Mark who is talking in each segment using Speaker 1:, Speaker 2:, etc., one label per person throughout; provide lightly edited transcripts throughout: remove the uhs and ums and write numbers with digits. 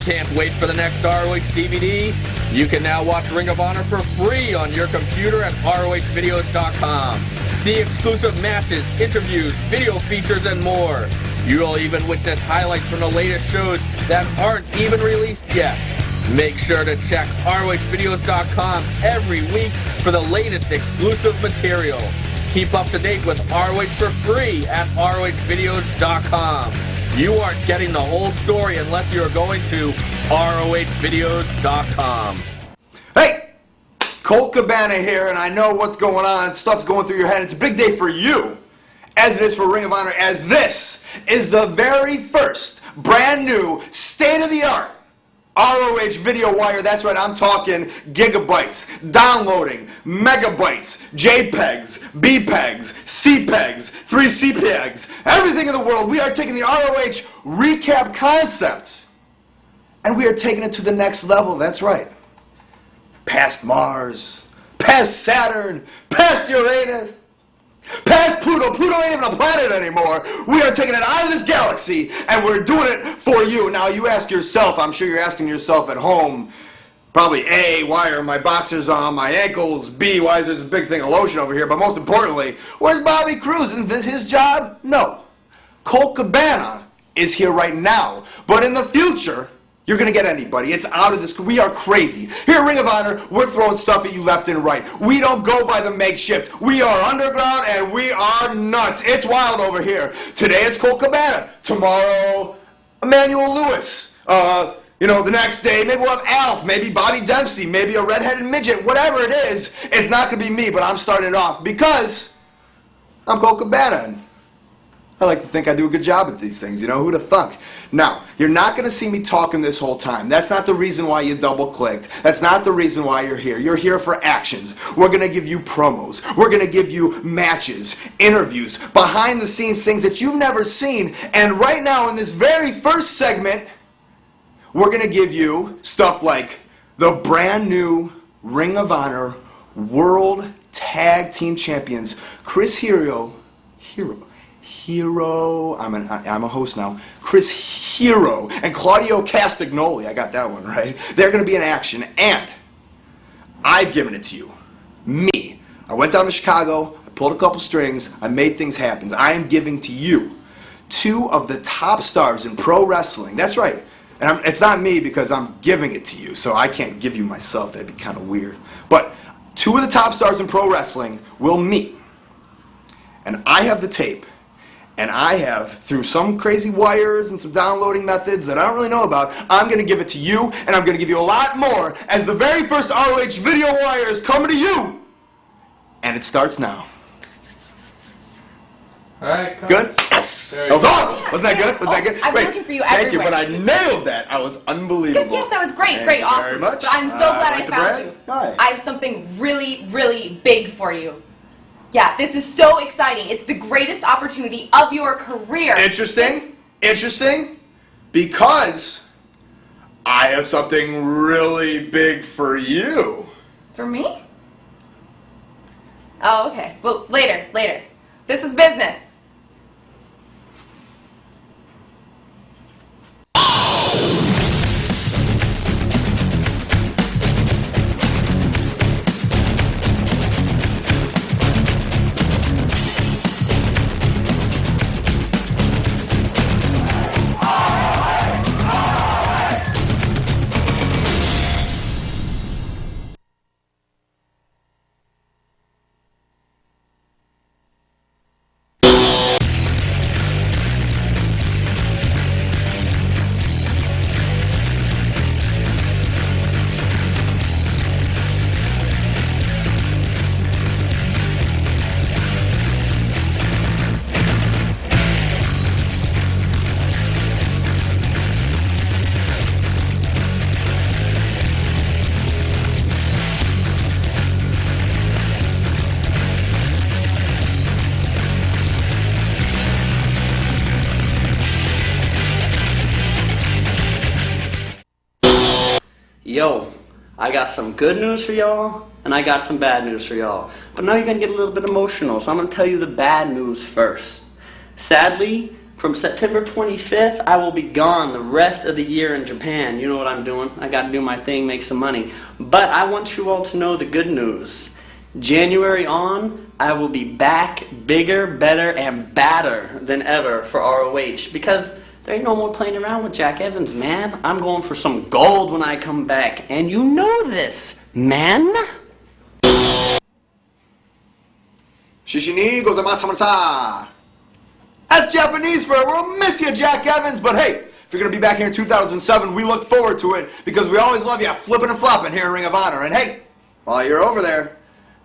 Speaker 1: Can't wait for the next ROH DVD? You can now watch Ring of Honor for free on your computer at ROHvideos.com. See exclusive matches, interviews, video features, and more. You'll even witness highlights from the latest shows that aren't even released yet. Make sure to check ROHvideos.com every week for the latest exclusive material. Keep up to date with ROH for free at ROHvideos.com. You aren't getting the whole story unless you're going to ROHvideos.com.
Speaker 2: Hey! Colt Cabana here, and I know what's going on. Stuff's going through your head. It's a big day for you, as it is for Ring of Honor, as this is the very first brand new, state-of-the-art ROH video wire. That's right, I'm talking gigabytes, downloading, megabytes, JPEGs, BPEGs, CPEGs, 3CPEGs, everything in the world. We are taking the ROH recap concept and we are taking it to the next level. That's right. Past Mars, past Saturn, past Uranus, past Pluto. Pluto ain't even a planet anymore. We are taking it out of this galaxy, and we're doing it for you. Now, you ask yourself, I'm sure you're asking yourself at home, probably A, why are my boxers on my ankles? B, why is there this big thing of lotion over here? But most importantly, where's Bobby Cruz? Isn't this his job? No. Colt Cabana is here right now. But in the future, you're going to get anybody. It's out of this. We are crazy. Here at Ring of Honor, we're throwing stuff at you left and right. We don't go by the makeshift. We are underground and we are nuts. It's wild over here. Today it's Colt Cabana. Tomorrow, Emmanuel Lewis. The next day, maybe we'll have Alf, maybe Bobby Dempsey, maybe a redheaded midget. Whatever it is, it's not going to be me, but I'm starting it off because I'm Colt Cabana. I like to think I do a good job at these things, who'd have thunk? Now, you're not going to see me talking this whole time. That's not the reason why you double-clicked. That's not the reason why you're here. You're here for actions. We're going to give you promos. We're going to give you matches, interviews, behind-the-scenes things that you've never seen. And right now, in this very first segment, we're going to give you stuff like the brand new Ring of Honor World Tag Team Champions, Chris Hero, I'm a host now. Chris Hero and Claudio Castagnoli. I got that one right. They're going to be in action, and I've given it to you. Me. I went down to Chicago. I pulled a couple strings. I made things happen. I am giving to you two of the top stars in pro wrestling. That's right. And it's not me because I'm giving it to you, so I can't give you myself. That'd be kind of weird. But two of the top stars in pro wrestling will meet, and I have the tape. And I have, through some crazy wires and some downloading methods that I don't really know about, I'm going to give it to you, and I'm going to give you a lot more as the very first ROH video wire is coming to you. And it starts now.
Speaker 1: All right, come.
Speaker 2: Good? Yes! That was awesome! Wasn't that good? Was that good?
Speaker 3: I'm looking for you everywhere.
Speaker 2: Thank you, but I nailed that. I was unbelievable.
Speaker 3: Good, yeah, that was great.
Speaker 2: Thank
Speaker 3: great,
Speaker 2: you
Speaker 3: awesome.
Speaker 2: very much.
Speaker 3: But I'm so glad I found you.
Speaker 2: Hi.
Speaker 3: I have something really, really big for you. Yeah, this is so exciting. It's the greatest opportunity of your career.
Speaker 2: Interesting. Interesting. Because I have something really big for you.
Speaker 3: For me? Oh, okay. Well, later. This is business.
Speaker 4: Yo, I got some good news for y'all, and I got some bad news for y'all. But now you're going to get a little bit emotional, so I'm going to tell you the bad news first. Sadly, From September 25th, I will be gone the rest of the year in Japan. You know what I'm doing. I got to do my thing, make some money. But I want you all to know the good news. January on, I will be back bigger, better, and badder than ever for ROH. Because there ain't no more playing around with Jack Evans, man. I'm going for some gold when I come back. And you know this, man.
Speaker 2: Shishini gozaimasu. That's Japanese for we'll miss you, Jack Evans. But hey, if you're going to be back here in 2007, we look forward to it because we always love you flipping and flopping here in Ring of Honor. And hey, while you're over there,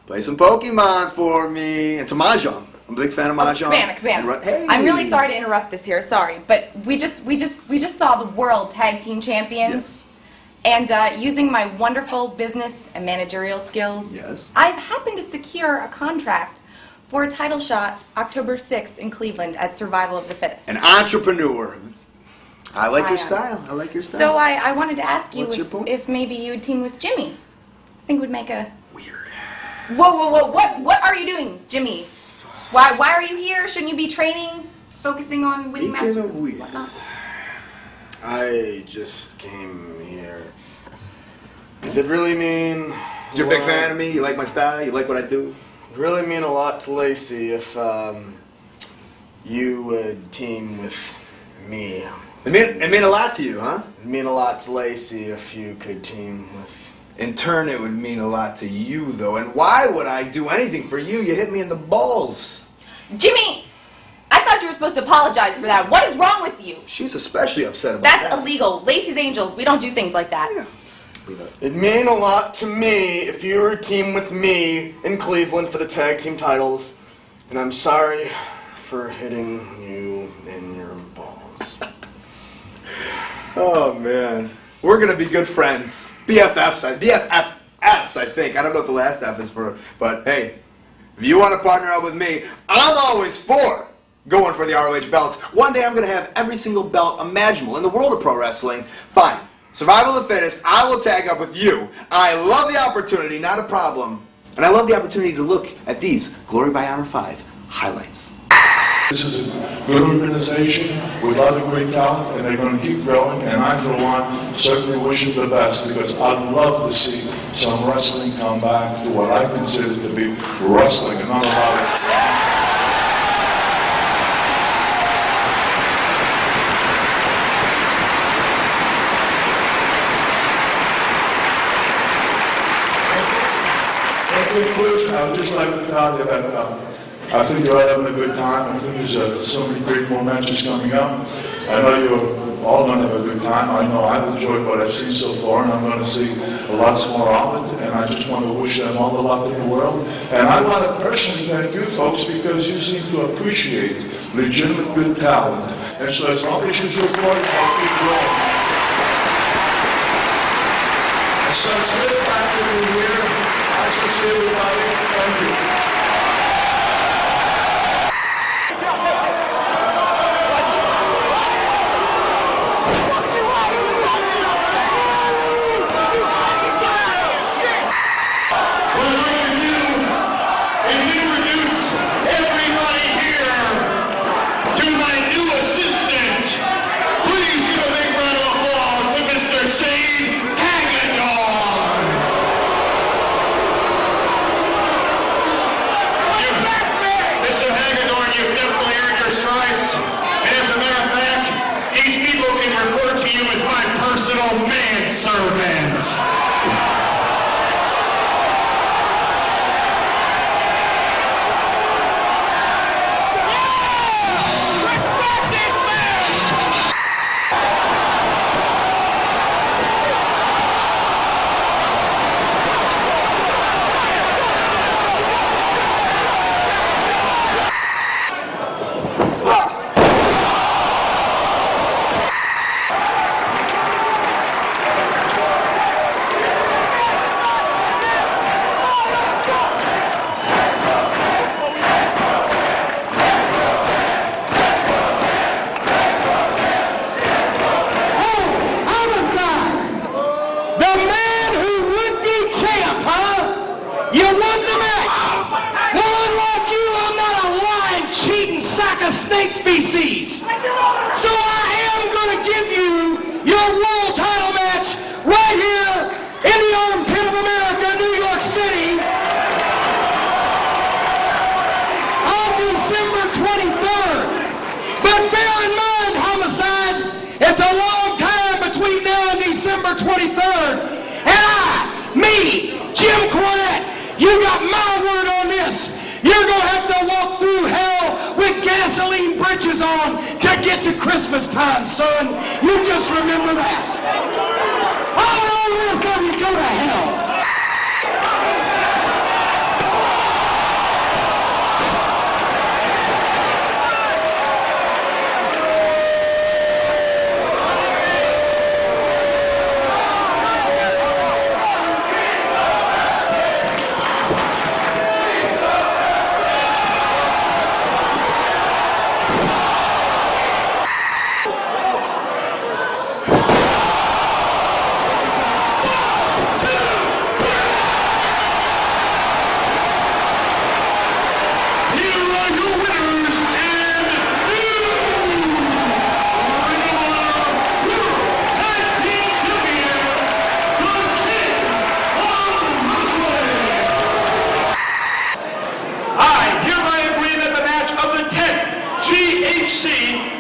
Speaker 2: play some Pokemon for me and some Mahjong. I'm a big fan of Mahjong.
Speaker 3: Cabana.
Speaker 2: Hey.
Speaker 3: I'm really sorry to interrupt this here. Sorry, but we just saw the World Tag Team Champions.
Speaker 2: Yes.
Speaker 3: And using my wonderful business and managerial skills,
Speaker 2: Yes.
Speaker 3: I've happened to secure a contract for a title shot October 6th in Cleveland at Survival of the Fittest.
Speaker 2: An entrepreneur. I like
Speaker 3: I
Speaker 2: your
Speaker 3: am.
Speaker 2: style. I like your style.
Speaker 3: So I wanted to ask you
Speaker 2: What's your point?
Speaker 3: if maybe you would team with Jimmy. I think it would make a...
Speaker 2: Weird.
Speaker 3: Whoa, what are you doing, Jimmy? Why are you here? Shouldn't you be training, focusing on winning
Speaker 2: Speaking
Speaker 3: matches
Speaker 2: of weird.
Speaker 3: and whatnot?
Speaker 5: I just came here. Does it really mean...
Speaker 2: You're a big fan of me? You like my style? You like what I do?
Speaker 5: Really mean a lot to Lacey if you would team with me.
Speaker 2: It mean a lot to you, huh?
Speaker 5: It'd mean a lot to Lacey if you could team with...
Speaker 2: In turn, it would mean a lot to you, though. And why would I do anything for you? You hit me in the balls.
Speaker 3: Jimmy! I thought you were supposed to apologize for that. What is wrong with you?
Speaker 2: She's especially upset about that.
Speaker 3: That's illegal. Lacey's Angels. We don't do things like that.
Speaker 2: Yeah.
Speaker 5: It'd mean a lot to me if you were team with me in Cleveland for the tag team titles. And I'm sorry for hitting you in your balls.
Speaker 2: Oh, man. We're going to be good friends. BFFs, I think. I don't know what the last F is for, but hey, if you want to partner up with me, I'm always for going for the ROH belts. One day I'm going to have every single belt imaginable in the world of pro wrestling. Fine. Survival of the Fittest, I will tag up with you. I love the opportunity, not a problem. And I love the opportunity to look at these Glory by Honor 5 highlights.
Speaker 6: This is a good organization with a lot of great talent, and they're going to keep growing. And I, for one, certainly wish them the best because I'd love to see some wrestling come back to what I consider to be wrestling and not a lot of... I would just like to tell you that I think you're all having a good time. I think there's so many great more matches coming up. I know you're all going to have a good time. I know I've enjoyed what I've seen so far, and I'm going to see lots more of it. And I just want to wish them all the luck in the world. And I want to personally thank you folks because you seem to appreciate legitimate good talent. And so as long as you support it, I'll keep growing. So it's good back to be here. Nice to see everybody. Thank you.
Speaker 7: snake feces. So I am going to give you your world title match right here in the armpit of America, New York City, on December 23rd. But bear in mind, Homicide, it's a long time between now and December 23rd. And Jim Cornette, you got my word on this. You're going to have to walk through hell with gasoline britches on to get to Christmas time, son. You just remember that. All over this going to go to hell.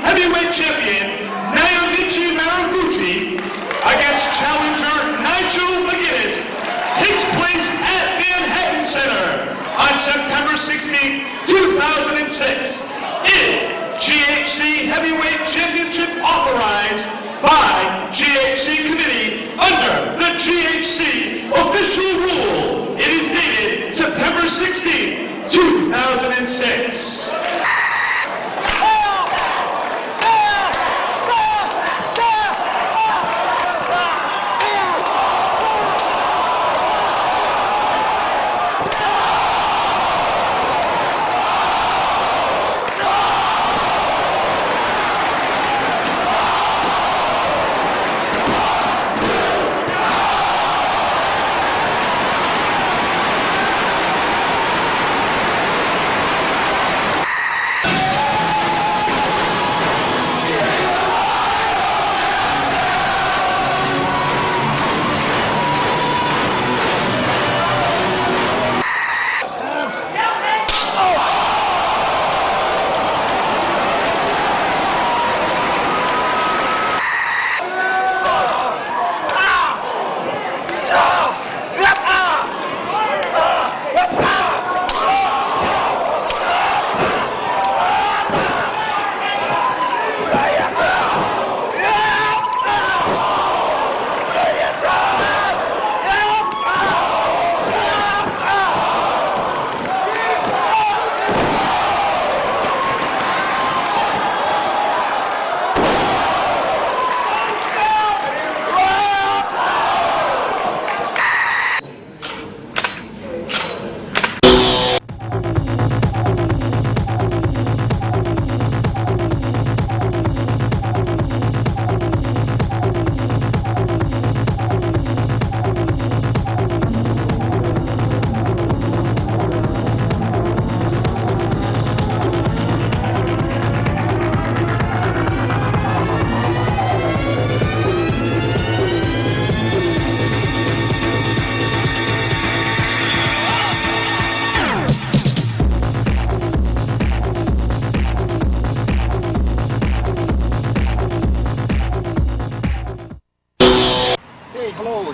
Speaker 8: Heavyweight champion Naomichi Marufuji against challenger Nigel McGuinness takes place at Manhattan Center on September 16, 2006. Is GHC Heavyweight Championship authorized by GHC Committee under the GHC official rule? It is dated September 16, 2006.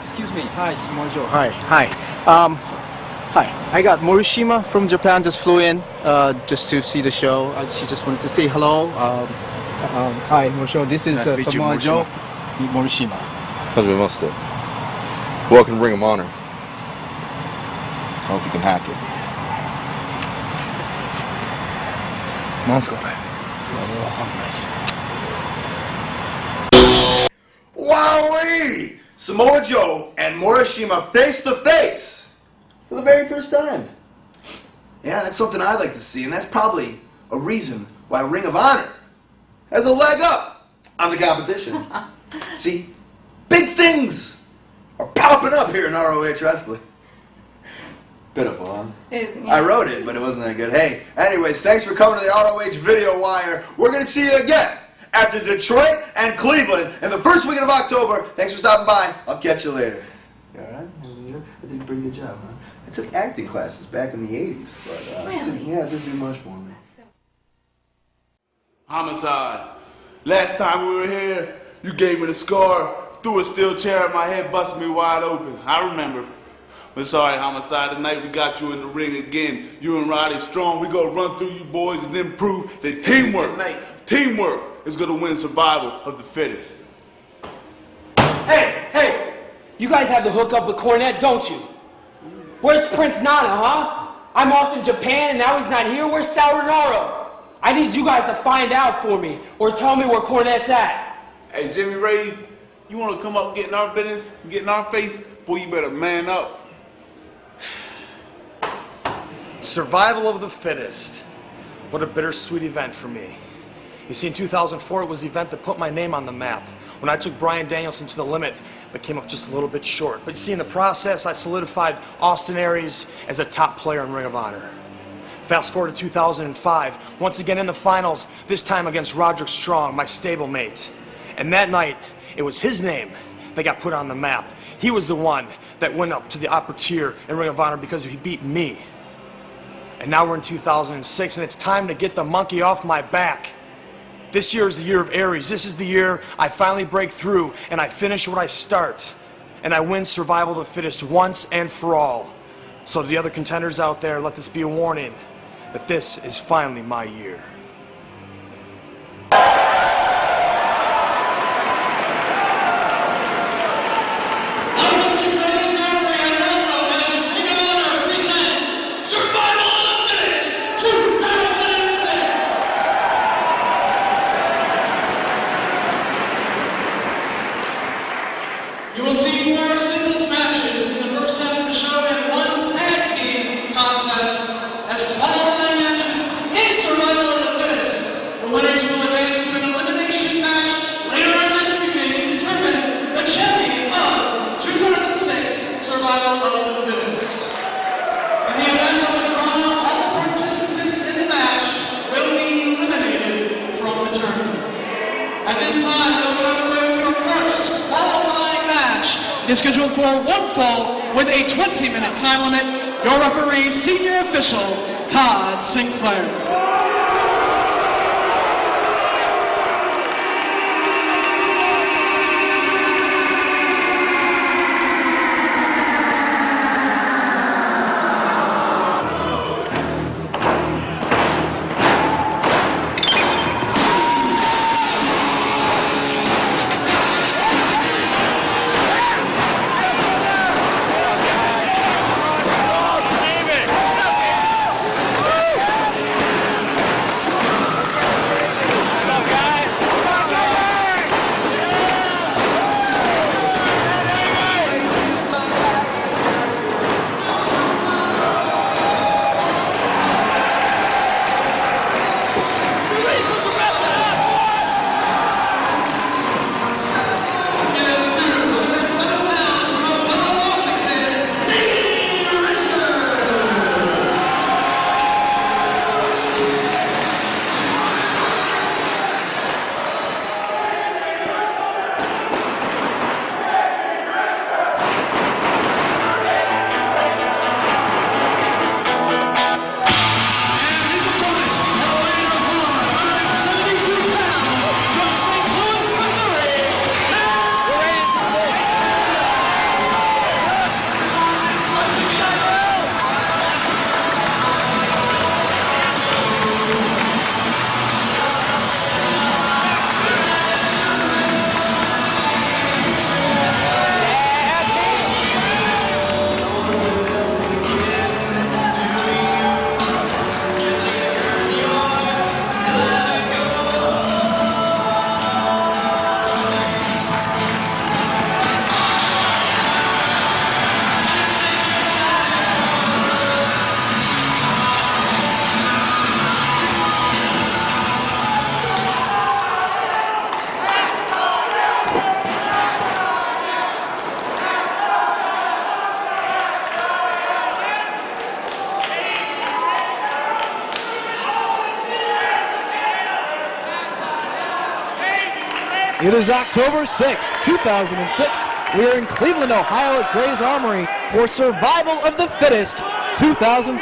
Speaker 9: Excuse me. Hi, Samoa Joe. Hi. Hi. I got Morishima from Japan just flew in just to see the show. She just wanted to say hello. Hi, Morishima. This is Samoa Joe. Morishima.
Speaker 10: はじめまして. Welcome to Ring of Honor. I hope you can hack it.
Speaker 9: なんすかこれ? わかんないです。
Speaker 2: Wowee! Samoa Joe and Morishima face to face for the very first time. Yeah, that's something I'd like to see, and that's probably a reason why Ring of Honor has a leg up on the competition. See, big things are popping up here in ROH Wrestling. Pitiful, huh?
Speaker 3: Isn't it?
Speaker 2: I wrote it, but it wasn't that good. Hey, anyways, thanks for coming to the ROH Video Wire. We're going to see you again after Detroit and Cleveland in the first weekend of October. Thanks for stopping by. I'll catch you later. You all right? I did a pretty good job, huh? I took acting classes back in the 80s, but
Speaker 3: Really?
Speaker 2: yeah, it didn't do much for me.
Speaker 11: Homicide. Last time we were here, you gave me the scar, threw a steel chair at my head, busted me wide open. I remember. But sorry, Homicide, tonight we got you in the ring again. You and Roddy Strong, we gonna run through you boys and then prove that teamwork is gonna win survival of the fittest.
Speaker 7: Hey, you guys have the hookup with Cornette, don't you? Where's Prince Nana, huh? I'm off in Japan and now he's not here. Where's Sauronaro? I need you guys to find out for me or tell me where Cornette's at.
Speaker 11: Hey, Jimmy Ray, you wanna come up and get in our business, get in our face? Boy, you better man up.
Speaker 5: Survival of the fittest. What a bittersweet event for me. You see, in 2004, it was the event that put my name on the map. When I took Bryan Danielson to the limit, but came up just a little bit short. But you see, in the process, I solidified Austin Aries as a top player in Ring of Honor. Fast forward to 2005, once again in the finals, this time against Roderick Strong, my stablemate. And that night, it was his name that got put on the map. He was the one that went up to the upper tier in Ring of Honor because he beat me. And now we're in 2006, and it's time to get the monkey off my back. This year is the year of Aries. This is the year I finally break through, and I finish what I start. And I win Survival of the Fittest once and for all. So to the other contenders out there, let this be a warning that this is finally my year.
Speaker 12: You will see 4 singles matches in the first half of the show and 1 tag team contest as qualifying matches in Survival of the Fittest. The winners will advance to an elimination match later on this evening to determine the champion of 2006 Survival of the Fittest. In the event of a draw, all participants in the match will be eliminated from the tournament. At this time, we'll go underway with our first qualifying match. It is scheduled for 1 fall with a 20-minute time limit. Your referee, senior official, Todd Sinclair.
Speaker 13: It is October 6th, 2006. We are in Cleveland, Ohio at Gray's Armory for Survival of the Fittest 2006.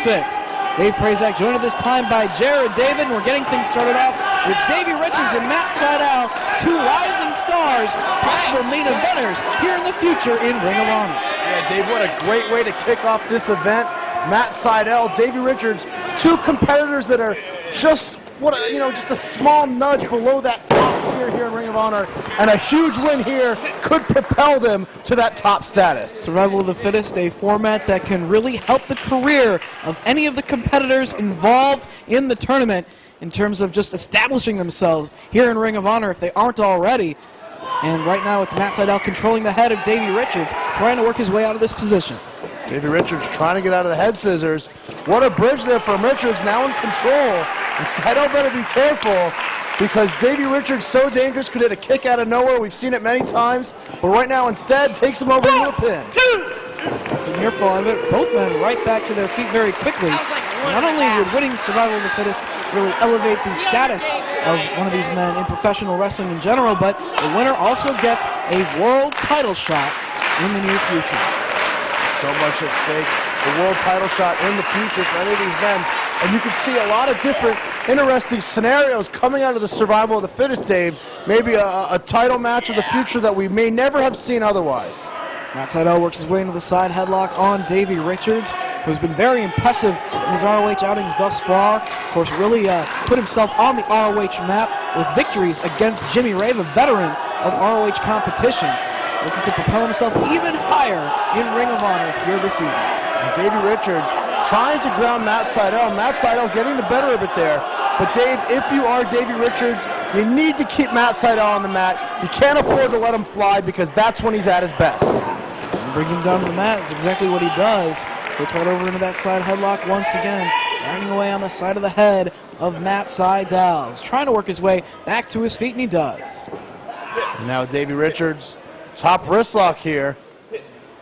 Speaker 13: Dave Prazak joined at this time by Jared David. We're getting things started off with Davey Richards and Matt Sydal, two rising stars, possible main eventers here in the future in Ring of Honor.
Speaker 14: Yeah, Dave, what a great way to kick off this event. Matt Sydal, Davey Richards, two competitors that are just just a small nudge below that top tier here in Ring of Honor, and a huge win here could propel them to that top status.
Speaker 13: Survival of the Fittest, a format that can really help the career of any of the competitors involved in the tournament in terms of just establishing themselves here in Ring of Honor if they aren't already. And right now it's Matt Sydal controlling the head of Davey Richards, trying to work his way out of this position.
Speaker 14: Davey Richards trying to get out of the head scissors. What a bridge there from Richards, now in control. And Sydal better be careful because Davey Richards so dangerous, could hit a kick out of nowhere. We've seen it many times, but right now instead takes him over into a pin.
Speaker 13: That's a near fall out of it. Both men right back to their feet very quickly. Not only would winning Survival of the Fittest really elevate the status of one of these men in professional wrestling in general, but the winner also gets a world title shot in the near future.
Speaker 14: So much at stake. The world title shot in the future for any of these men. And you can see a lot of different interesting scenarios coming out of the Survival of the Fittest, Dave. Maybe a title match of the future that we may never have seen otherwise.
Speaker 13: Matt Sydal works his way into the side headlock on Davey Richards, who's been very impressive in his ROH outings thus far. Of course, really put himself on the ROH map with victories against Jimmy Rave, a veteran of ROH competition, looking to propel himself even higher in Ring of Honor here this evening.
Speaker 14: And Davey Richards trying to ground Matt Sydal. Matt Sydal getting the better of it there. But Dave, if you are Davey Richards, you need to keep Matt Sydal on the mat. You can't afford to let him fly because that's when he's at his best.
Speaker 13: And brings him down to the mat. It's exactly what he does. Puts right over into that side headlock once again, grinding away on the side of the head of Matt Sydal. He's trying to work his way back to his feet, and he does.
Speaker 14: Now Davey Richards, top wrist lock here.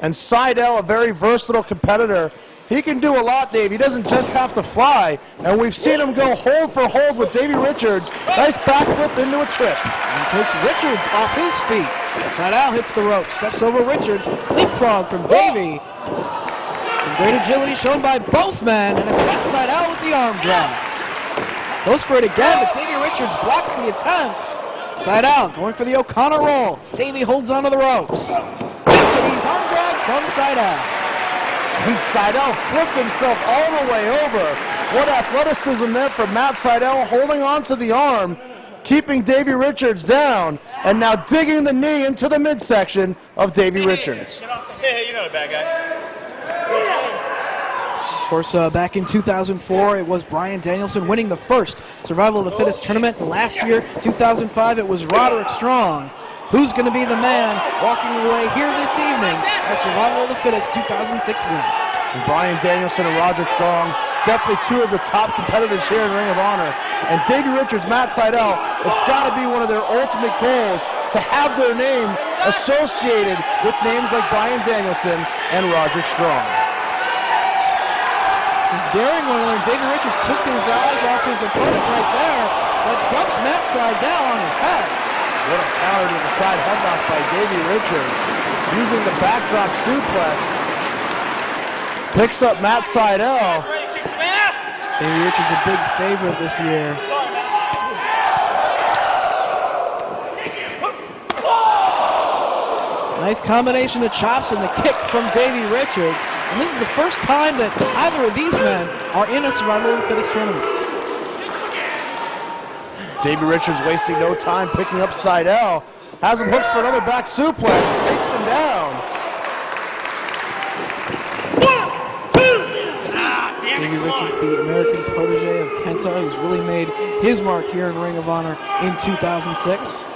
Speaker 14: And Sydal, a very versatile competitor. He can do a lot, Dave. He doesn't just have to fly. And we've seen him go hold for hold with Davey Richards. Nice backflip into a trip.
Speaker 13: And takes Richards off his feet. Sydal hits the rope, steps over Richards. Leapfrog from Davey. Some great agility shown by both men. And it's Matt Sydal with the arm drag. Goes for it again, but Davey Richards blocks the attempt. Sydal going for the O'Connor roll. Davey holds onto the ropes. Japanese arm drag from Sydal.
Speaker 14: And Sydal flipped himself all the way over. What athleticism there from Matt Sydal, holding on to the arm, keeping Davey Richards down, and now digging the knee into the midsection of Davey Richards.
Speaker 8: Hey, you're not a bad guy.
Speaker 13: Of course, back in 2004, it was Bryan Danielson winning the first Survival of the Fittest tournament. Last year, 2005, it was Roderick Strong. Who's going to be the man walking away here this evening as Survival of the Fittest 2006 win?
Speaker 14: And Bryan Danielson and Roger Strong, definitely two of the top competitors here in Ring of Honor. And Davey Richards, Matt Sydal, it's got to be one of their ultimate goals to have their name associated with names like Bryan Danielson and Roger Strong.
Speaker 13: Just daring one another. Davey Richards took his eyes off his opponent right there, but dumps Matt Sydal on his head.
Speaker 14: What a counter to the side headlock by Davey Richards. Using the backdrop suplex. Picks up Matt Sydal.
Speaker 13: Davey Richards a big favorite this year. Nice combination of chops and the kick from Davey Richards. And this is the first time that either of these men are in a Survival of the Fittest tournament.
Speaker 14: Davey Richards wasting no time picking up Sydal. Has him hooked for another back suplex. Takes him down.
Speaker 13: Davey Richards, the American protege of Kenta, who's really made his mark here in Ring of Honor in 2006.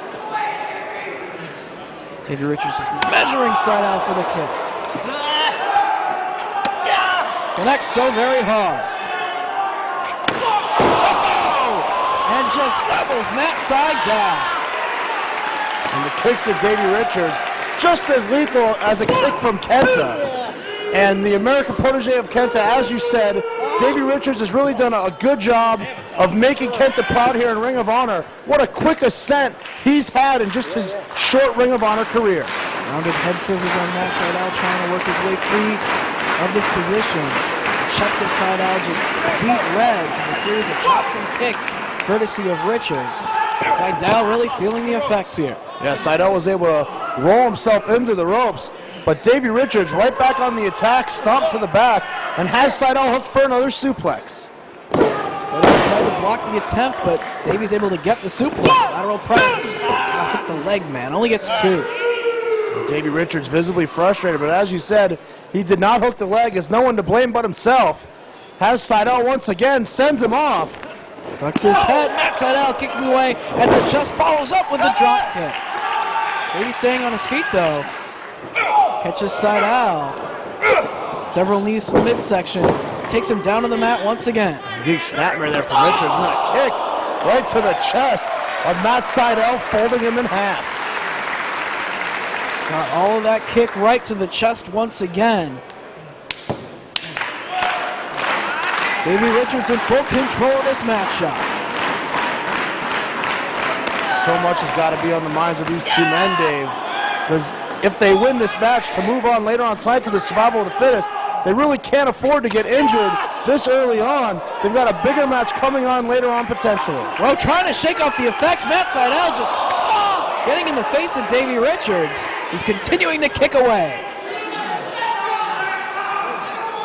Speaker 13: Davey Richards just measuring Sydal for the kick. Connects so very hard. And just levels Matt Sydal.
Speaker 14: And the kicks of Davey Richards just as lethal as a kick from Kenta. And the American protege of Kenta, as you said, Davey Richards has really done a good job of making Kenta proud here in Ring of Honor. What a quick ascent he's had in just his short Ring of Honor career.
Speaker 13: Rounded head scissors on Matt Sydal, trying to work his way free of this position. The chest of Sydal just beat red from a series of chops and kicks, courtesy of Richards. Sydal really feeling the effects here.
Speaker 14: Yeah, Sydal was able to roll himself into the ropes, but Davey Richards right back on the attack, stomp to the back, and has Sydal hooked for another suplex.
Speaker 13: But he tried to block the attempt, but Davey's able to get the suplex. Lateral press. Hit the leg, man. Only gets 2.
Speaker 14: Davey Richards visibly frustrated, but as you said, he did not hook the leg. There's no one to blame but himself. Has Sydal once again, sends him off.
Speaker 13: Ducks his head. Matt Sydal kicking away, and the chest follows up with the drop kick. Davey staying on his feet, though. Catches Sydal. Several knees to the midsection. Takes him down on the mat once again.
Speaker 14: Big snapmare there from Richards, and then a kick right to the chest of Matt Sydal, folding him in half.
Speaker 13: Got all of that kick right to the chest once again. Davey Richards in full control of this matchup.
Speaker 14: So much has got to be on the minds of these two men, Dave, because if they win this match to move on later on tonight to the Survival of the Fittest, they really can't afford to get injured this early on. They've got a bigger match coming on later on potentially.
Speaker 13: Well, trying to shake off the effects, Matt Sydal just getting in the face of Davey Richards. He's continuing to kick away.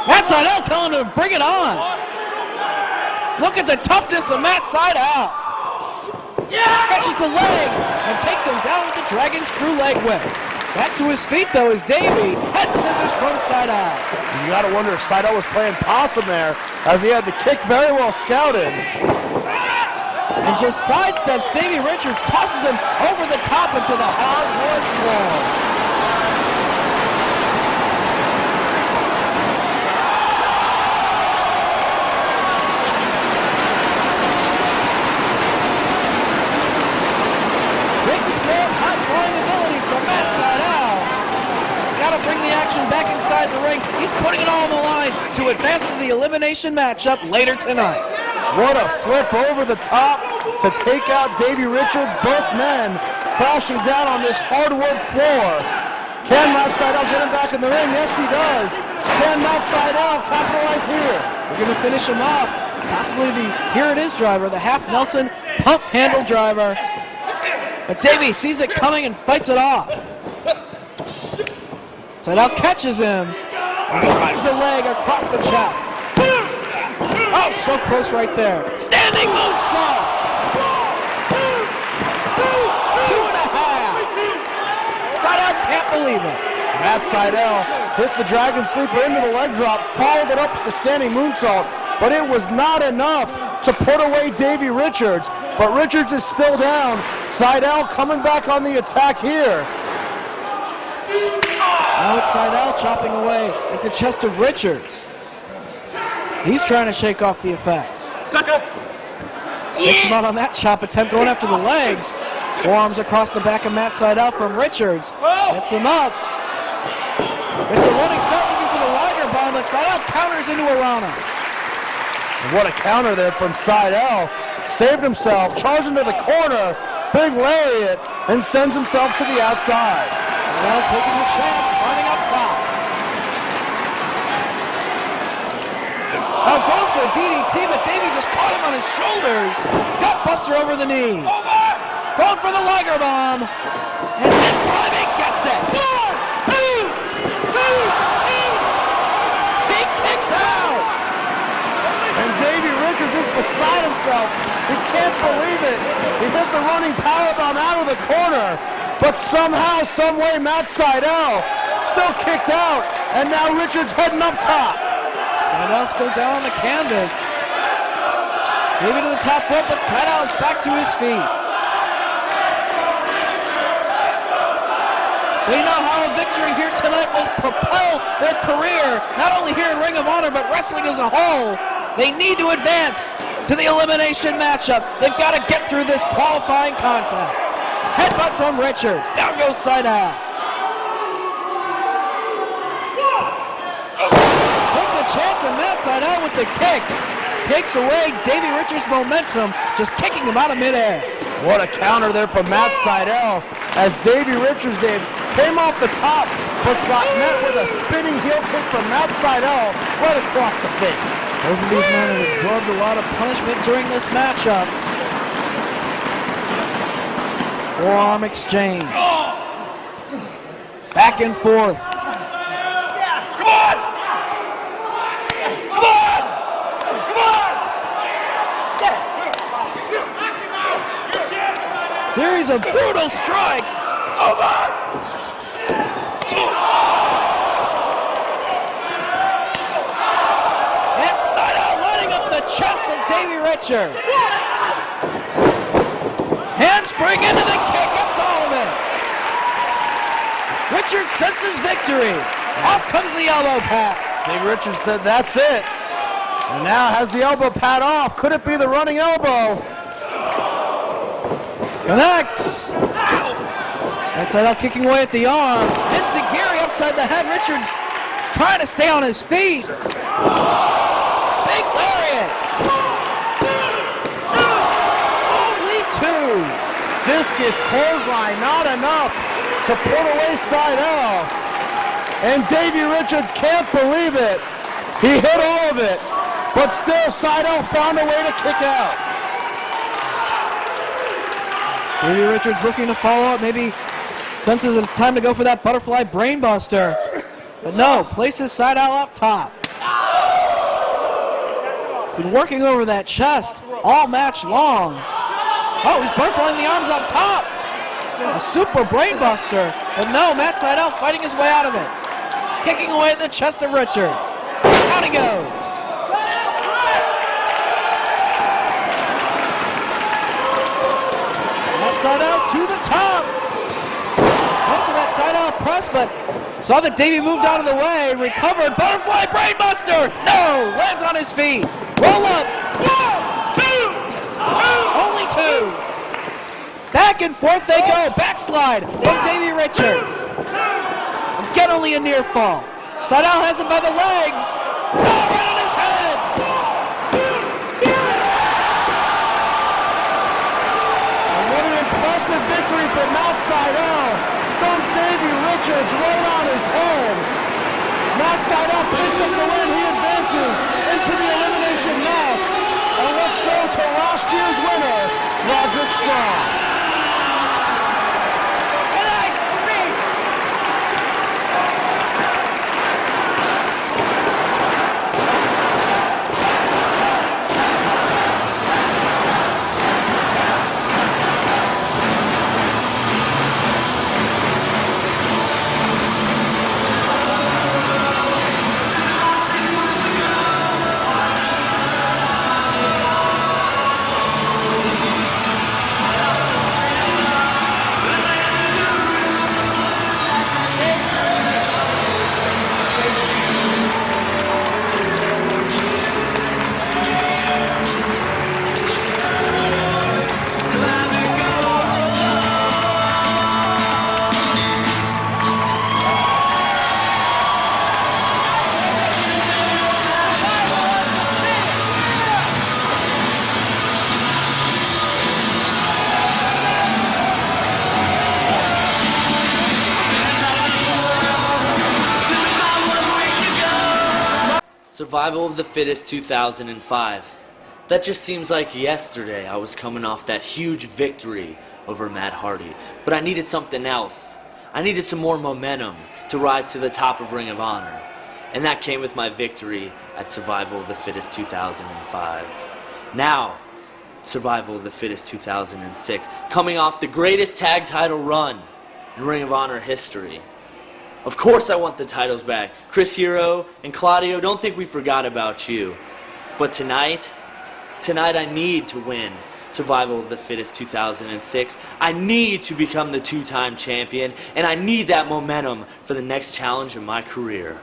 Speaker 13: Matt Sydal telling him to bring it on. Look at the toughness of Matt Sydal. Catches the leg and takes him down with the dragon screw leg whip. Back to his feet, though, is Davey. Head scissors from Sydal.
Speaker 14: You got to wonder if Sydal was playing possum there, as he had the kick very well scouted.
Speaker 13: And just sidesteps Davey Richards, tosses him over the top into the hardwood floor. Bring the action back inside the ring. He's putting it all on the line to advance to the elimination matchup later tonight.
Speaker 14: What a flip over the top to take out Davey Richards. Both men crashing down on this hardwood floor. Can Matt Sydal get him back in the ring? Yes, he does. Can Matt Sydal capitalize here?
Speaker 13: We're going to finish him off. Possibly the Here It Is driver, the half Nelson pump handle driver. But Davey sees it coming and fights it off. Sydal catches him and drives the leg across the chest. Oh, so close right there. Standing moonsault. 2.5. Sydal can't believe it.
Speaker 14: Matt Sydal hit the dragon sleeper into the leg drop, followed it up with the standing moonsault, but it was not enough to put away Davey Richards. But Richards is still down. Sydal coming back on the attack here.
Speaker 13: Now it's Sydal chopping away at the chest of Richards. He's trying to shake off the effects.
Speaker 8: Sucker!
Speaker 13: Takes him out on that chop attempt, going after the legs. Forearms across the back of Matt Sydal from Richards. Gets him up. It's a running start looking for the Liger bomb, but Sydal counters into a Rana.
Speaker 14: What a counter there from Sydal. Saved himself, charged into the corner, big lariat, and sends himself to the outside.
Speaker 13: Sydal taking the chance, climbing up top. Going for a DDT, but Davey just caught him on his shoulders. Gut buster over the knee. Going for the Liger bomb. And this time he gets it. 1, 2, 3. He kicks out.
Speaker 14: And Davey Richards is beside himself. He can't believe it. He hit the running powerbomb out of the corner. But somehow, someway, Matt Sydal still kicked out. And now Richards heading up top.
Speaker 13: Sydal still down on the canvas. Davey to the top rope, but Sydal is back to his feet. They know how a victory here tonight will propel their career, not only here in Ring of Honor, but wrestling as a whole. They need to advance to the elimination matchup. They've got to get through this qualifying contest. Headbutt from Richards. Down goes Sydal. Take the chance, and Matt Sydal with the kick takes away Davey Richards' momentum, just kicking him out of midair.
Speaker 14: What a counter there from Matt Seidel as Davey Richards came off the top but got met with a spinning heel kick from Matt Seidel right across the face.
Speaker 13: Both of these men have absorbed a lot of punishment during this matchup. Forearm exchange. Back and forth.
Speaker 7: Come on! Come on! Come on!
Speaker 13: Series of brutal strikes.
Speaker 7: Over!
Speaker 13: And Seidel lining up the chest of Davey Richards. Handspring into the kick, gets all of it. Richards senses victory. Off comes the elbow pad.
Speaker 14: Davey Richards said that's it. And now has the elbow pad off. Could it be the running elbow?
Speaker 13: Connects. And Seidel kicking away at the arm. Enziguri upside the head. Richards trying to stay on his feet. Big lariat. Only two.
Speaker 14: Discus clothesline, not enough to put away Seidel. And Davey Richards can't believe it. He hit all of it. But still, Seidel found a way to kick out.
Speaker 13: Davey Richards looking to follow up, maybe senses that it's time to go for that butterfly brainbuster. But no, places Seidel up top. He's been working over that chest all match long. Oh, he's butterflying the arms up top. A super brainbuster. But no, Matt Seidel fighting his way out of it. Kicking away at the chest of Richards. Down he goes. Seidel to the top. Went for that Seidel press, but saw that Davey moved out of the way, recovered, butterfly brainbuster. No, lands on his feet. Roll up. 1, 2, only two. Back and forth they go. Backslide from Davey Richards. Again, only a near fall. Seidel has him by the legs. Oh, right on his head.
Speaker 14: Impressive victory for Matt Seidel. From Davey Richards right on his head. Matt Seidel picks up the win. He advances into the elimination match. And let's go to last year's winner, Roderick Strong.
Speaker 15: Survival of the Fittest 2005. That just seems like yesterday. I was coming off that huge victory over Matt Hardy. But I needed something else. I needed some more momentum to rise to the top of Ring of Honor. And that came with my victory at Survival of the Fittest 2005. Now, Survival of the Fittest 2006. Coming off the greatest tag title run in Ring of Honor history. Of course I want the titles back. Chris Hero and Claudio, don't think we forgot about you. But tonight I need to win Survival of the Fittest 2006. I need to become the two-time champion, and I need that momentum for the next challenge in my career.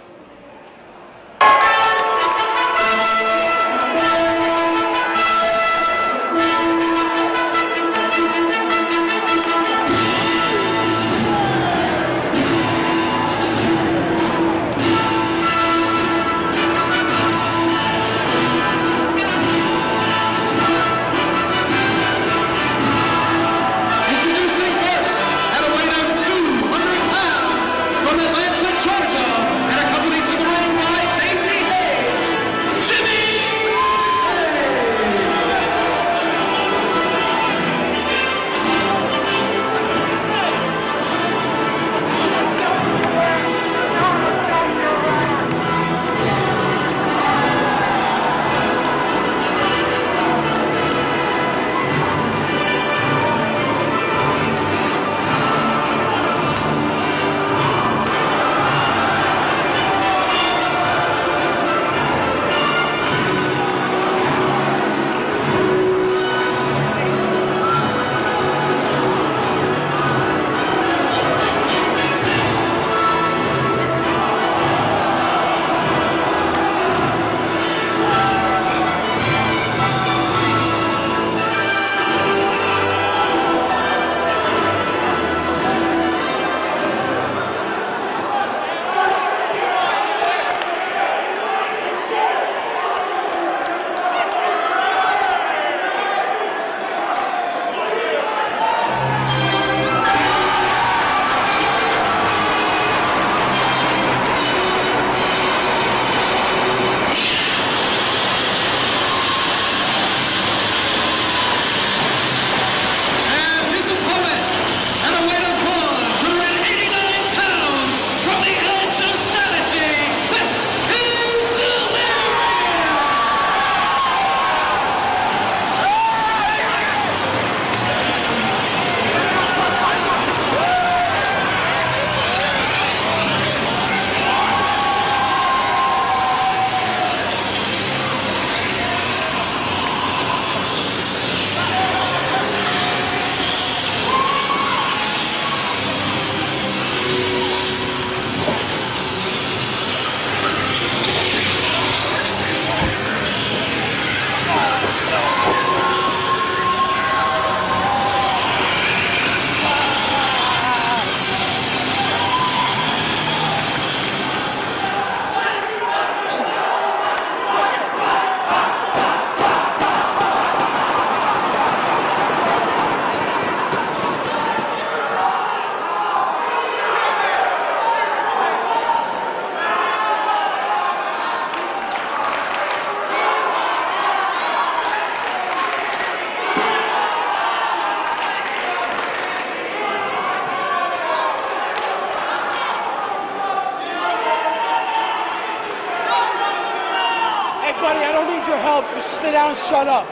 Speaker 7: need your help, so just stay down and shut up.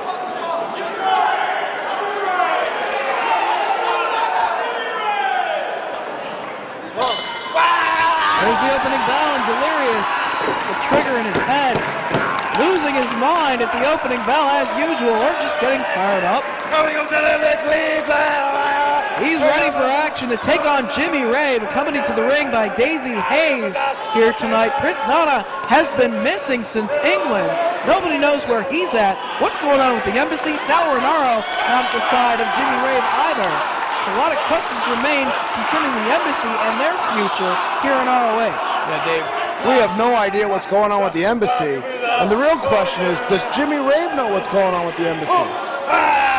Speaker 13: There's the opening bell, and Delirious, the trigger in his head, losing his mind at the opening bell as usual, or just getting fired up. He's ready for action to take on Jimmy Rave, accompanied to the ring by Daisy Hayes here tonight. Prince Nana has been missing since England. Nobody knows where he's at. What's going on with the embassy? Sal Renaro not at the side of Jimmy Rave either. So a lot of questions remain concerning the embassy and their future here in ROH.
Speaker 14: Yeah, Dave, we have no idea what's going on with the embassy. And the real question is, does Jimmy Rave know what's going on with the embassy?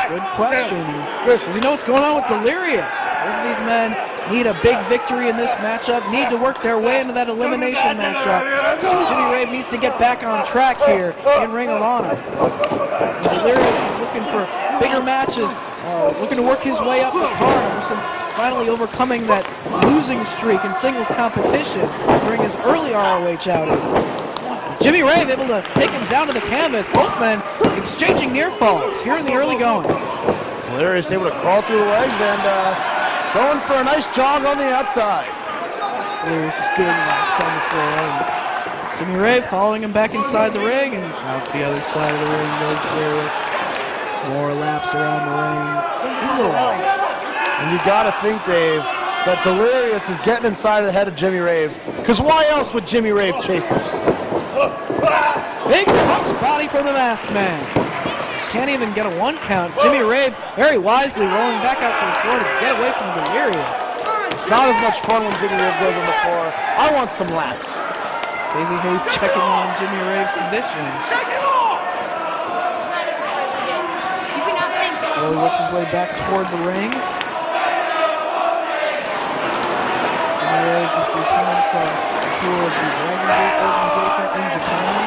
Speaker 13: Good question. Does he know what's going on with Delirious? Both of these men need a big victory in this matchup, need to work their way into that elimination matchup. So Jimmy Rave needs to get back on track here in Ring of Honor. And Delirious is looking for bigger matches, looking to work his way up the card ever since finally overcoming that losing streak in singles competition during his early ROH outings. Jimmy Rave able to take him down to the canvas. Both men exchanging near falls here in the early going.
Speaker 14: Delirious able to crawl through the legs and going for a nice jog on the outside.
Speaker 13: Delirious is doing laps on the floor. And Jimmy Rave following him back inside the ring, and out the other side of the ring goes Delirious. More laps around the ring. He's a little off.
Speaker 14: And you gotta think, Dave, that Delirious is getting inside of the head of Jimmy Rave. Because why else would Jimmy Rave chase him?
Speaker 13: Big punch body from the Masked Man. Can't even get a one count. Jimmy Rave very wisely rolling back out to the floor to get away from Delirious.
Speaker 14: It's not as much fun when Jimmy Rave goes on the floor. I want some laps.
Speaker 13: Daisy Hayes checking on Jimmy Rave's condition. Slowly works his way back toward the ring. Jimmy Rave just returned from a tour of the Dragon Gate organization in Japan.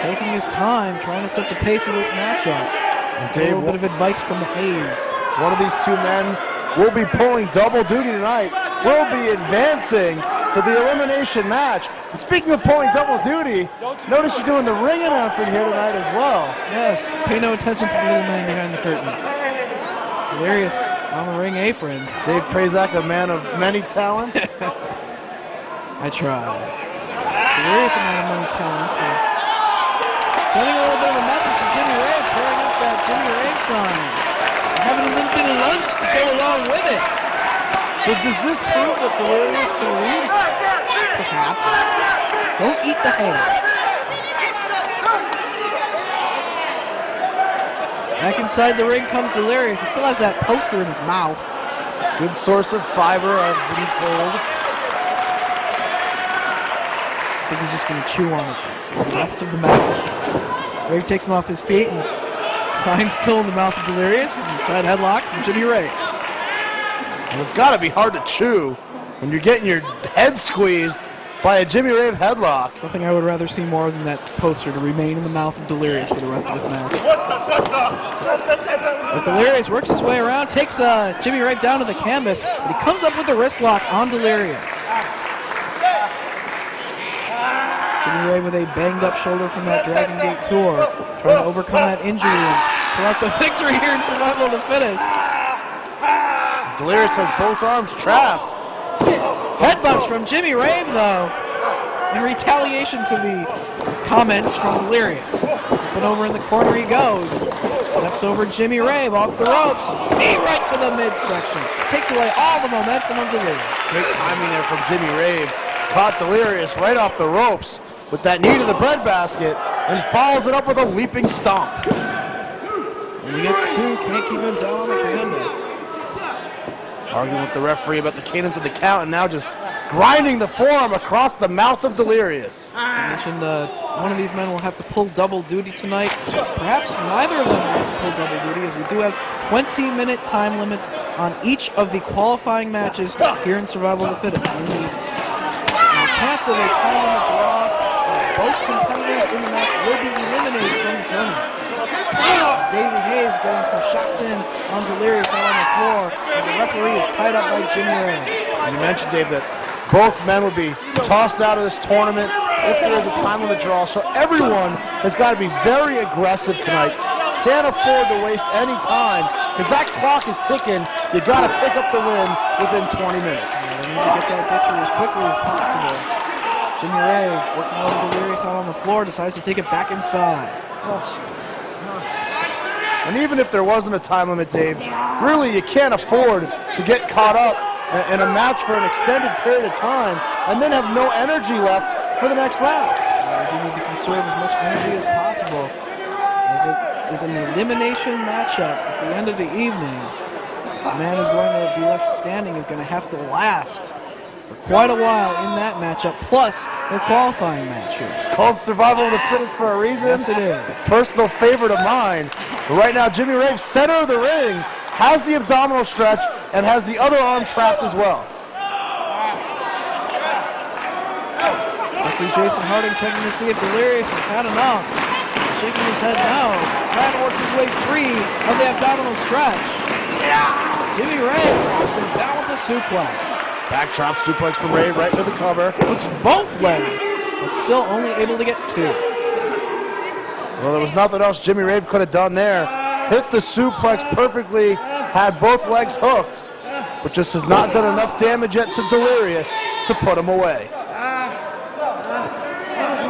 Speaker 13: Taking his time, trying to set the pace of this matchup. A little bit of advice from the Hayes.
Speaker 14: One of these two men will be pulling double duty tonight. Will be advancing for the elimination match. And speaking of pulling double duty, notice you're doing the ring announcing here tonight as well.
Speaker 13: Yes, pay no attention to the little man behind the curtain. Delirious on the ring apron.
Speaker 14: Dave Prazak, a man of many talents.
Speaker 13: I try. Delirious, a man of many talents. Sending a little bit of a message to Jimmy Rave, pulling up that Jimmy Rave sign. Having a little bit of lunch to go along with it.
Speaker 14: So does this prove that Delirious can lead?
Speaker 13: Perhaps. Don't eat the hay. Back inside the ring comes Delirious. He still has that poster in his mouth.
Speaker 14: Good source of fiber, I've been told.
Speaker 13: I think he's just going to chew on it for the rest of the match. Rave takes him off his feet and signs still in the mouth of Delirious. Inside headlock from Jimmy Rave.
Speaker 14: And it's got to be hard to chew when you're getting your head squeezed by a Jimmy Rave headlock.
Speaker 13: Nothing I would rather see more than that poster to remain in the mouth of Delirious for the rest of this match. But Delirious works his way around, takes Jimmy Rave down to the canvas, but he comes up with the wrist lock on Delirious. Jimmy Rave with a banged up shoulder from that Dragon Gate tour, trying to overcome that injury and pull out the victory here in Survival of the Fittest.
Speaker 14: Delirious has both arms trapped.
Speaker 13: Headbutts from Jimmy Rave, though, in retaliation to the comments from Delirious. But over in the corner he goes. Steps over Jimmy Rave off the ropes. Knee right to the midsection. Takes away all the momentum of Delirious.
Speaker 14: Great timing there from Jimmy Rave. Caught Delirious right off the ropes with that knee to the breadbasket and follows it up with a leaping stomp.
Speaker 13: And he gets two, can't keep him down on the canvas.
Speaker 14: Arguing with the referee about the cadence of the count and now just grinding the forearm across the mouth of Delirious.
Speaker 13: I mentioned one of these men will have to pull double duty tonight. Perhaps neither of them will have to pull double duty, as we do have 20-minute time limits on each of the qualifying matches here in Survival of the Fittest. And the chance of a time limit draw, both competitors in the match will be eliminated from the tournament. Daisy Hayes getting some shots in on Delirious out on the floor, and the referee is tied up by Jimmy Rave.
Speaker 14: And you mentioned, Dave, that both men would be tossed out of this tournament if there is a time limit draw. So everyone has got to be very aggressive tonight. Can't afford to waste any time because that clock is ticking. You got to pick up the win within 20 minutes.
Speaker 13: They need to get that victory as quickly as possible. Jimmy Rave, working over Delirious out on the floor, decides to take it back inside.
Speaker 14: And even if there wasn't a time limit, Dave, really you can't afford to get caught up in a match for an extended period of time and then have no energy left for the next round.
Speaker 13: You need to conserve as much energy as possible, as it is an elimination matchup at the end of the evening. The man who's going to be left standing is going to have to last for quite a while in that matchup, plus the qualifying match here.
Speaker 14: It's called Survival of the Fittest for a reason.
Speaker 13: Yes, it is.
Speaker 14: Personal favorite of mine. But right now, Jimmy Rave, center of the ring, has the abdominal stretch and has the other arm trapped as well.
Speaker 13: Referee Jason Harding checking to see if Delirious has had enough. Shaking his head no. Trying to work his way free of the abdominal stretch. Jimmy Rave drops him down with the suplex.
Speaker 14: Backdrop suplex from Rave right into the cover.
Speaker 13: Hooks both legs, but still only able to get 2.
Speaker 14: Well, there was nothing else Jimmy Rave could have done there. Hit the suplex perfectly, had both legs hooked, but just has not done enough damage yet to Delirious to put him away.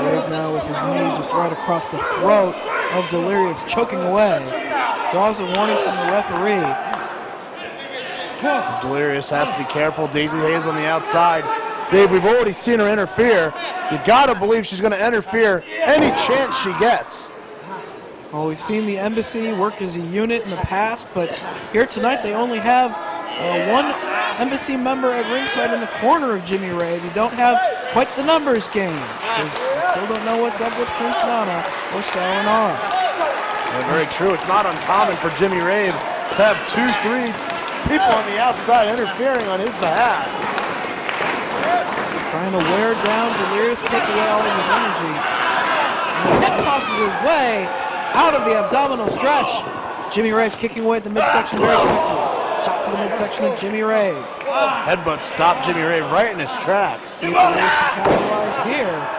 Speaker 13: Rave now with his knee just right across the throat of Delirious, choking away. Draws a warning from the referee.
Speaker 14: Delirious has to be careful. Daisy Hayes on the outside. Dave, we've already seen her interfere. You gotta believe she's gonna interfere any chance she gets.
Speaker 13: Well, we've seen the Embassy work as a unit in the past, but here tonight they only have one Embassy member at ringside in the corner of Jimmy Rave. You don't have quite the numbers game, because you still don't know what's up with Prince Nana or Sayonara.
Speaker 14: Yeah, very true. It's not uncommon for Jimmy Rave to have 2-3 people on the outside interfering on his behalf.
Speaker 13: Trying to wear down Delirious, take away all of his energy. And the hip tosses his way out of the abdominal stretch. Jimmy Rave kicking away at the midsection very quickly. Shot to the midsection of Jimmy Rave.
Speaker 14: Headbutt stopped Jimmy Rave right in his tracks.
Speaker 13: See if Delirious can capitalize here.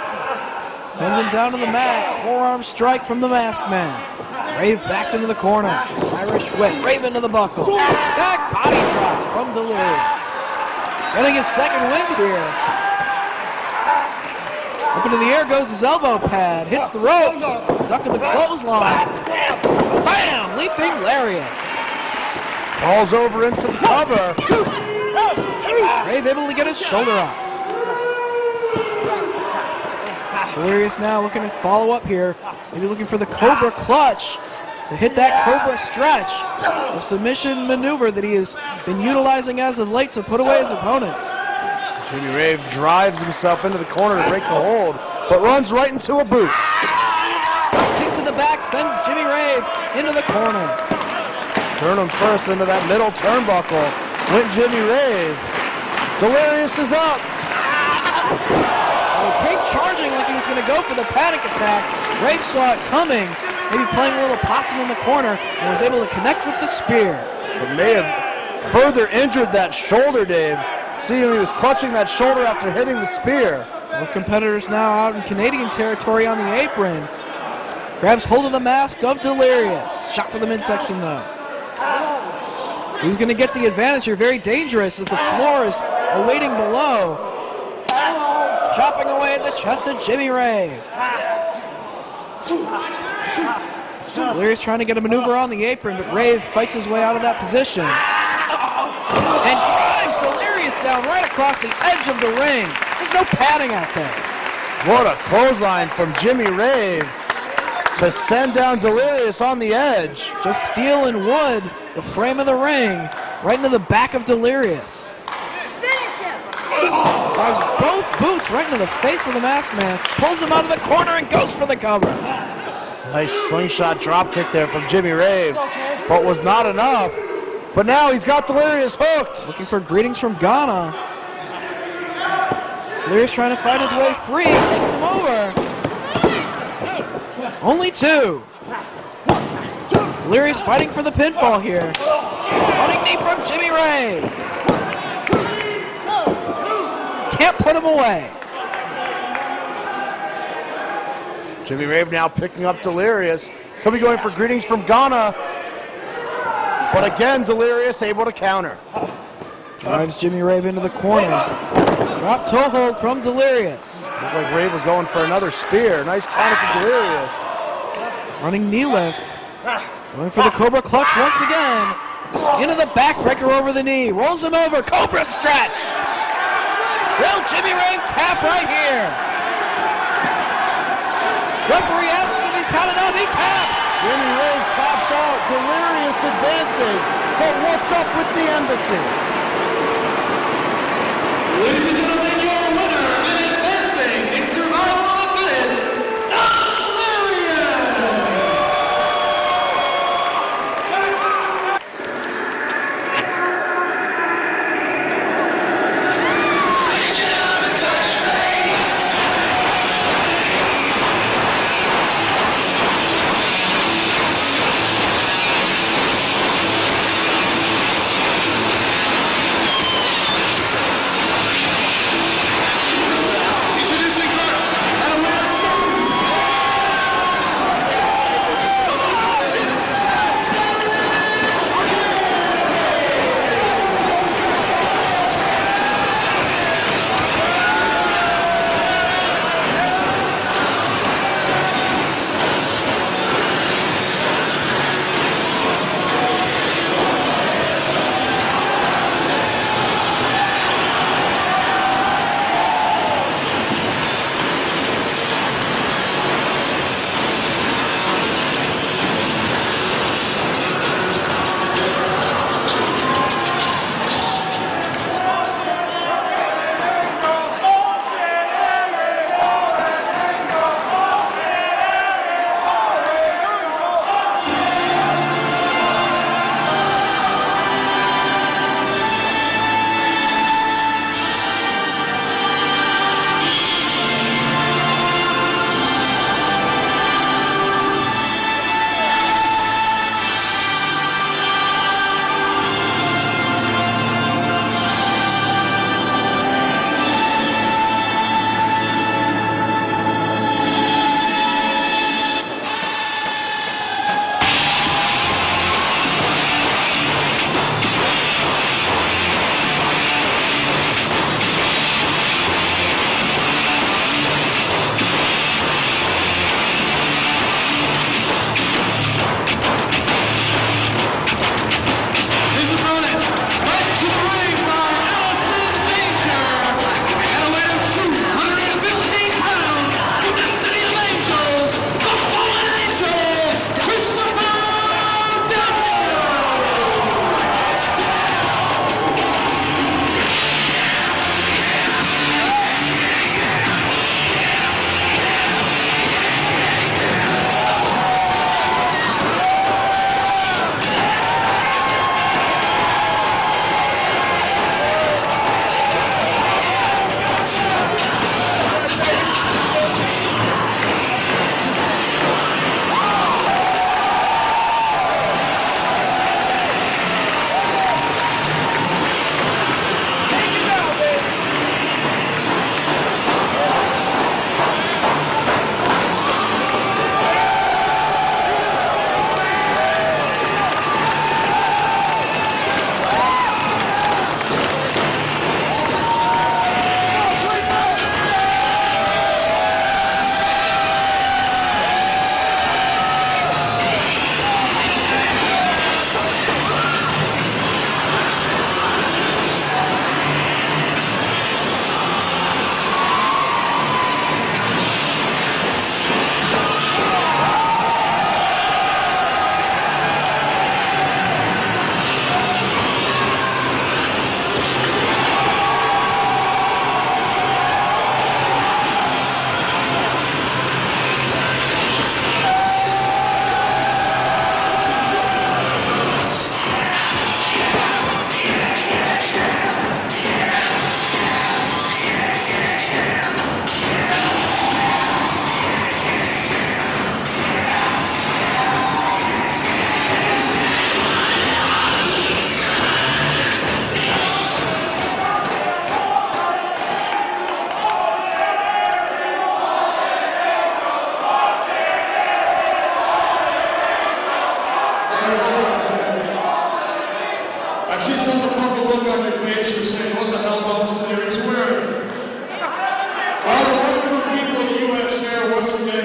Speaker 13: Sends him down to the mat. Forearm strike from the Masked Man. Rave backed into the corner. Irish whip. Rave into the buckle. Back body drop from Delirious. Getting his second wind here. Up into the air goes his elbow pad. Hits the ropes. Duck of the clothesline. Bam! Leaping lariat.
Speaker 14: Falls over into the cover.
Speaker 13: Rave able to get his shoulder up. Delirious now looking to follow up here. Maybe looking for the Cobra clutch to hit that Cobra stretch. A submission maneuver that he has been utilizing as of late to put away his opponents.
Speaker 14: Jimmy Rave drives himself into the corner to break the hold, but runs right into a boot.
Speaker 13: Kick to the back sends Jimmy Rave into the corner.
Speaker 14: Sternum first into that middle turnbuckle. Went Jimmy Rave. Delirious is up.
Speaker 13: Came charging like he was going to go for the panic attack. Rave saw it coming, maybe playing a little possum in the corner, and was able to connect with the spear.
Speaker 14: But may have further injured that shoulder, Dave. See, he was clutching that shoulder after hitting the spear.
Speaker 13: Both competitors now out in Canadian territory on the apron. Grabs hold of the mask of Delirious. Shot to the midsection though. Who's going to get the advantage here? Very dangerous as the floor is awaiting below. Chopping away at the chest of Jimmy Rave. Delirious trying to get a maneuver on the apron, but Rave fights his way out of that position. And drives Delirious down right across the edge of the ring. There's no padding out there.
Speaker 14: What a clothesline from Jimmy Rave to send down Delirious on the edge.
Speaker 13: Just steel and wood, the frame of the ring, right into the back of Delirious. Drives both boots right into the face of the Masked Man, pulls him out of the corner and goes for the cover.
Speaker 14: Nice slingshot drop kick there from Jimmy Rave, but was not enough. But now he's got Delirious hooked.
Speaker 13: Looking for greetings from Ghana. Delirious trying to fight his way free, takes him over. Only 2. Delirious fighting for the pinfall here. Running knee from Jimmy Rave. Can't put him away.
Speaker 14: Jimmy Rave now picking up Delirious. He'll be going for greetings from Ghana. But again, Delirious able to counter.
Speaker 13: Drives Jimmy Rave into the corner. Drop toe hold from Delirious.
Speaker 14: Looked like Rave was going for another spear. Nice counter for Delirious.
Speaker 13: Running knee lift. Going for the Cobra clutch once again. Into the backbreaker over the knee. Rolls him over. Cobra stretch. Will Jimmy Rave tap right here? Referee asking if he's had enough. He taps.
Speaker 14: Jimmy Rave taps out. Delirious advances. But what's up with the Embassy?
Speaker 12: Ladies and gentlemen, your winner and advancing in Survival of the Fittest,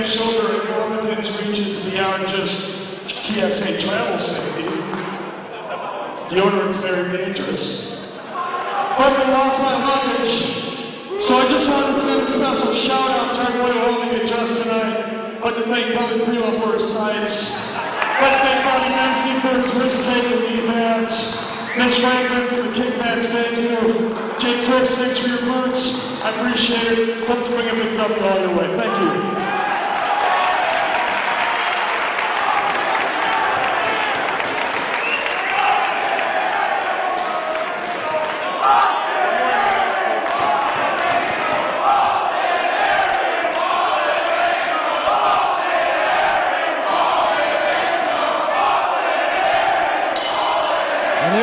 Speaker 12: shoulder incompetence reaches beyond just TSA travel safety. Deodorant's very dangerous. But they lost my luggage. So I just wanted to send a special shout out to everyone who helped me adjust tonight. I'd like to thank Billy Primo for his tights. I'd like to thank Bobby Dempsey for his wrist tape and knee pads. Mitch Franklin for the kick pads, thank you. Jake Crooks, thanks for your boots. I appreciate it. Hope to bring a big W all your way. Thank you.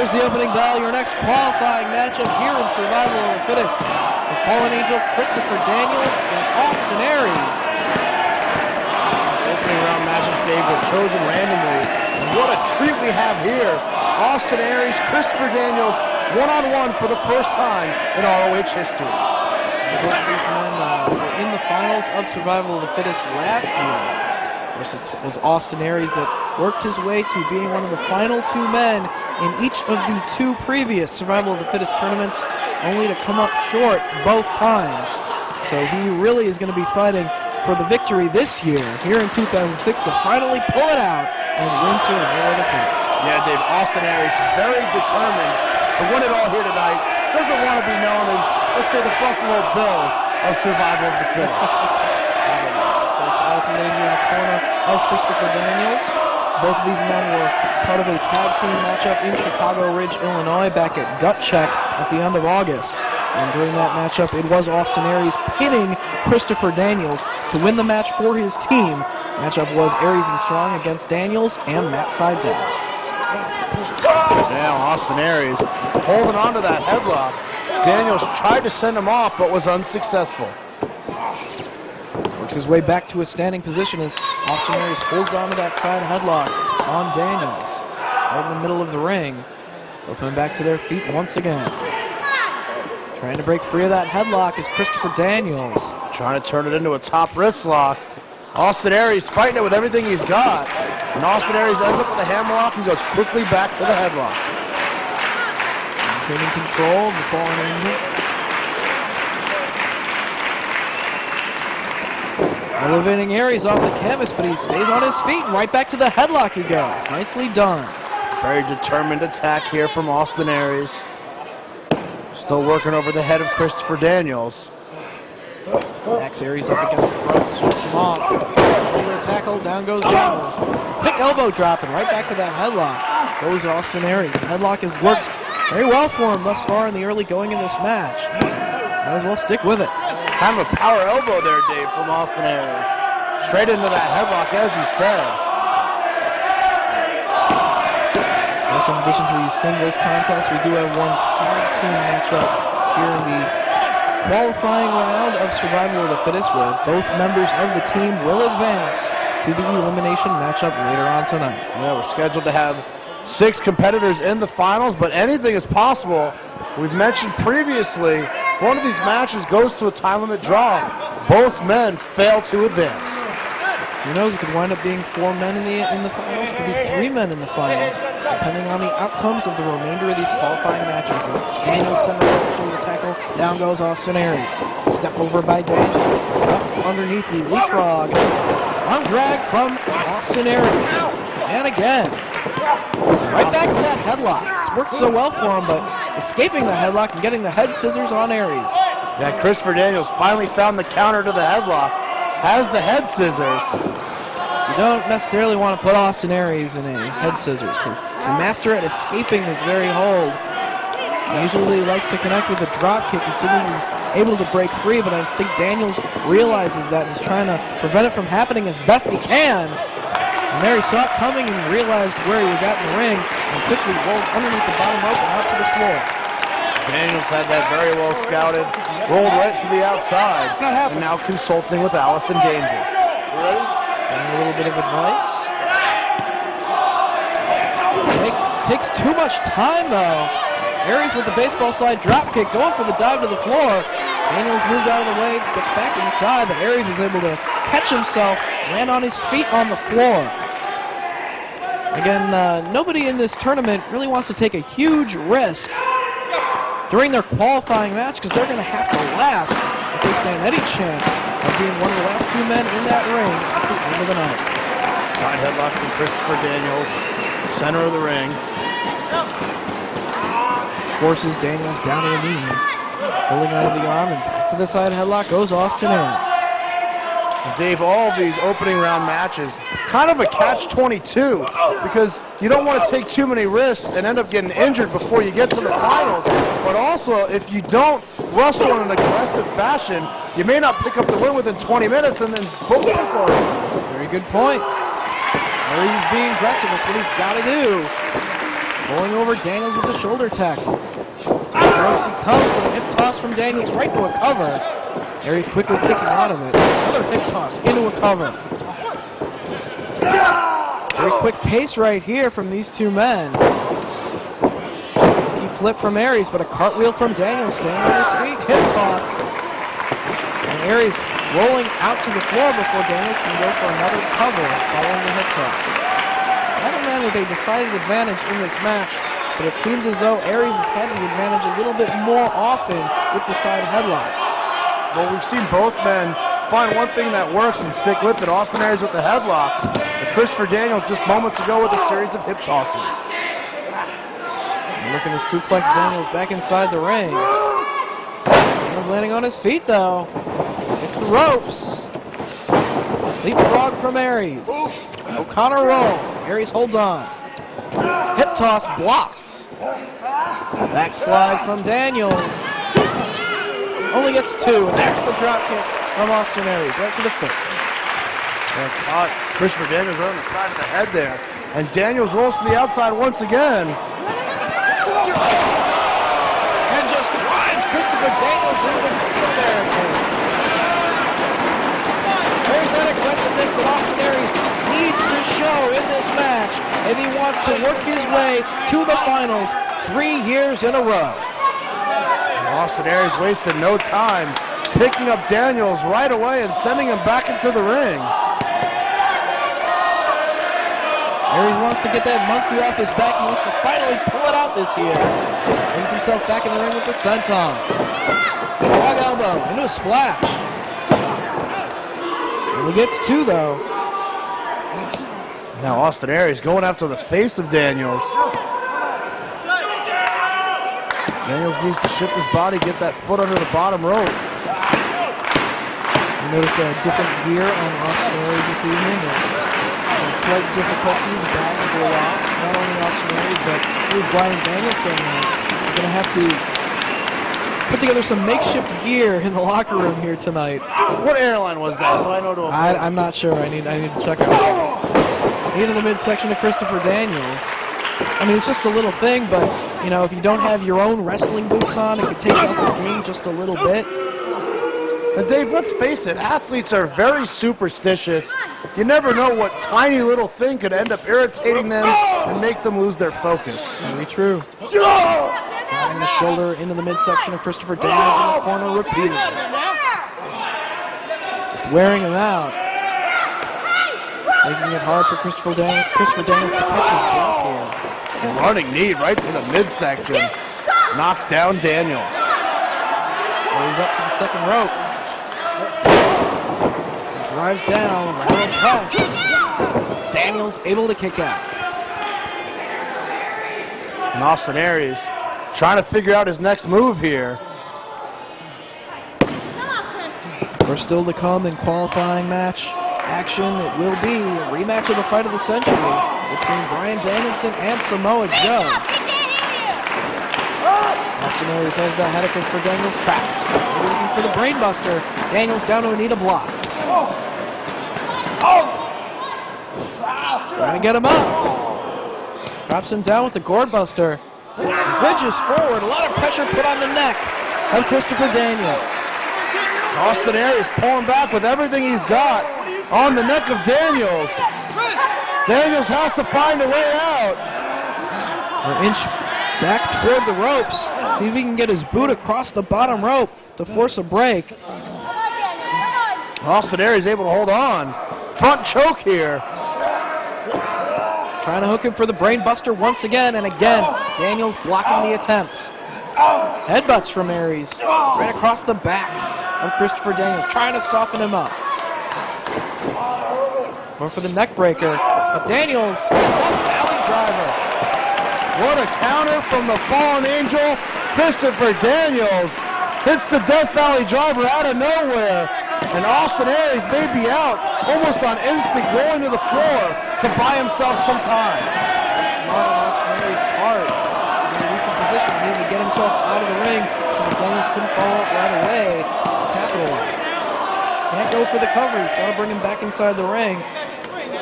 Speaker 13: The opening bell, your next qualifying matchup here in Survival of the Fittest. The Fallen Angel, Christopher Daniels, and Austin Aries.
Speaker 14: Opening round matches, Dave, were chosen randomly. And what a treat we have here. Austin Aries, Christopher Daniels, one-on-one for the first time in ROH history.
Speaker 13: Both these men were in the finals of Survival of the Fittest last year. Of course, it was Austin Aries that worked his way to being one of the final two men in each of the two previous Survival of the Fittest tournaments, only to come up short both times. So he really is going to be fighting for the victory this year, here in 2006, to finally pull it out and win Survival of the Fittest.
Speaker 14: Yeah, Dave, Austin Aries very determined to win it all here tonight. Doesn't want to be known as, let's say, the Buffalo Bills of Survival of the Fittest.
Speaker 13: Allison Danger in the corner of Christopher Daniels. Both of these men were part of a tag team matchup in Chicago Ridge, Illinois, back at Gut Check at the end of August. And during that matchup, it was Austin Aries pinning Christopher Daniels to win the match for his team. Matchup was Aries and Strong against Daniels and Matt Seidel.
Speaker 14: Now Austin Aries holding on to that headlock. Daniels tried to send him off, but was unsuccessful.
Speaker 13: Works his way back to a standing position as Austin Aries holds on to that side headlock on Daniels. Right in the middle of the ring. Both men back to their feet once again. Trying to break free of that headlock is Christopher Daniels.
Speaker 14: Trying to turn it into a top wrist lock. Austin Aries fighting it with everything he's got. And Austin Aries ends up with a hammerlock and goes quickly back to the headlock.
Speaker 13: Maintaining control of the Fallen Angel. Elevating Aries off the canvas, but he stays on his feet and right back to the headlock he goes. Nicely done.
Speaker 14: Very determined attack here from Austin Aries. Still working over the head of Christopher Daniels.
Speaker 13: Backs Aries up against the ropes, strips him off. Shoulder tackle, down goes Daniels. Quick elbow dropping right back to that headlock. Goes Austin Aries. The headlock has worked very well for him thus far in the early going in this match. Might as well stick with it.
Speaker 14: Kind of a power elbow there, Dave, from Austin Aries. Straight into that headlock, as you said.
Speaker 13: Also, in addition to these singles contests, we do have one tag team matchup here in the qualifying round of Survival of the Fittest, where both members of the team will advance to the elimination matchup later on tonight.
Speaker 14: Yeah, we're scheduled to have 6 competitors in the finals, but anything is possible. We've mentioned previously, if one of these matches goes to a time limit draw, both men fail to advance.
Speaker 13: Who knows, it could wind up being 4 men in the finals, it could be 3 men in the finals, depending on the outcomes of the remainder of these qualifying matches. As Daniels center up, shoulder tackle, down goes Austin Aries. Step over by Daniels, cuts underneath the leapfrog. Arm drag from Austin Aries. And again, right back to that headlock. It's worked so well for him, but escaping the headlock and getting the head scissors on Aries.
Speaker 14: Yeah, Christopher Daniels finally found the counter to the headlock. Has the head scissors.
Speaker 13: You don't necessarily want to put Austin Aries in a head scissors because he's a master at escaping his very hold. He usually likes to connect with a drop kick as soon as he's able to break free, but I think Daniels realizes that and is trying to prevent it from happening as best he can. And there he saw it coming and realized where he was at in the ring and quickly rolled underneath the bottom rope and out to the floor.
Speaker 14: Daniels had that very well scouted, rolled right to the outside, and now consulting with Allison Danger.
Speaker 13: You ready? And a little bit of advice. Takes too much time though. Aries with the baseball slide drop kick, going for the dive to the floor. Daniels moved out of the way, gets back inside, but Aries was able to catch himself, land on his feet on the floor. Again, nobody in this tournament really wants to take a huge risk during their qualifying match because they're going to have to last if they stand any chance of being one of the last two men in that ring at the end of the night.
Speaker 14: Side headlock from Christopher Daniels, center of the ring.
Speaker 13: Forces Daniels down to the knee, holding out of the arm, and back to the side headlock goes Austin Aries.
Speaker 14: Dave, all of these opening round matches, kind of a catch-22, because you don't want to take too many risks and end up getting injured before you get to the finals. But also, if you don't wrestle in an aggressive fashion, you may not pick up the win within 20 minutes and then boom.
Speaker 13: Very good point. Aries is being aggressive. That's what he's got to do. Pulling over Daniels with the shoulder tackle. He comes with a hip toss from Daniels right to a cover. Aries quickly kicking out of it. Another hip toss into a cover. Very quick pace right here from these two men. He flipped from Aries, but a cartwheel from Daniels staying on his feet. Hip toss. And Aries rolling out to the floor before Daniels can go for another cover following the hip toss. Another man with a decided advantage in this match, but it seems as though Aries has had the advantage a little bit more often with the side headlock.
Speaker 14: Well, we've seen both men find one thing that works and stick with it. Austin Aries with the headlock, and Christopher Daniels just moments ago with a series of hip tosses.
Speaker 13: And looking to suplex Daniels back inside the ring. Daniels landing on his feet though. It's the ropes. Leapfrog from Aries. O'Connor roll. Aries holds on. Hip toss blocked. Backslide from Daniels. Only gets two, and there's the drop kick from Austin Aries, right to the face.
Speaker 14: And caught Christopher Daniels right on the side of the head there. And Daniels rolls to the outside once again.
Speaker 13: And just drives Christopher Daniels into the steel barricade. There's that aggressiveness that Austin Aries needs to show in this match if he wants to work his way to the finals 3 years in a row.
Speaker 14: Austin Aries wasted no time picking up Daniels right away and sending him back into the ring.
Speaker 13: Aries wants to get that monkey off his back. He wants to finally pull it out this year. Brings himself back in the ring with the senton. Frog elbow into a splash. Only gets two though.
Speaker 14: Now Austin Aries going after the face of Daniels. Daniels needs to shift his body, get that foot under the bottom rope.
Speaker 13: You notice a different gear on Austin Aries this evening. There's some flight difficulties, a bag of loss. Not only Austin Aries, but with Brian Danielson. He's going to have to put together some makeshift gear in the locker room here tonight.
Speaker 14: What airline was that? So I know to avoid.
Speaker 13: I'm not sure. I need to check out. Into the midsection of Christopher Daniels. I mean, it's just a little thing, but, you know, if you don't have your own wrestling boots on, it could take out the game just a little bit.
Speaker 14: But Dave, let's face it, athletes are very superstitious. You never know what tiny little thing could end up irritating them and make them lose their focus.
Speaker 13: Very true. Driving the shoulder into the midsection of Christopher Daniels in the corner repeatedly. Just wearing him out. Making it hard for Christopher Daniels to catch his breath here.
Speaker 14: Running knee right to the midsection. Knocks down Daniels.
Speaker 13: Goes up to the second rope. Drives down, lateral press. Daniels able to kick out.
Speaker 14: And Austin Aries trying to figure out his next move here.
Speaker 13: We're still to come in qualifying match action. It will be a rematch of the fight of the century between Brian Danielson and Samoa Joe. Austin Aries has the head of Christopher Daniels trapped. Looking for the brainbuster. Daniels down to a knee to block. Trying to get him up. Drops him down with the gourd buster. Bridges forward. A lot of pressure put on the neck of Christopher Daniels.
Speaker 14: Austin Aries pulling back with everything he's got on the neck of Daniels. Daniels has to find a way out.
Speaker 13: An inch back toward the ropes. See if he can get his boot across the bottom rope. to force a break.
Speaker 14: Austin Aries able to hold on. Front choke here.
Speaker 13: Trying to hook him for the brain buster once again, and again, Daniels blocking the attempt. Headbutts from Aries, right across the back of Christopher Daniels, trying to soften him up. Going for the neck breaker, but Daniels, valley driver.
Speaker 14: What a counter from the fallen angel. Christopher Daniels hits the Death Valley driver out of nowhere. And Austin Aries may be out, almost on instinct, going to the floor to buy himself some time.
Speaker 13: Smart on Austin Aries' part. He's in a weaker position. He needed to get himself out of the ring so that Daniels couldn't follow up right away and capitalize. Can't go for the cover. He's got to bring him back inside the ring.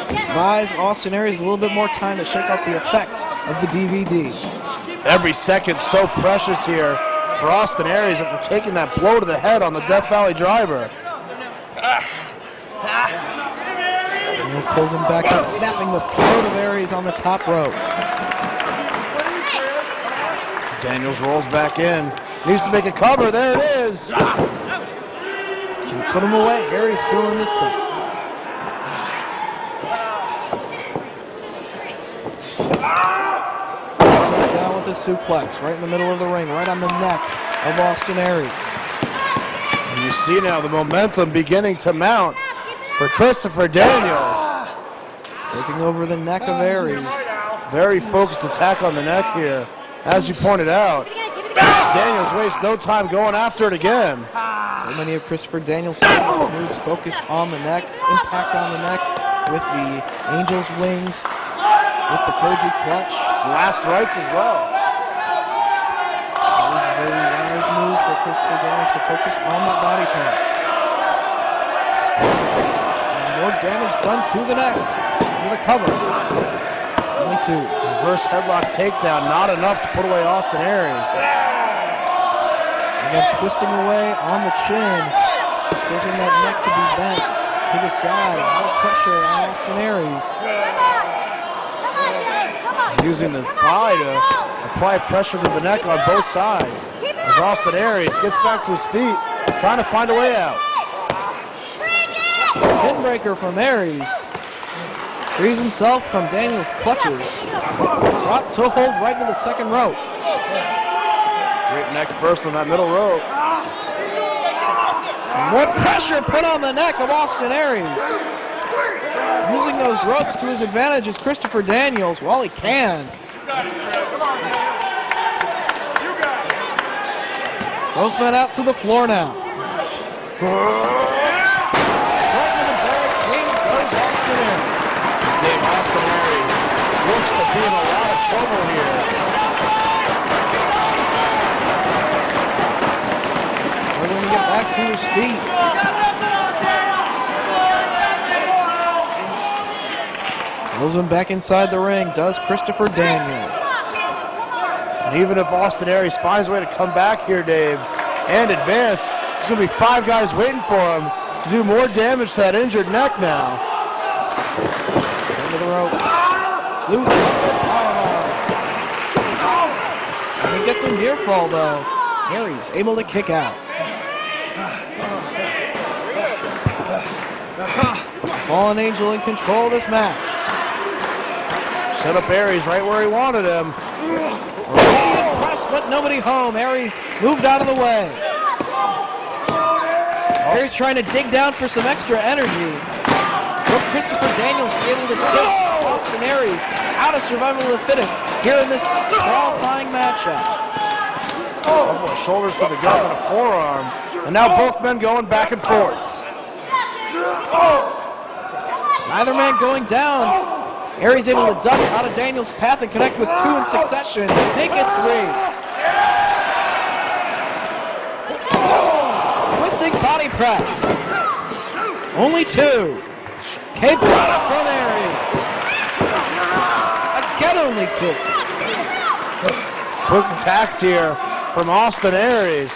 Speaker 13: This buys Austin Aries a little bit more time to shake off the effects of the DVD.
Speaker 14: Every second so precious here for Austin Aries after taking that blow to the head on the Death Valley driver.
Speaker 13: Daniels pulls him back up, snapping the throat of Aries on the top rope.
Speaker 14: Daniels rolls back in. Needs to make a cover. There it is.
Speaker 13: Put him away. Aries still in this thing. Down with the suplex right in the middle of the ring, right on the neck of Austin Aries.
Speaker 14: And you see now the momentum beginning to mount for Christopher Daniels.
Speaker 13: Taking over the neck of Aries.
Speaker 14: Very focused attack on the neck here. As you pointed out, Daniels wastes no time going after it again.
Speaker 13: So many of Christopher Daniels' moves focus on the neck, its impact on the neck with the Angel's Wings, with the Koji Clutch.
Speaker 14: Last rights as well.
Speaker 13: That was a very wise move for Christopher Daniels to focus on the body part. And more damage done to the neck with a cover. Only two.
Speaker 14: Reverse headlock takedown, not enough to put away Austin Aries.
Speaker 13: Again, twisting away on the chin, causing that neck to be bent to the side. A lot of pressure on Austin Aries.
Speaker 14: Using the thigh to apply pressure to the neck on both sides. As Austin Aries gets back to his feet, trying to find a way out.
Speaker 13: Pin breaker from Aries. Frees himself from Daniels' clutches. Drop toe hold right into the second rope.
Speaker 14: Great neck first on that middle rope.
Speaker 13: More pressure put on the neck of Austin Aries. Using those ropes to his advantage is Christopher Daniels while he can. Both men out to the floor now. Right to the barricade goes Austin Aries.
Speaker 14: Dave Austin Aries looks to be in a lot of trouble here.
Speaker 13: We're going to get back to his feet. Pulls him back inside the ring, does Christopher Daniels.
Speaker 14: And even if Austin Aries finds a way to come back here, Dave, and advance, there's going to be 5 guys waiting for him to do more damage to that injured neck now.
Speaker 13: Into the rope. Luther, powerbomb. And he gets a near fall though. Aries able to kick out. Fallen Angel in control of this match.
Speaker 14: Set up Aries right where he wanted him.
Speaker 13: Radiant press, but nobody home. Aries moved out of the way. Aries trying to dig down for some extra energy. Will Christopher Daniels be able to take Austin Aries out of Survival of the Fittest here in this qualifying matchup?
Speaker 14: Shoulders to the gut and a forearm. And now both men going back and forth.
Speaker 13: Neither man going down. Aries able to duck out of Daniels' path and connect with 2 in succession. Make it 3. Twisting body press. Only 2. Cape Rana from Aries. Again, only 2.
Speaker 14: Quick attacks here from Austin Aries.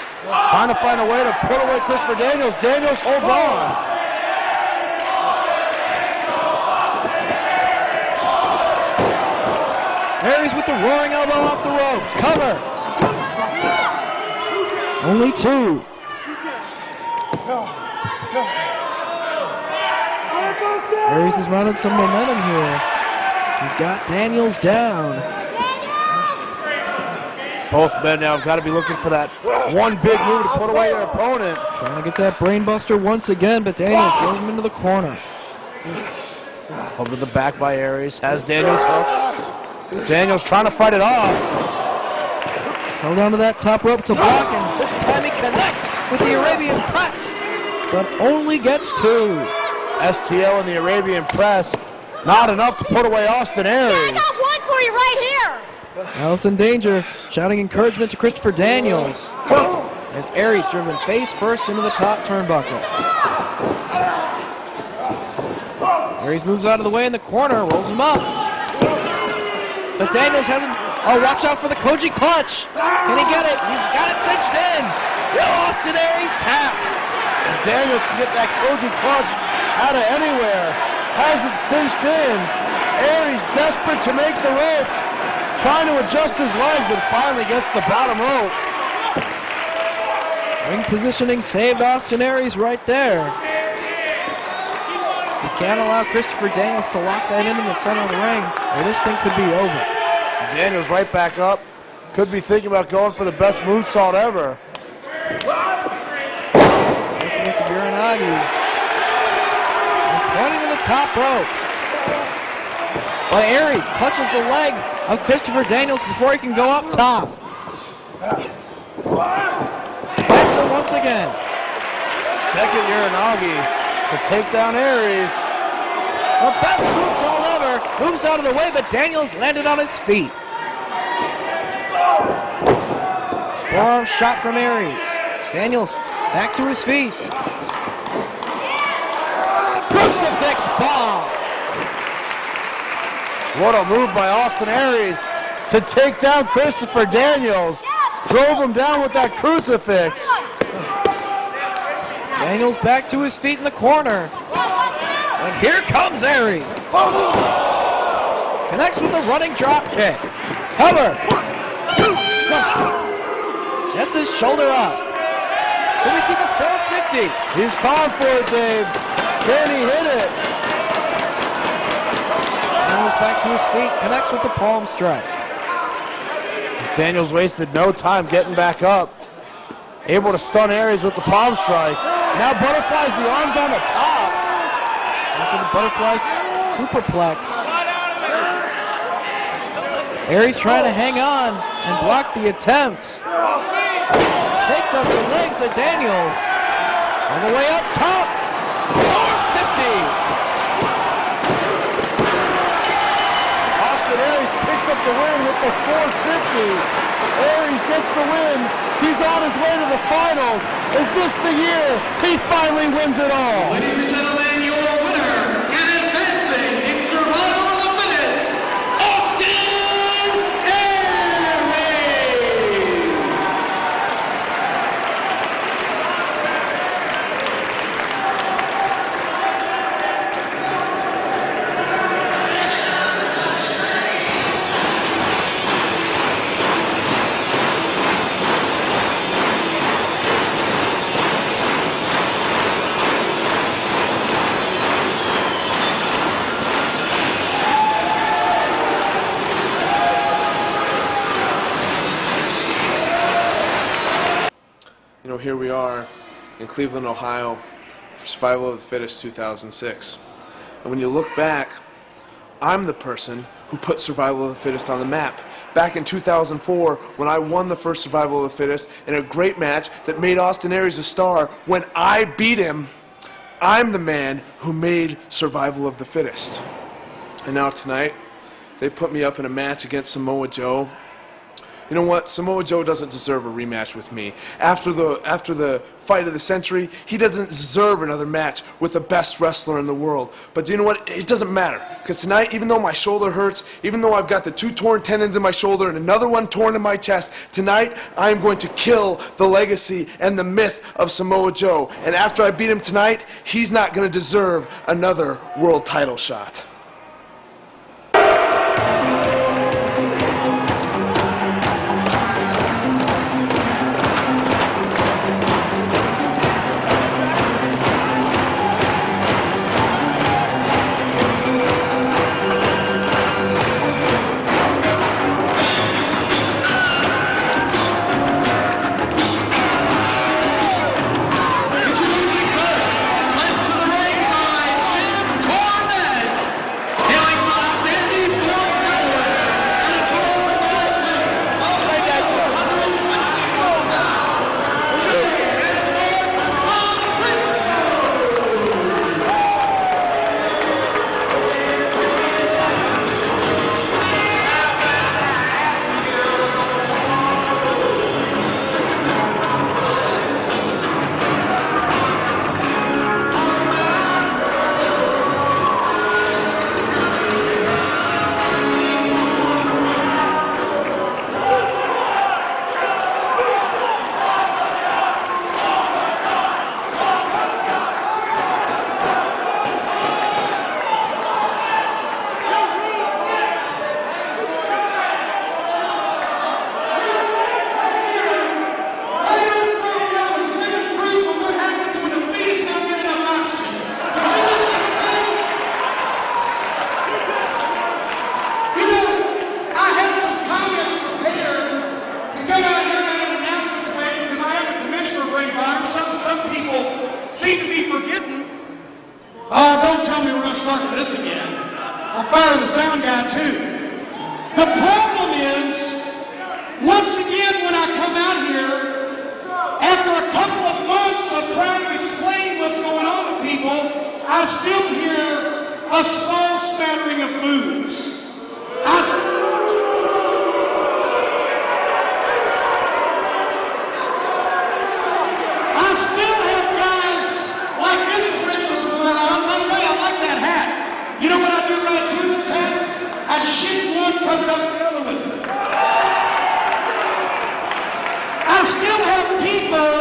Speaker 14: Trying to find a way to put away Christopher Daniels. Daniels holds on.
Speaker 13: Aries with the roaring elbow off the ropes. Cover. Only 2. Aries has mounted some momentum here. He's got Daniels down.
Speaker 14: Both men now have got to be looking for that one big move to put away their opponent.
Speaker 13: Trying to get that brainbuster once again, but Daniels throws him into the corner.
Speaker 14: Over to the back by Aries. Has Daniels hooked. Daniels trying to fight it off.
Speaker 13: Held onto that top rope to block, and this time he connects with the Arabian press, but only gets two.
Speaker 14: STL in the Arabian press. Not enough to put away Austin Aries.
Speaker 16: I got one for you right here.
Speaker 13: Alice in danger, shouting encouragement to Christopher Daniels. As Aries driven face first into the top turnbuckle. Aries moves out of the way in the corner, rolls him up. But Daniels hasn't. Oh, watch out for the Koji clutch. Can he get it? He's got it cinched in. Austin Aries tap.
Speaker 14: And Daniels can get that Koji clutch out of anywhere. Has it cinched in. Aries desperate to make the ropes. Trying to adjust his legs and finally gets the bottom rope.
Speaker 13: Ring positioning saved Austin Aries right there. You can't allow Christopher Daniels to lock that in the center of the ring, or this thing could be over.
Speaker 14: Daniels right back up. Could be thinking about going for the best moonsault ever.
Speaker 13: Messing with the Uranagi. And pointing to the top rope. But Aries clutches the leg of Christopher Daniels before he can go up top. Hits him once again.
Speaker 14: Second Uranagi to take down Aries.
Speaker 13: The best moonsault ever. Moves out of the way, but Daniels landed on his feet. Forearm shot from Aries. Daniels back to his feet. Crucifix bomb.
Speaker 14: What a move by Austin Aries to take down Christopher Daniels. Drove him down with that crucifix.
Speaker 13: Daniels back to his feet in the corner. And here comes Aries. Connects with a running drop kick. Cover. Gets his shoulder up. Can we see the 450?
Speaker 14: He's calling for it, Dave. Can he hit it?
Speaker 13: Daniels back to his feet. Connects with the palm strike.
Speaker 14: Daniels wasted no time getting back up. Able to stun Aries with the palm strike. Now butterflies the arms on the top.
Speaker 13: After the butterfly superplex. Aries trying to hang on and block the attempt. Takes up the legs of Daniels. All the way up top. 450.
Speaker 14: Austin Aries picks up the win with the 450. Aries gets the win. He's on his way to the finals. Is this the year he finally wins it all?
Speaker 12: Ladies and gentlemen, your winner and advancing in Survival of the Fittest, Austin Aries!
Speaker 5: You know, here we are in Cleveland, Ohio, for Survival of the Fittest 2006. And when you look back, I'm the person who put Survival of the Fittest on the map. Back in 2004, when I won the first Survival of the Fittest in a great match that made Austin Aries a star, when I beat him, I'm the man who made Survival of the Fittest. And now tonight, they put me up in a match against Samoa Joe. You know what? Samoa Joe doesn't deserve a rematch with me. After the fight of the century, he doesn't deserve another match with the best wrestler in the world. But do you know what? It doesn't matter. Because tonight, even though my shoulder hurts, even though I've got the 2 torn tendons in my shoulder and another one torn in my chest, tonight I am going to kill the legacy and the myth of Samoa Joe. And after I beat him tonight, he's not going to deserve another world title shot.
Speaker 12: Oh, don't tell me we're going to start with this again. I'll fire the sound guy too. The problem is, once again when I come out here, after a couple of months of trying to explain what's going on with people, I still hear a small smattering of boos. I still have guys like this Christmas going on. By the way, I like that hat. You know what I do when I do those hats? I shit one, cover up the other one. I still have people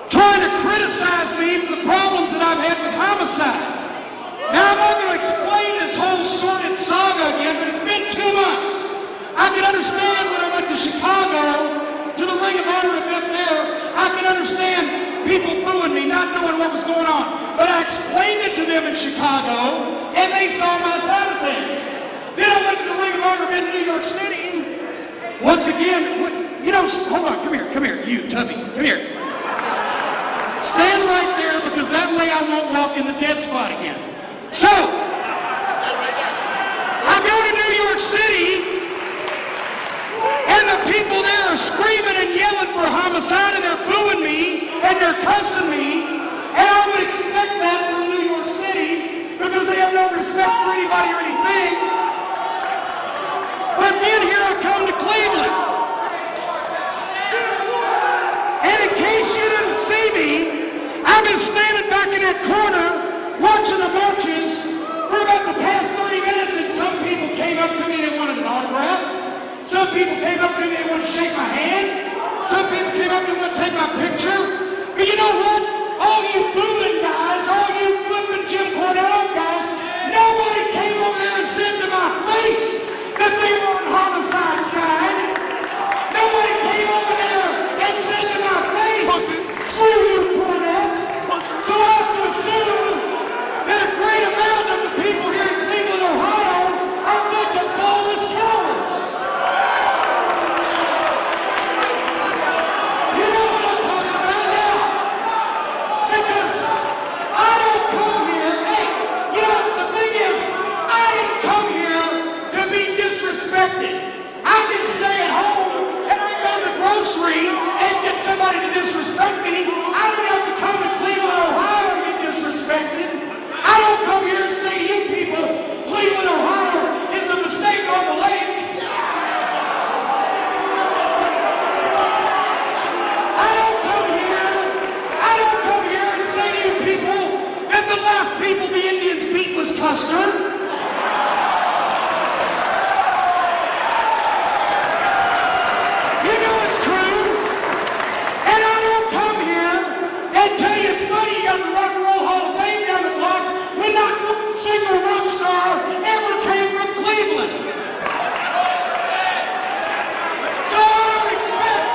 Speaker 12: trying to criticize me for the problems that I've had with homicide. Now, I'm not going to explain this whole sordid saga again, but it's been 2 months. I can understand when I went to Chicago, to the Ring of Honor event there, I can understand people booing me, not knowing what was going on. But I explained it to them in Chicago, and they saw my side of things. Then I went to the Ring of Honor event in New York City. Once again, hold on, come here, you, Tubby, come here. Stand right there, because that way I won't walk in the dead spot again. So, I go to New York City, and the people there are screaming and yelling for homicide, and they're booing me, and they're cussing me, and I would expect that from New York City, because they have no respect for anybody or anything. But then here I come to Cleveland. And in case you didn't see me, I've been standing back in that corner watching the marches for about the past 30 minutes, and some people came up to me and wanted an autograph. Some people came up to me and wanted to shake my hand. Some people came up and wanted to take my picture. But you know what? All you booing guys, all you flipping Jim Cornell guys, nobody came over there and said to my face that they were on homicide side. Nobody came over there and said to my face, screw you, Cornette. So I have to assume that a great amount of the people here in Cleveland, Ohio, are a bunch of ballless cowards. You know what I'm talking about now? Because I don't come here, the thing is, I didn't come here to be disrespected. I can stay at home and I go to the grocery and get somebody to disrespect me. I don't have to come to Cleveland, Ohio and be disrespected. I don't come here and say to you people, Cleveland, Ohio is the mistake on the lake. I don't come here and say to you people that the last people the Indians beat was Custer. You know it's true. And I don't come here and tell you it's funny you got the Rock and Roll Hall of Fame down the block when not one single rock star ever came from Cleveland. So I don't expect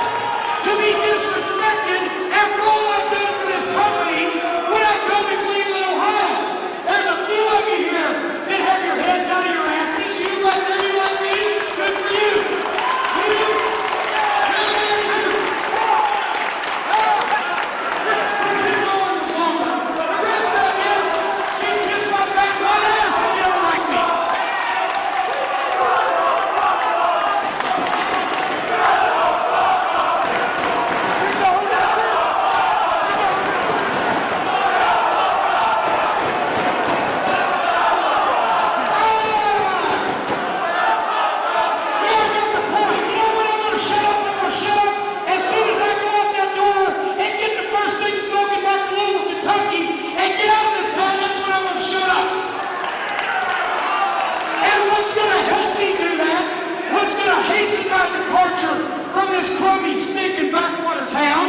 Speaker 12: to be disrespected after all I've done for this company when I come to Cleveland, Ohio. There's a few of you here that have your heads out of your asses. You like me, good for you. From this crummy, stinking backwater town.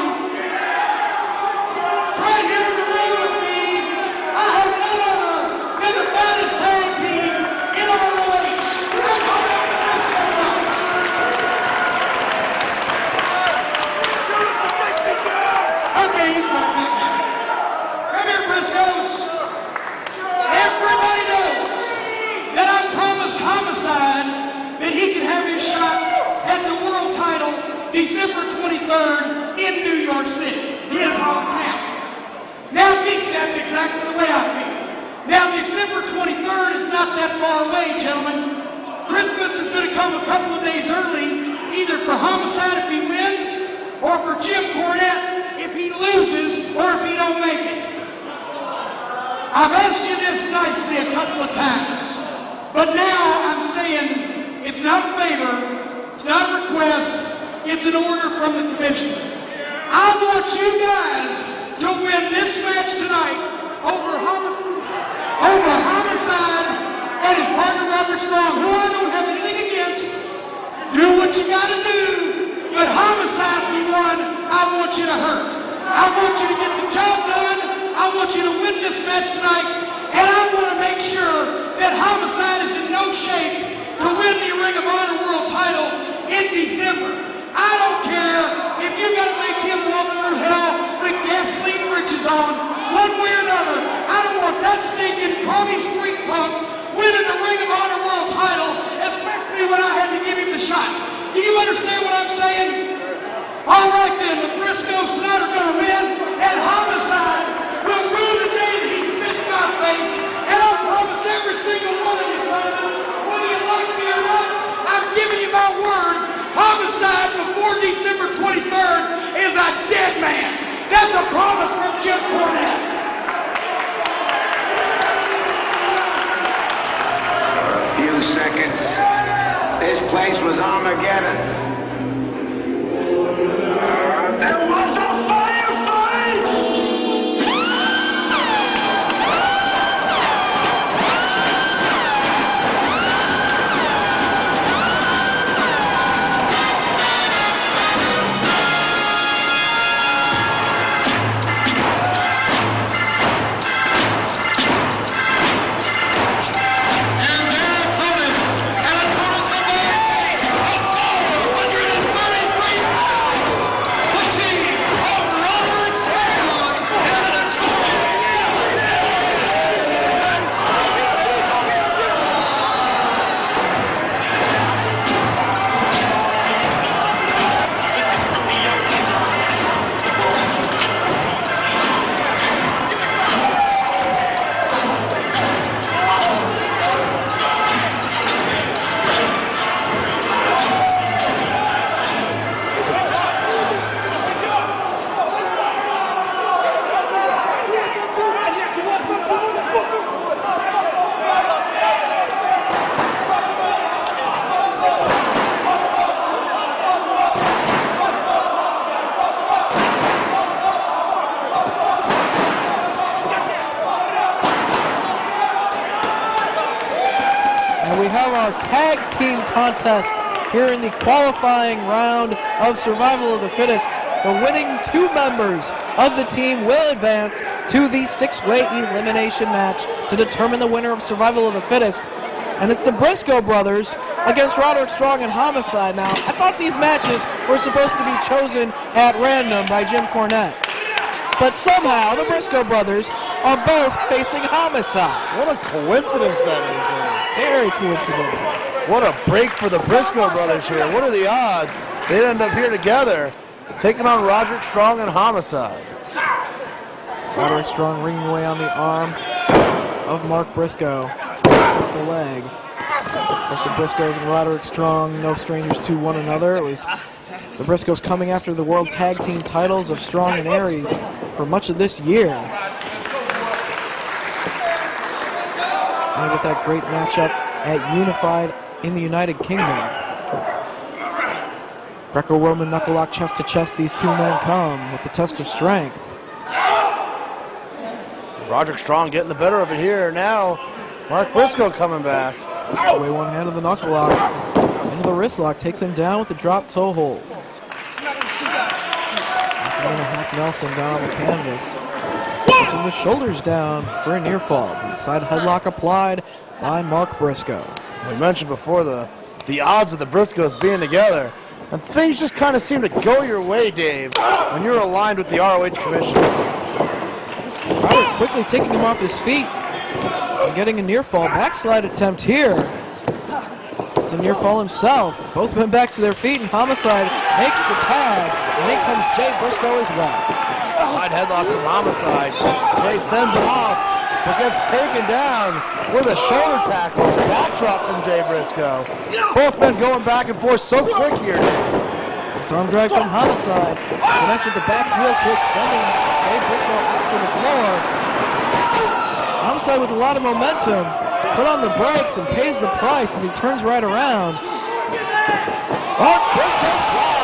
Speaker 12: Right here in the ring with me, I have none other than the baddest tag team in ROH. Okay, come here, Briscoes. Everybody knows that I promised Homicide that he can have his shot at the world title December 23rd in New
Speaker 7: far away, gentlemen. Christmas is going to come a couple of days early, either for Homicide if he wins, or for Jim Cornette if he loses, or if he don't make it. I've asked you this nicely a couple of times, but now I'm saying it's not a favor, it's not a request, it's an order from the commissioner. I want you guys to win this match tonight over Homicide and his partner Robert Strong, who I don't have anything against. Do what you gotta do, but Homicide's the one I want you to hurt. I want you to get the job done. I want you to win this match tonight, and I want to make sure that Homicide is in no shape to win the Ring of Honor World title in December. I don't care if you got to make him walk through hell with gasoline britches on, one way or another. I don't want that stinking crummy street punk winning the Ring of Honor World title, especially when I had to give him the shot. Do you understand what I'm saying? All right then, the Briscoes tonight are going to win, and Homicide will rue the day that he spit in my face, and I promise every single one of you, Simon, whether you like me or not, I'm giving you my word, Homicide before December 23rd is a dead man. That's a promise from Jim Cornette.
Speaker 17: For a few seconds, this place was Armageddon. There was a firefight!
Speaker 13: Tag team contest here in the qualifying round of Survival of the Fittest. The winning two members of the team will advance to the six-way elimination match to determine the winner of Survival of the Fittest. And it's the Briscoe brothers against Roderick Strong and Homicide. Now, I thought these matches were supposed to be chosen at random by Jim Cornette. But somehow, the Briscoe brothers are both facing Homicide.
Speaker 14: What a coincidence that is.
Speaker 13: Very coincidental.
Speaker 14: What a break for the Briscoe brothers here. What are the odds they'd end up here together, taking on Roderick Strong and Homicide?
Speaker 13: Roderick Strong ringing away on the arm of Mark Briscoe. Picks up the leg. Mr. Briscoes and Roderick Strong, no strangers to one another. It was the Briscoes coming after the World Tag Team titles of Strong and Aries for much of this year. And with that great matchup at Unified in the United Kingdom. Greco-Roman knuckle lock chest to chest, these two men come with the test of strength.
Speaker 14: Roderick Strong getting the better of it here. Now, Mark Briscoe coming back.
Speaker 13: Away one hand of the knuckle lock. Into the wrist lock, takes him down with the drop toe hold. And a half Nelson down on the canvas. Pushing the shoulders down for a near fall. Side headlock applied by Mark Briscoe.
Speaker 14: We mentioned before the odds of the Briscoes being together, and things just kind of seem to go your way, Dave, when you're aligned with the ROH Commission.
Speaker 13: Roderick quickly taking him off his feet and getting a near fall backslide attempt here. It's a near fall himself. Both men back to their feet, and Homicide makes the tag, and in comes Jay Briscoe as well.
Speaker 14: Side headlock from Homicide. Jay sends him off. but gets taken down with a shoulder tackle. Backdrop from Jay Briscoe. Both men going back and forth so quick here.
Speaker 13: This arm drag from Homicide. Connects with the back heel kick, sending Jay Briscoe out to the floor. Homicide with a lot of momentum. Put on the brakes and pays the price as he turns right around. Mark Briscoe flies.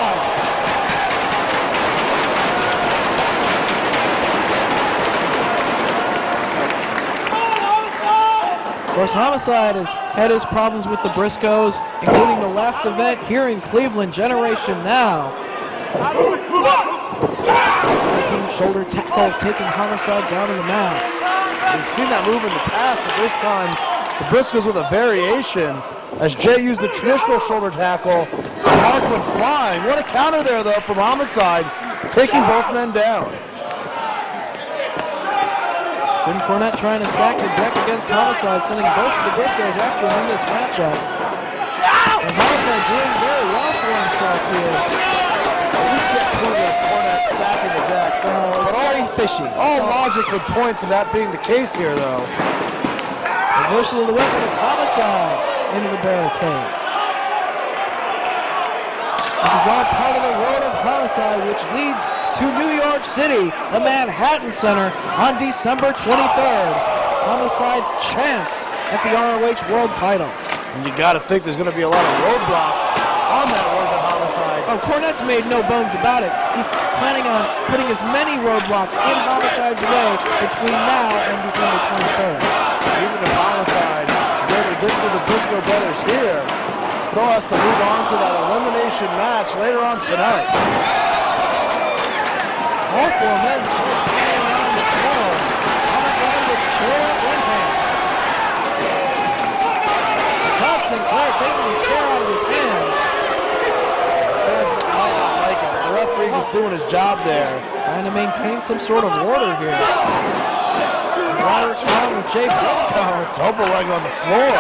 Speaker 13: Of course, Homicide has had his problems with the Briscoes, including the last event here in Cleveland, Generation Now. Team shoulder tackle taking Homicide down in the mat.
Speaker 14: We've seen that move in the past, but this time the Briscoes with a variation as Jay used the traditional shoulder tackle. Mark went flying. What a counter there, though, from Homicide, taking both men down.
Speaker 13: Jim Cornette trying to stack the deck against Homicide, sending both of the Briscoes after him in this matchup. And Homicide doing very well for himself here.
Speaker 14: You can't prove that Cornette stacking the deck.
Speaker 13: It's very fishy.
Speaker 14: All logic would point to that being the case here, though.
Speaker 13: Reversal of the weapon, it's Homicide into the barricade. This is all part of the road of Homicide, which leads to New York City, the Manhattan Center, on December 23rd. Homicide's chance at the ROH World title.
Speaker 14: And you gotta think there's gonna be a lot of roadblocks on that road to Homicide.
Speaker 13: Oh, Cornette's made no bones about it. He's planning on putting as many roadblocks in Homicide's way between now and December 23rd.
Speaker 14: Even if Homicide is able to get through the Briscoe brothers here, still has to move on to that elimination match later on tonight.
Speaker 13: All four men still hanging around the floor. Homicide with chair in hand. Todd Sinclair taking the chair out of his hand.
Speaker 14: The referee just doing his job there.
Speaker 13: Trying to maintain some sort of order here. Roderick Strong with Jay Briscoe.
Speaker 14: Double leg on the floor.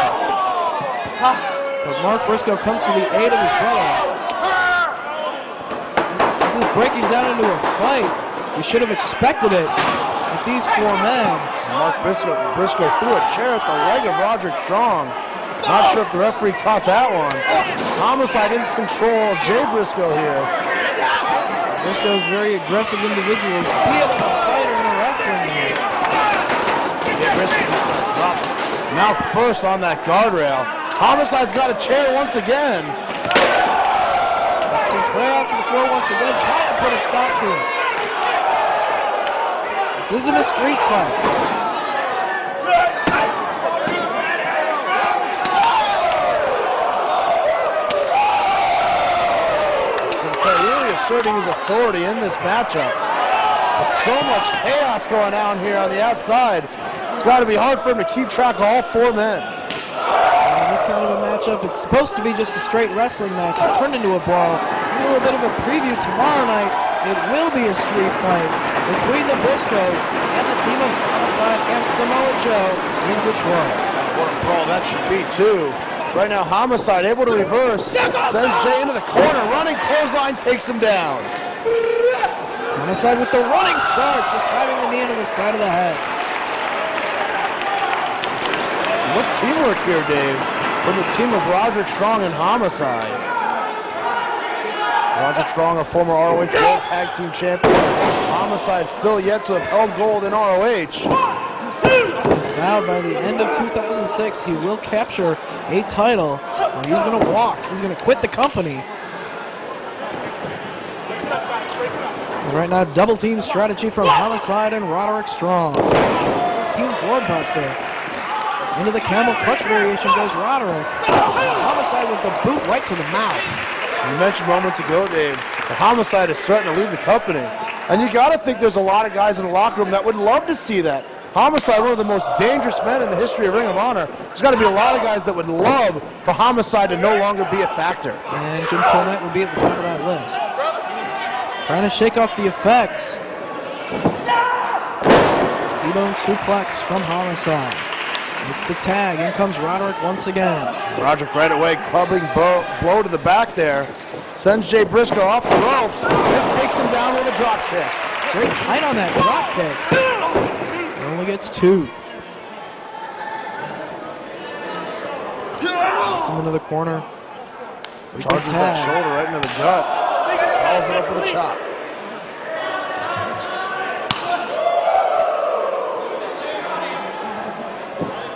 Speaker 13: But Mark Briscoe comes to the aid of his brother. This is breaking down into a fight. We should have expected it with these four men.
Speaker 14: Mark Briscoe threw a chair at the leg of Roderick Strong. Not sure if the referee caught that one. Homicide in control of Jay Briscoe here.
Speaker 13: Briscoe's very aggressive individuals. Be able to fight in a wrestling game.
Speaker 14: Jay Briscoe just got dropped. Now first on that guardrail. Homicide's got a chair once again.
Speaker 13: Sinclair out to the floor once again, trying to put a stop to it. This isn't a street fight.
Speaker 14: Sinclair really asserting his authority in this matchup. But so much chaos going on here on the outside. It's got to be hard for him to keep track of all four men.
Speaker 13: This kind of a matchup, it's supposed to be just a straight wrestling match. It turned into a brawl. A little bit of a preview tomorrow night. It will be a street fight between the Briscoes and the team of Homicide and Samoa Joe in Detroit.
Speaker 14: What a brawl that should be, too. Right now, Homicide able to reverse. Sends Jay into the corner. Running clothesline takes him down.
Speaker 13: Homicide with the running start, just driving the knee into the side of the head.
Speaker 14: What teamwork here, Dave, with the team of Roderick Strong and Homicide. Roderick Strong, a former ROH World Tag Team Champion. Homicide still yet to have held gold in ROH.
Speaker 13: He's vowed by the end of 2006 he will capture a title. And he's going to walk. He's going to quit the company. Right now, double team strategy from Homicide and Roderick Strong. Team boardbuster. Into the camel clutch variation goes Roderick. Homicide with the boot right to the mouth.
Speaker 14: You mentioned moments ago, Dave, the Homicide is starting to leave the company. And you got to think there's a lot of guys in the locker room that would love to see that. Homicide, one of the most dangerous men in the history of Ring of Honor. There's got to be a lot of guys that would love for Homicide to no longer be a factor.
Speaker 13: And Jim Cornette would be at the top of that list. Trying to shake off the effects. T-bone suplex from Homicide. It's the tag. In comes Roderick once again.
Speaker 14: Roderick right away, clubbing blow to the back there. Sends Jay Briscoe off the ropes and takes him down with a drop kick.
Speaker 13: Great height on that drop kick. He only gets two. Kicks him into the corner.
Speaker 14: Charges that shoulder right into the gut. Follows it up with a chop.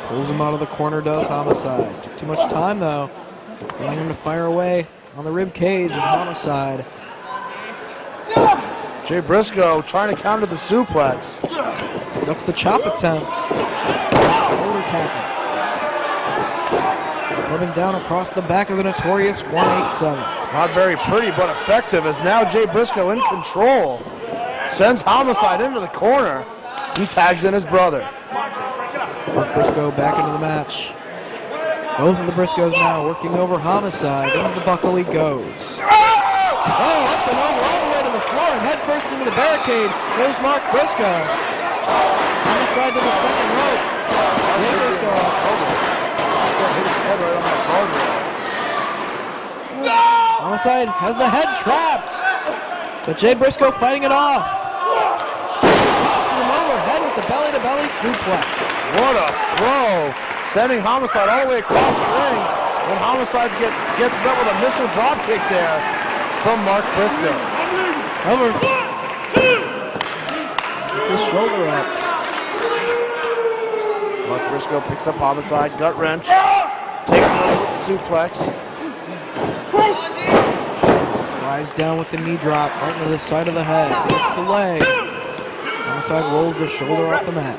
Speaker 13: Pulls him out of the corner, does Homicide. Took too much time, though. It's allowing him to fire away on the rib cage of Homicide.
Speaker 14: Jay Briscoe trying to counter the suplex.
Speaker 13: Ducks the chop attempt. Shoulder tackle. Clubbing down across the back of the notorious 187.
Speaker 14: Not very pretty, but effective, as now Jay Briscoe in control. Sends Homicide into the corner. He tags in his brother.
Speaker 13: Mark Briscoe back into the match. Both of the Briscoes now working over Homicide. Into the buckle he goes. Oh, up and over, all the way to the floor, and head first into the barricade goes Mark Briscoe. Homicide to the second rope. Jay Briscoe off.
Speaker 14: Hit his head right on that guardrail.
Speaker 13: Homicide has the head trapped, but Jay Briscoe fighting it off. Tosses him overhead with the belly-to-belly suplex.
Speaker 14: What a throw. Sending Homicide all the way across the ring. And Homicide gets met with a missile drop kick there from Mark Briscoe.
Speaker 13: Over. Gets his shoulder up.
Speaker 14: Mark Briscoe picks up Homicide, gut wrench. Takes him over with the suplex.
Speaker 13: Drives down with the knee drop right into the side of the head. Hits the leg. Homicide rolls the shoulder off the mat.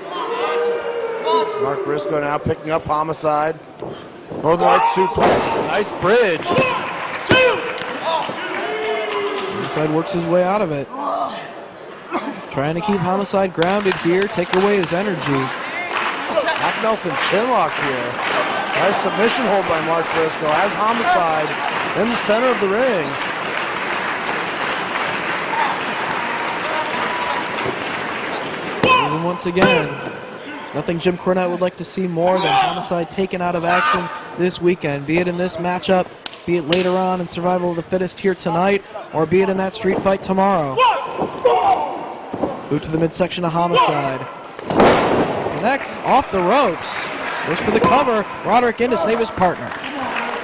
Speaker 14: Mark Briscoe now picking up Homicide. Northern Lights suplex. Nice bridge.
Speaker 13: Homicide works his way out of it. Trying to keep Homicide grounded here, take away his energy.
Speaker 14: Half Nelson chinlock here. Nice submission hold by Mark Briscoe. Has Homicide in the center of the ring.
Speaker 13: And once again, nothing Jim Cornette would like to see more than Homicide taken out of action this weekend, be it in this matchup, be it later on in Survival of the Fittest here tonight, or be it in that street fight tomorrow. Boot to the midsection of Homicide. Connects off the ropes. Goes for the cover. Roderick in to save his partner.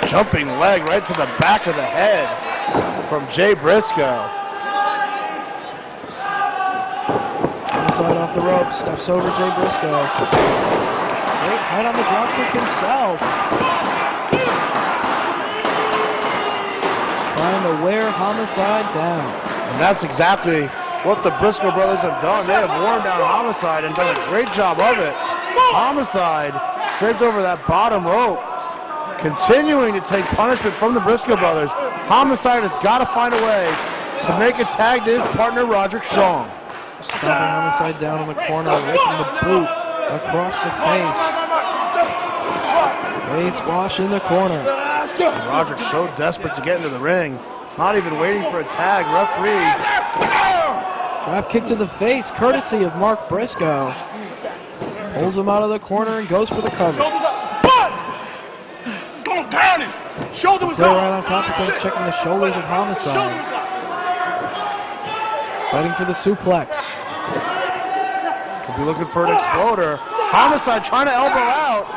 Speaker 14: Jumping leg right to the back of the head from Jay Briscoe.
Speaker 13: Homicide off the ropes. Steps over Jay Briscoe. Great height on the dropkick himself. Trying to wear Homicide down.
Speaker 14: And that's exactly what the Briscoe brothers have done. They have worn down Homicide and done a great job of it. Homicide draped over that bottom rope, continuing to take punishment from the Briscoe brothers. Homicide has got to find a way to make a tag to his partner, Roderick Strong.
Speaker 13: Stomping Homicide down in the corner, raking the boot across the face. Face squash in the corner.
Speaker 14: And Roderick so desperate to get into the ring, not even waiting for a tag. Referee.
Speaker 13: Drop kick to the face, courtesy of Mark Briscoe. Pulls him out of the corner and goes for the cover.
Speaker 7: Go down it. Shoulder was
Speaker 13: Play
Speaker 7: up.
Speaker 13: right on top of things, checking the shoulders of Homicide. Fighting for the suplex.
Speaker 14: Could be looking for an exploder. Homicide trying to elbow out.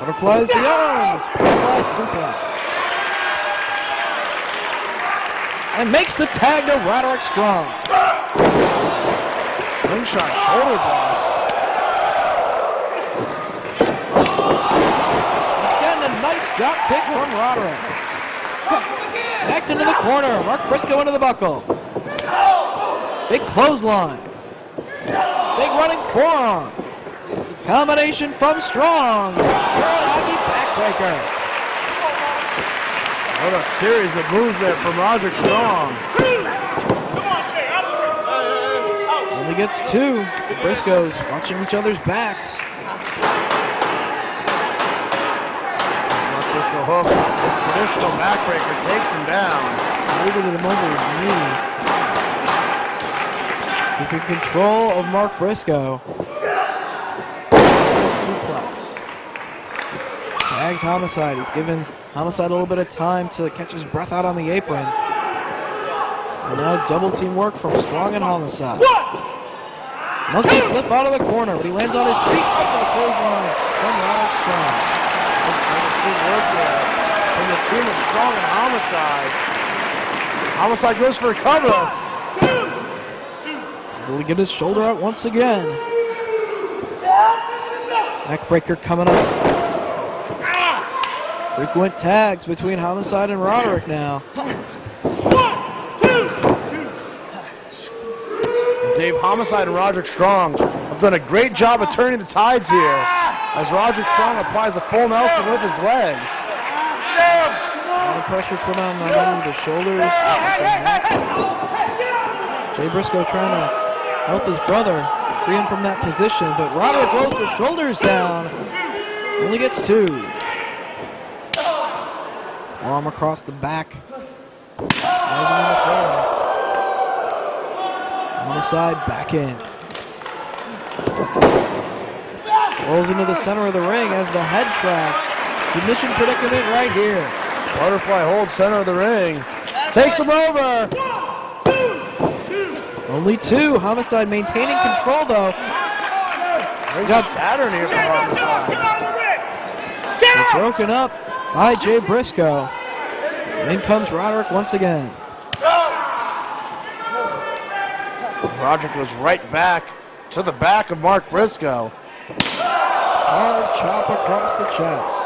Speaker 13: Butterflies the arms. Butterfly suplex. And makes the tag to Roderick Strong.
Speaker 14: Slingshot shoulder block.
Speaker 13: Again, a nice drop kick from Roderick. Back into the corner. Mark Briscoe into the buckle. Big clothesline. Big running forearm. Combination from Strong. Uranagi backbreaker.
Speaker 14: What a series of moves there from Roderick Strong.
Speaker 13: Only gets two. The Briscoes watching each other's backs.
Speaker 14: Mark Briscoe hook. Traditional backbreaker takes him down.
Speaker 13: Moving him over his knee. Keeping control of Mark Briscoe. Suplex. Tags Homicide. He's given Homicide a little bit of time to catch his breath out on the apron. And now double team work from Strong and Homicide. Monkey flip out of the corner, but he lands on his feet right to the clothesline from Roderick Strong.
Speaker 14: Good work there. from the team of Strong and Homicide. Homicide goes for a cover.
Speaker 13: Will he get his shoulder out once again? Neckbreaker coming up. Frequent tags between Homicide and Roderick now.
Speaker 14: Dave, Homicide and Roderick Strong have done a great job of turning the tides here as Roderick Strong applies a full Nelson with his legs.
Speaker 13: A lot of pressure put on not only the shoulders, but the neck. Jay Briscoe trying to help his brother free him from that position, but Roderick rolls the shoulders down. Only gets 2. Arm across the back. Has him in the corner. On the side, back in. Rolls into the center of the ring as the head traps. Submission predicament right here.
Speaker 14: Butterfly hold center of the ring. Takes him over.
Speaker 13: Only 2. Homicide maintaining control though.
Speaker 14: He's got Saturn here for Homicide.
Speaker 13: They're broken up by Jay Briscoe. In comes Roderick once again.
Speaker 14: Roderick goes right back to the back of Mark Briscoe.
Speaker 13: Hard chop across the chest.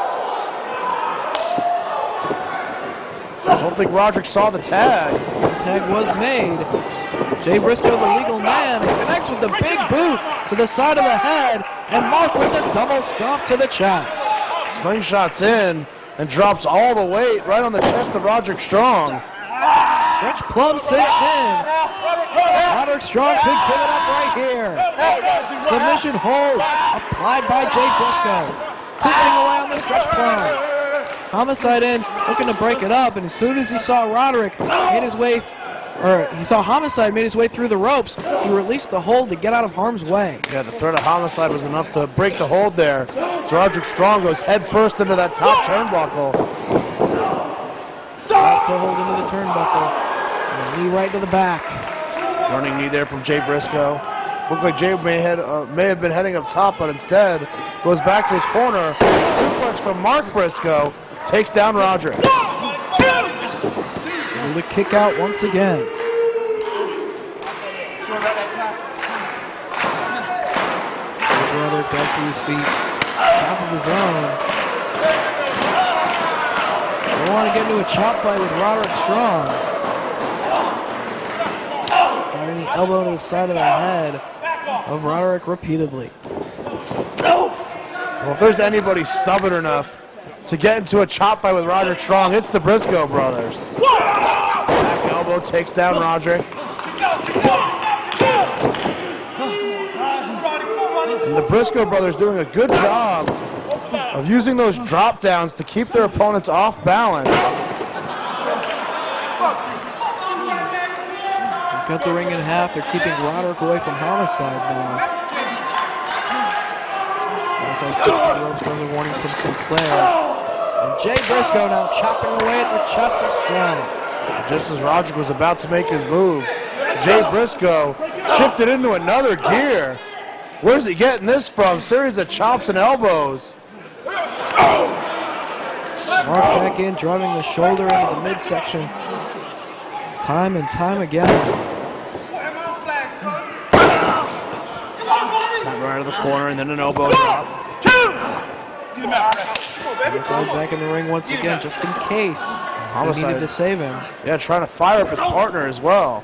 Speaker 14: I don't think Roderick saw the tag.
Speaker 13: The tag was made. Jay Briscoe, the legal man, connects with the big boot to the side of the head, and Mark with the double stomp to the chest.
Speaker 14: Slingshots in and drops all the weight right on the chest of Roderick Strong.
Speaker 13: Stretch plum cinched in. Roderick Strong could give it up right here. Submission hold applied by Jay Briscoe. Twisting away on the stretch plum. Homicide in, looking to break it up, and as soon as he saw Roderick made his way, he saw Homicide made his way through the ropes, he released the hold to get out of harm's way.
Speaker 14: Yeah, the threat of Homicide was enough to break the hold there. So Roderick Strong goes head first into that top turnbuckle.
Speaker 13: Back to hold into the turnbuckle. And a knee right to the back.
Speaker 14: Running knee there from Jay Briscoe. Looked like Jay may have been heading up top, but instead goes back to his corner. Suplex from Mark Briscoe takes down Roderick.
Speaker 13: And the kick out once again. Roderick back to his feet. Top of the zone. Don't want to get into a chop fight with Roderick Strong. Driving the elbow to the side of the head of Roderick repeatedly.
Speaker 14: Well, if there's anybody stubborn enough to get into a chop fight with Roderick Strong, it's the Briscoe brothers. Back elbow takes down Roderick. And the Briscoe brothers doing a good job of using those drop downs to keep their opponents off balance.
Speaker 13: Cut the ring in half. They're keeping Roderick away from Homicide now. Homicide steps to the ropes, throws a warning from Sinclair. And Jay Briscoe now chopping away at the chest of Strong.
Speaker 14: Just as Roderick was about to make his move, Jay Briscoe shifted into another gear. Where's he getting this from? Series of chops and elbows.
Speaker 13: Mark back in, driving the shoulder into the midsection. Time and time again.
Speaker 14: Snap right out of the corner and then an elbow drop.
Speaker 13: Homicide back in the ring once again, just in case he needed to save him.
Speaker 14: Yeah, trying to fire up his partner as well.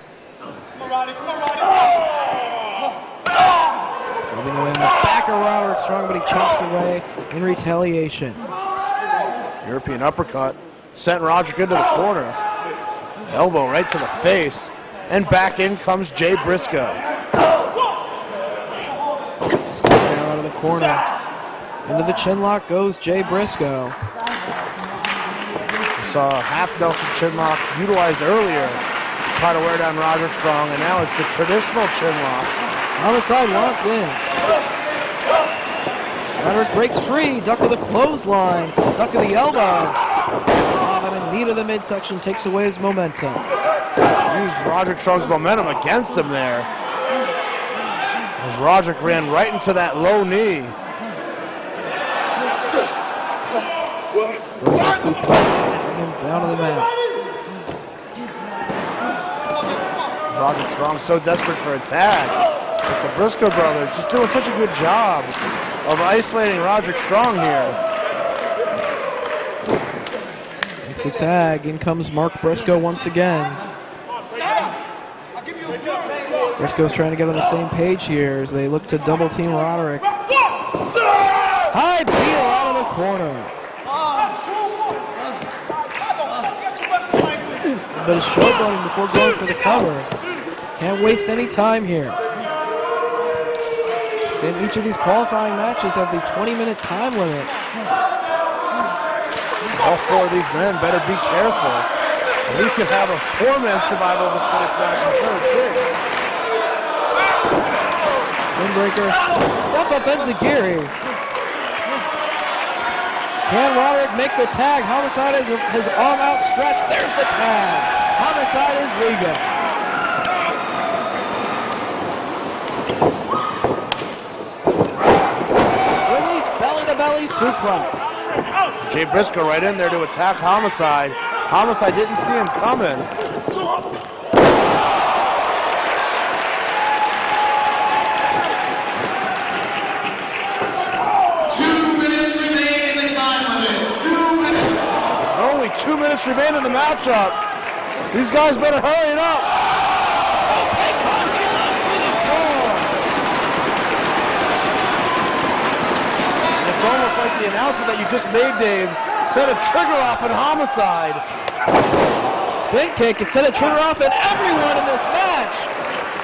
Speaker 13: Moving away on the back of Roderick Strong, but he chops away in retaliation.
Speaker 14: European uppercut sent Roderick into the corner. Elbow right to the face. And back in comes Jay Briscoe.
Speaker 13: Stepping out of the corner. Into the chinlock goes Jay Briscoe.
Speaker 14: We saw a half Nelson chinlock utilized earlier to try to wear down Roderick Strong, and now it's the traditional chinlock.
Speaker 13: Homicide wants in. Roderick breaks free. Duck of the clothesline. Duck of the elbow. And a knee to the midsection takes away his momentum.
Speaker 14: Used Roderick Strong's momentum against him there. As Roderick ran right into that low knee.
Speaker 13: Vertical suplex, bring him down to the mat.
Speaker 14: Roderick Strong so desperate for a tag. But the Briscoe brothers just doing such a good job of isolating Roderick Strong here.
Speaker 13: Makes the tag. In comes Mark Briscoe once again. Briscoe's trying to get on the same page here as they look to double team Roderick. High heel out of the corner. A bit of showboating before going for the cover. Can't waste any time here. In each of these qualifying matches have the 20-minute time limit.
Speaker 14: All four of these men better be careful. We could have a four-man survival of the fittest match instead of six.
Speaker 13: Windbreaker. Step up Enziguri. Can Roderick make the tag? Homicide has his arm outstretched. There's the tag. Homicide is legal. Release belly-to-belly suplex.
Speaker 14: Jay Briscoe right in there to attack Homicide. Homicide didn't see him coming. Only 2 minutes remain in the matchup. These guys better hurry it up. It's almost like the announcement that you just made, Dave, set a trigger off in Homicide.
Speaker 13: Spin kick and set a trigger off in everyone in this match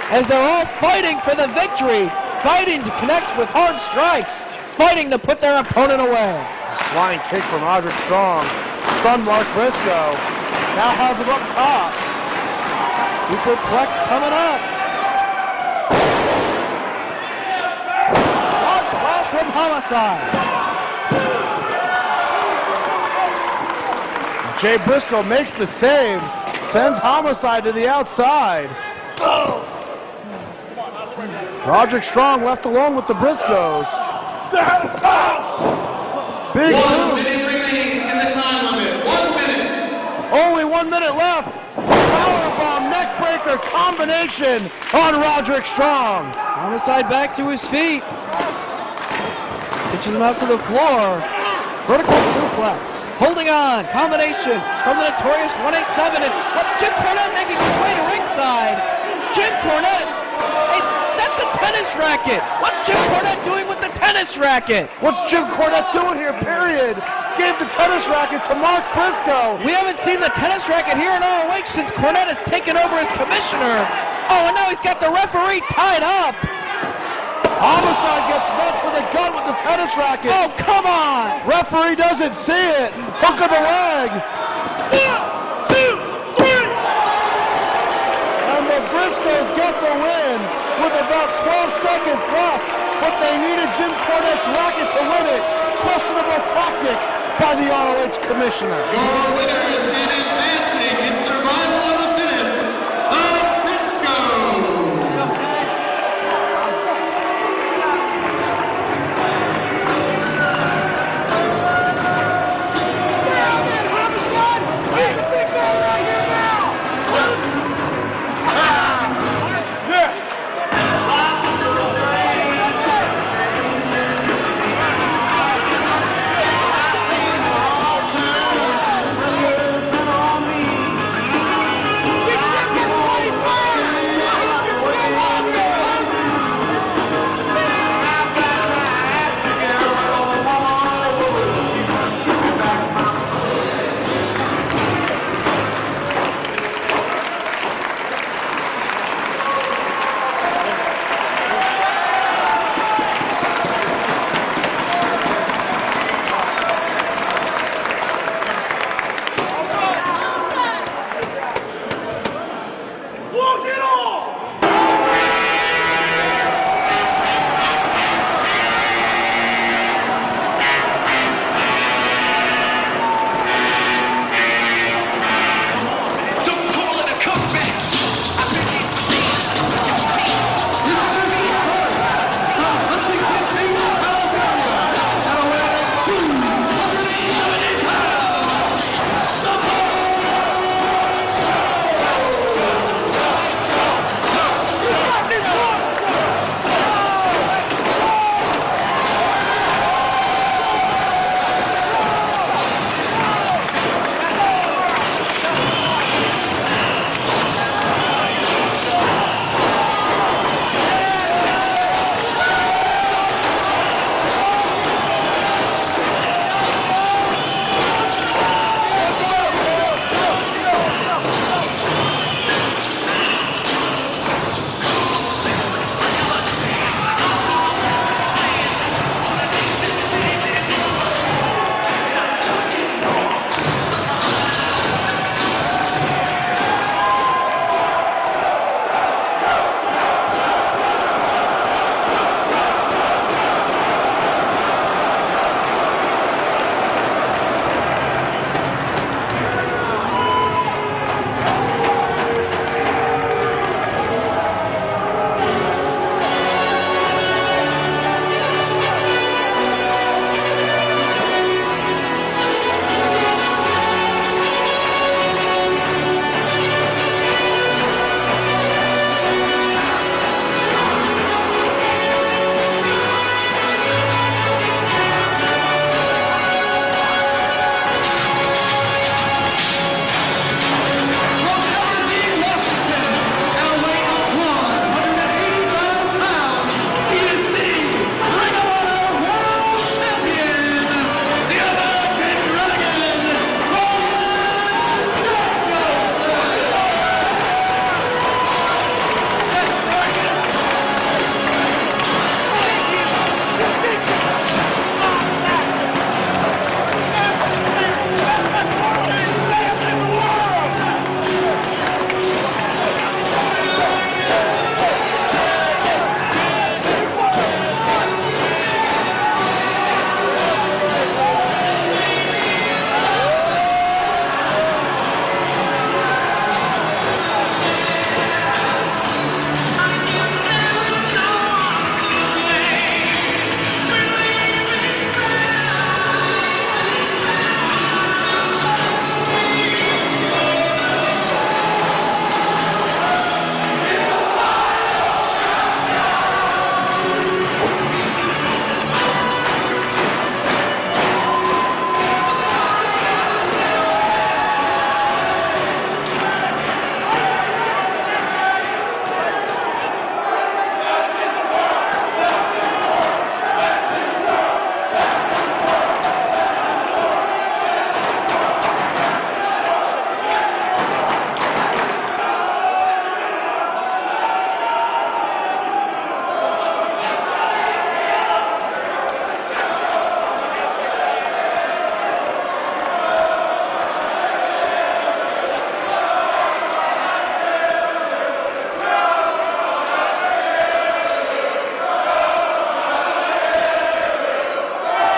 Speaker 13: as they're all fighting for the victory, fighting to connect with hard strikes, fighting to put their opponent away.
Speaker 14: Flying kick from Roderick Strong. Stun Mark Briscoe. Now has him up top.
Speaker 13: Superplex coming up. Long splash from Homicide.
Speaker 14: Jay Briscoe makes the save. Sends Homicide to the outside. Roderick Strong left alone with the Briscoes. Big
Speaker 12: 1 minute remains in the time limit. 1 minute.
Speaker 14: Only 1 minute left. Powerbomb neckbreaker combination on Roderick Strong.
Speaker 13: Homicide back to his feet. Pitches him out to the floor. Vertical suplex. Holding on. Combination from the notorious 187. And Jim Cornette making his way to ringside. Jim Cornette. Hey, that's the tennis racket. What's Jim Cornette doing with the tennis racket?
Speaker 14: What's Jim Cornette doing here, period? Gave the tennis racket to Mark Briscoe.
Speaker 13: We haven't seen the tennis racket here in ROH since Cornette has taken over as commissioner. Oh, and now he's got the referee tied up.
Speaker 14: Homicide gets nuts with a gun with the tennis racket.
Speaker 13: Oh, come on.
Speaker 14: Referee doesn't see it. Hook of the leg. And the Briscoes get the win with about 12 seconds left. But they needed Jim Cornette's racket to win it. Questionable tactics by the ROH commissioner.
Speaker 12: Your winner is an advancing in survival of the fittest, the Briscoes.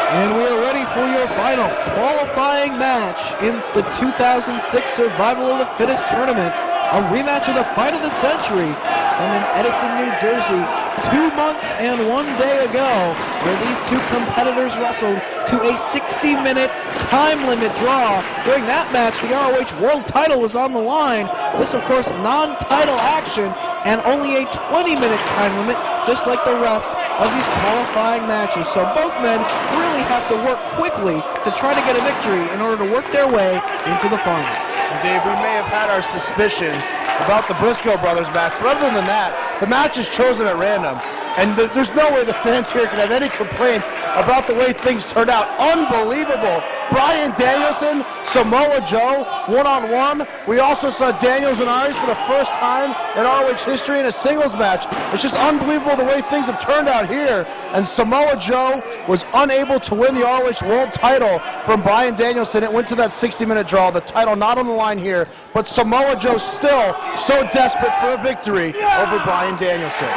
Speaker 13: And we are ready for your final qualifying match in the 2006 Survival of the Fittest tournament. A rematch of the fight of the century from in Edison, New Jersey, 2 months and 1 day ago, where these two competitors wrestled to a 60-minute time limit draw. During that match, the ROH World title was on the line. This, of course, non-title action and only a 20-minute time limit, just like the rest of these qualifying matches. So both men really have to work quickly to try to get a victory in order to work their way into the finals.
Speaker 14: And Dave, we may have had our suspicions about the Briscoe brothers match, but other than that, the match is chosen at random. And there's no way the fans here can have any complaints about the way things turned out. Unbelievable. Bryan Danielson, Samoa Joe, one-on-one. We also saw Daniels and Aries for the first time in ROH history in a singles match. It's just unbelievable the way things have turned out here. And Samoa Joe was unable to win the ROH World title from Bryan Danielson. It went to that 60-minute draw. The title not on the line here, but Samoa Joe still so desperate for a victory over Bryan Danielson.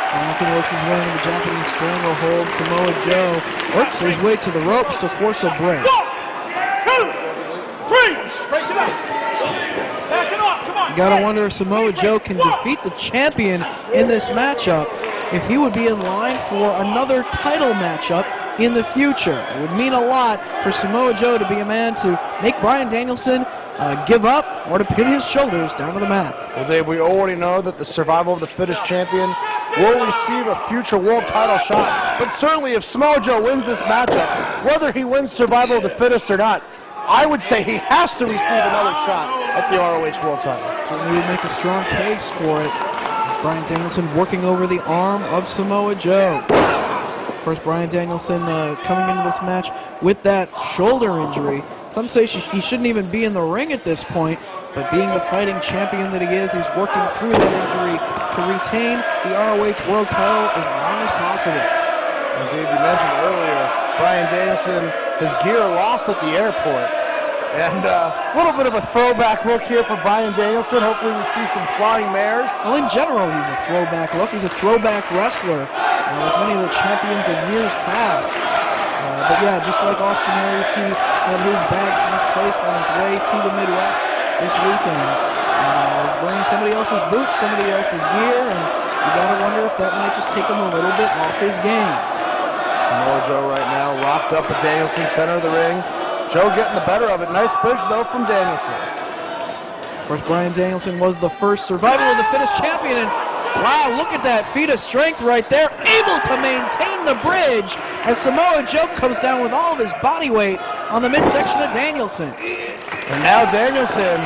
Speaker 13: Danielson works his way into the Japanese stranglehold. Samoa Joe works his way to the ropes to force a break.
Speaker 16: 1, 2, 3, break it up. Back it off, come on.
Speaker 13: You gotta wonder if Samoa Joe can defeat the champion in this matchup, if he would be in line for another title matchup in the future. It would mean a lot for Samoa Joe to be a man to make Bryan Danielson give up or to pin his shoulders down to the mat.
Speaker 14: Well, Dave, we already know that the Survival of the Fittest champion will receive a future world title shot. But certainly if Samoa Joe wins this matchup, whether he wins Survival of the Fittest or not, I would say he has to receive another shot at the ROH world title.
Speaker 13: Certainly would make a strong case for it. Bryan Danielson working over the arm of Samoa Joe. Of course, Bryan Danielson coming into this match with that shoulder injury. Some say he shouldn't even be in the ring at this point, but being the fighting champion that he is, he's working through that injury to retain the ROH World title as long as possible.
Speaker 14: And Dave, you mentioned earlier, Bryan Danielson, his gear lost at the airport. And a little bit of a throwback look here for Bryan Danielson. Hopefully we see some flying mares.
Speaker 13: Well, in general, he's a throwback look. He's a throwback wrestler, like many of the champions of years past. But yeah, just like Austin Aries, he had his bags misplaced on his way to the Midwest this weekend. He's wearing somebody else's boots, somebody else's gear, and you gotta wonder if that might just take him a little bit off his game.
Speaker 14: Samoa Joe right now locked up at Danielson, center of the ring. Joe getting the better of it. Nice bridge, though, from Danielson.
Speaker 13: Of course, Bryan Danielson was the first Survival of the Fittest champion, and wow, look at that feat of strength right there. Able to maintain the bridge as Samoa Joe comes down with all of his body weight on the midsection of Danielson.
Speaker 14: And now Danielson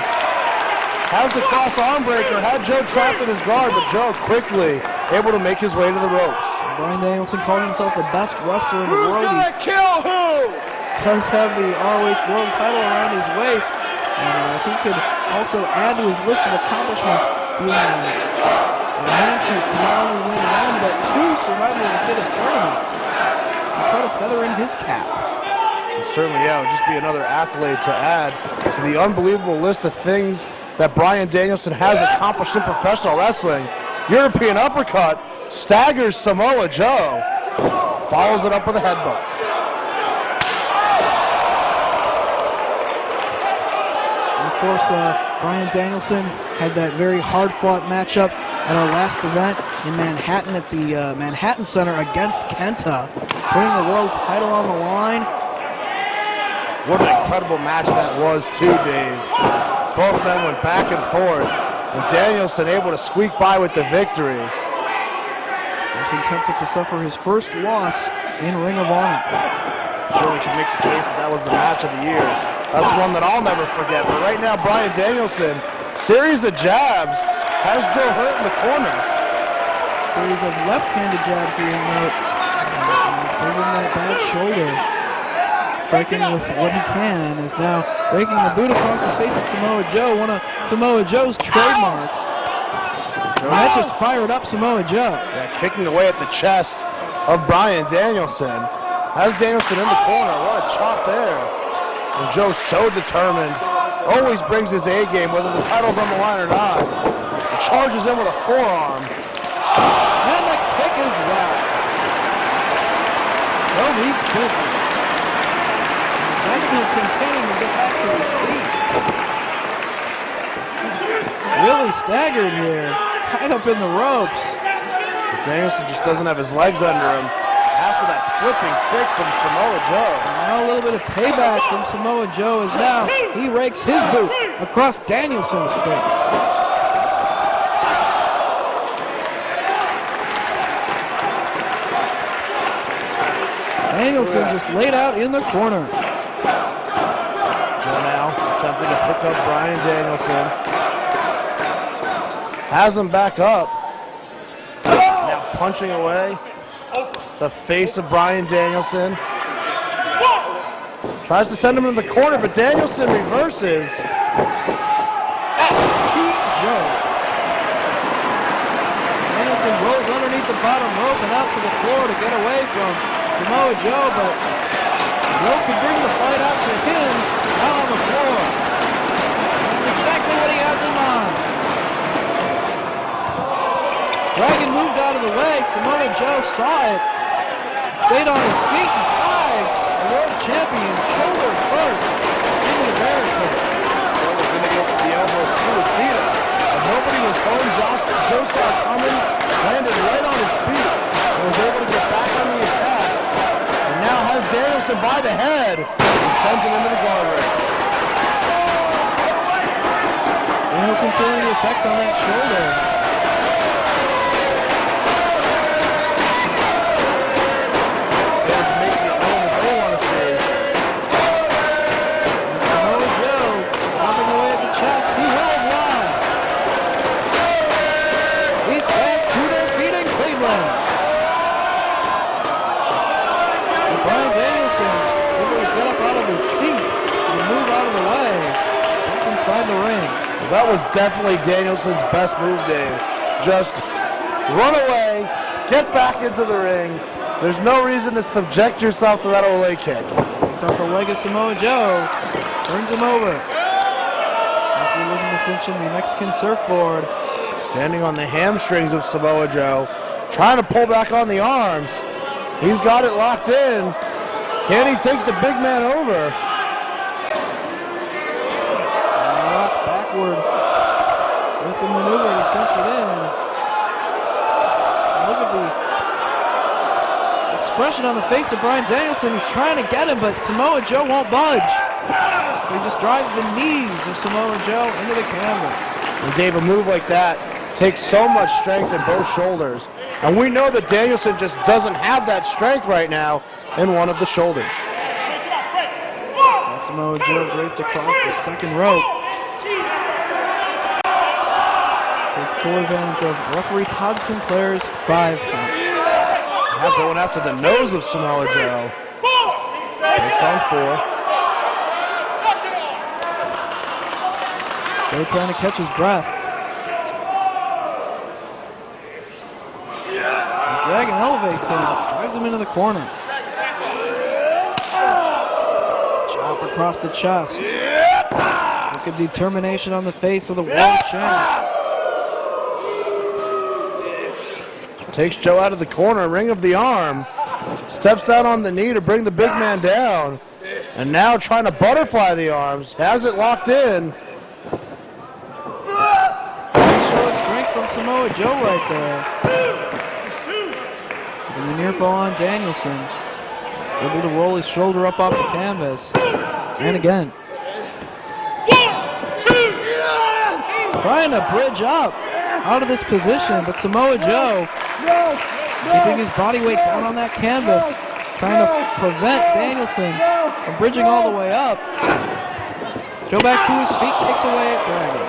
Speaker 14: has the cross arm breaker, had Joe trapped in his guard, but Joe quickly able to make his way to the ropes.
Speaker 13: Bryan Danielson calling himself the best wrestler in the world.
Speaker 14: Who's gonna kill who?
Speaker 13: Does have the ROH World title around his waist. And I think could also add to his list of accomplishments being a man to not only win one, but 2 Survival of the Fittest tournaments. And try to feather in his cap.
Speaker 14: And certainly, yeah, it would just be another accolade to add to the unbelievable list of things that Bryan Danielson has accomplished in professional wrestling. European uppercut, staggers Samoa Joe, follows it up with a headbutt.
Speaker 13: Of course, Bryan Danielson had that very hard-fought matchup at our last event in Manhattan at the Manhattan Center against Kenta, putting the world title on the line.
Speaker 14: What an incredible match that was, too, Dave. Both men went back and forth, and Danielson able to squeak by with the victory.
Speaker 13: Forcing Kenta to suffer his first loss in Ring of Honor.
Speaker 14: Surely can make the case that that was the match of the year. That's one that I'll never forget. But right now, Bryan Danielson, series of jabs, has Joe hurt in the corner.
Speaker 13: Series of left-handed jabs here, favoring that bad shoulder. Striking with what he can is now breaking the boot across the face of Samoa Joe, one of Samoa Joe's trademarks. And that just fired up Samoa Joe.
Speaker 14: Yeah, kicking away at the chest of Bryan Danielson. Has Danielson in the corner. What a chop there. And Joe's so determined. Always brings his A game, whether the title's on the line or not. He charges in with a forearm.
Speaker 13: And the kick is right. Joe means business. Danielson can't even get back to his feet. Really staggered here, right up in the ropes.
Speaker 14: But Danielson just doesn't have his legs under him after that flipping kick from Samoa Joe.
Speaker 13: Now a little bit of payback from Samoa Joe as now he rakes his boot across Danielson's face. Danielson just laid out in the corner.
Speaker 14: Joe now attempting to pick up Bryan Danielson. Has him back up. Now punching away the face of Bryan Danielson. Tries to send him into the corner, but Danielson reverses.
Speaker 13: ST Joe. Danielson rolls underneath the bottom rope and out to the floor to get away from Samoa Joe, but Joe could bring the fight out to him out on the floor. That's exactly what he has in mind. Dragon moved out of the way. Samoa Joe saw it, stayed on his feet, and ties the world champion shoulder first into the barricade.
Speaker 14: Joe was going to go for the elbow through the cedar, but nobody was home. Joe saw it coming, landed right on his feet, and was able to get back on the attack. And now has Danielson by the head and sends him into the guardrail.
Speaker 13: Danielson feeling the effects on that shoulder. Inside the ring.
Speaker 14: That was definitely Danielson's best move, Dave. Just run away, get back into the ring. There's no reason to subject yourself to that Ole kick.
Speaker 13: Takes off the leg of Samoa Joe, turns him over. As we look at the cinch in the Mexican surfboard.
Speaker 14: Standing on the hamstrings of Samoa Joe, trying to pull back on the arms. He's got it locked in. Can he take the big man over?
Speaker 13: With the maneuver, he sent it in. And look at the expression on the face of Bryan Danielson. He's trying to get him, but Samoa Joe won't budge. So he just drives the knees of Samoa Joe into the canvas.
Speaker 14: And Dave, a move like that takes so much strength in both shoulders. And we know that Danielson just doesn't have that strength right now in one of the shoulders.
Speaker 13: And Samoa Joe draped across the second rope. Takes full advantage of referee Todd Sinclair's 5 count.
Speaker 14: Now going after the nose of Samoa Joe. It's on 4.
Speaker 13: Joe trying to catch his breath. As Dragon elevates him, drives him into the corner. Chop across the chest. Look at determination on the face of the world champ.
Speaker 14: Takes Joe out of the corner, ring of the arm. Steps down on the knee to bring the big man down. And now trying to butterfly the arms. Has it locked in.
Speaker 13: Show of strength from Samoa Joe right there. And the near fall on Danielson. Able to roll his shoulder up off the canvas. And again. Trying to bridge up out of this position, but Samoa Joe keeping his body weight down on that canvas, trying to prevent Danielson from bridging all the way up. Joe back to his feet, kicks away at Dragon.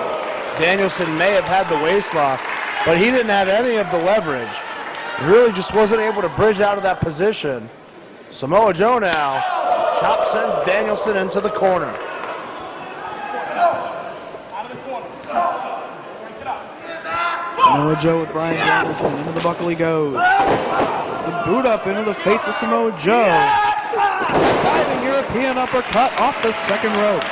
Speaker 14: Danielson may have had the waist lock, but he didn't have any of the leverage. He really just wasn't able to bridge out of that position. Samoa Joe now, chop sends Danielson into the corner.
Speaker 13: Samoa Joe with Bryan Danielson. Into the buckle he goes. It's the boot up into the face of Samoa Joe. Diving European uppercut off the second rope.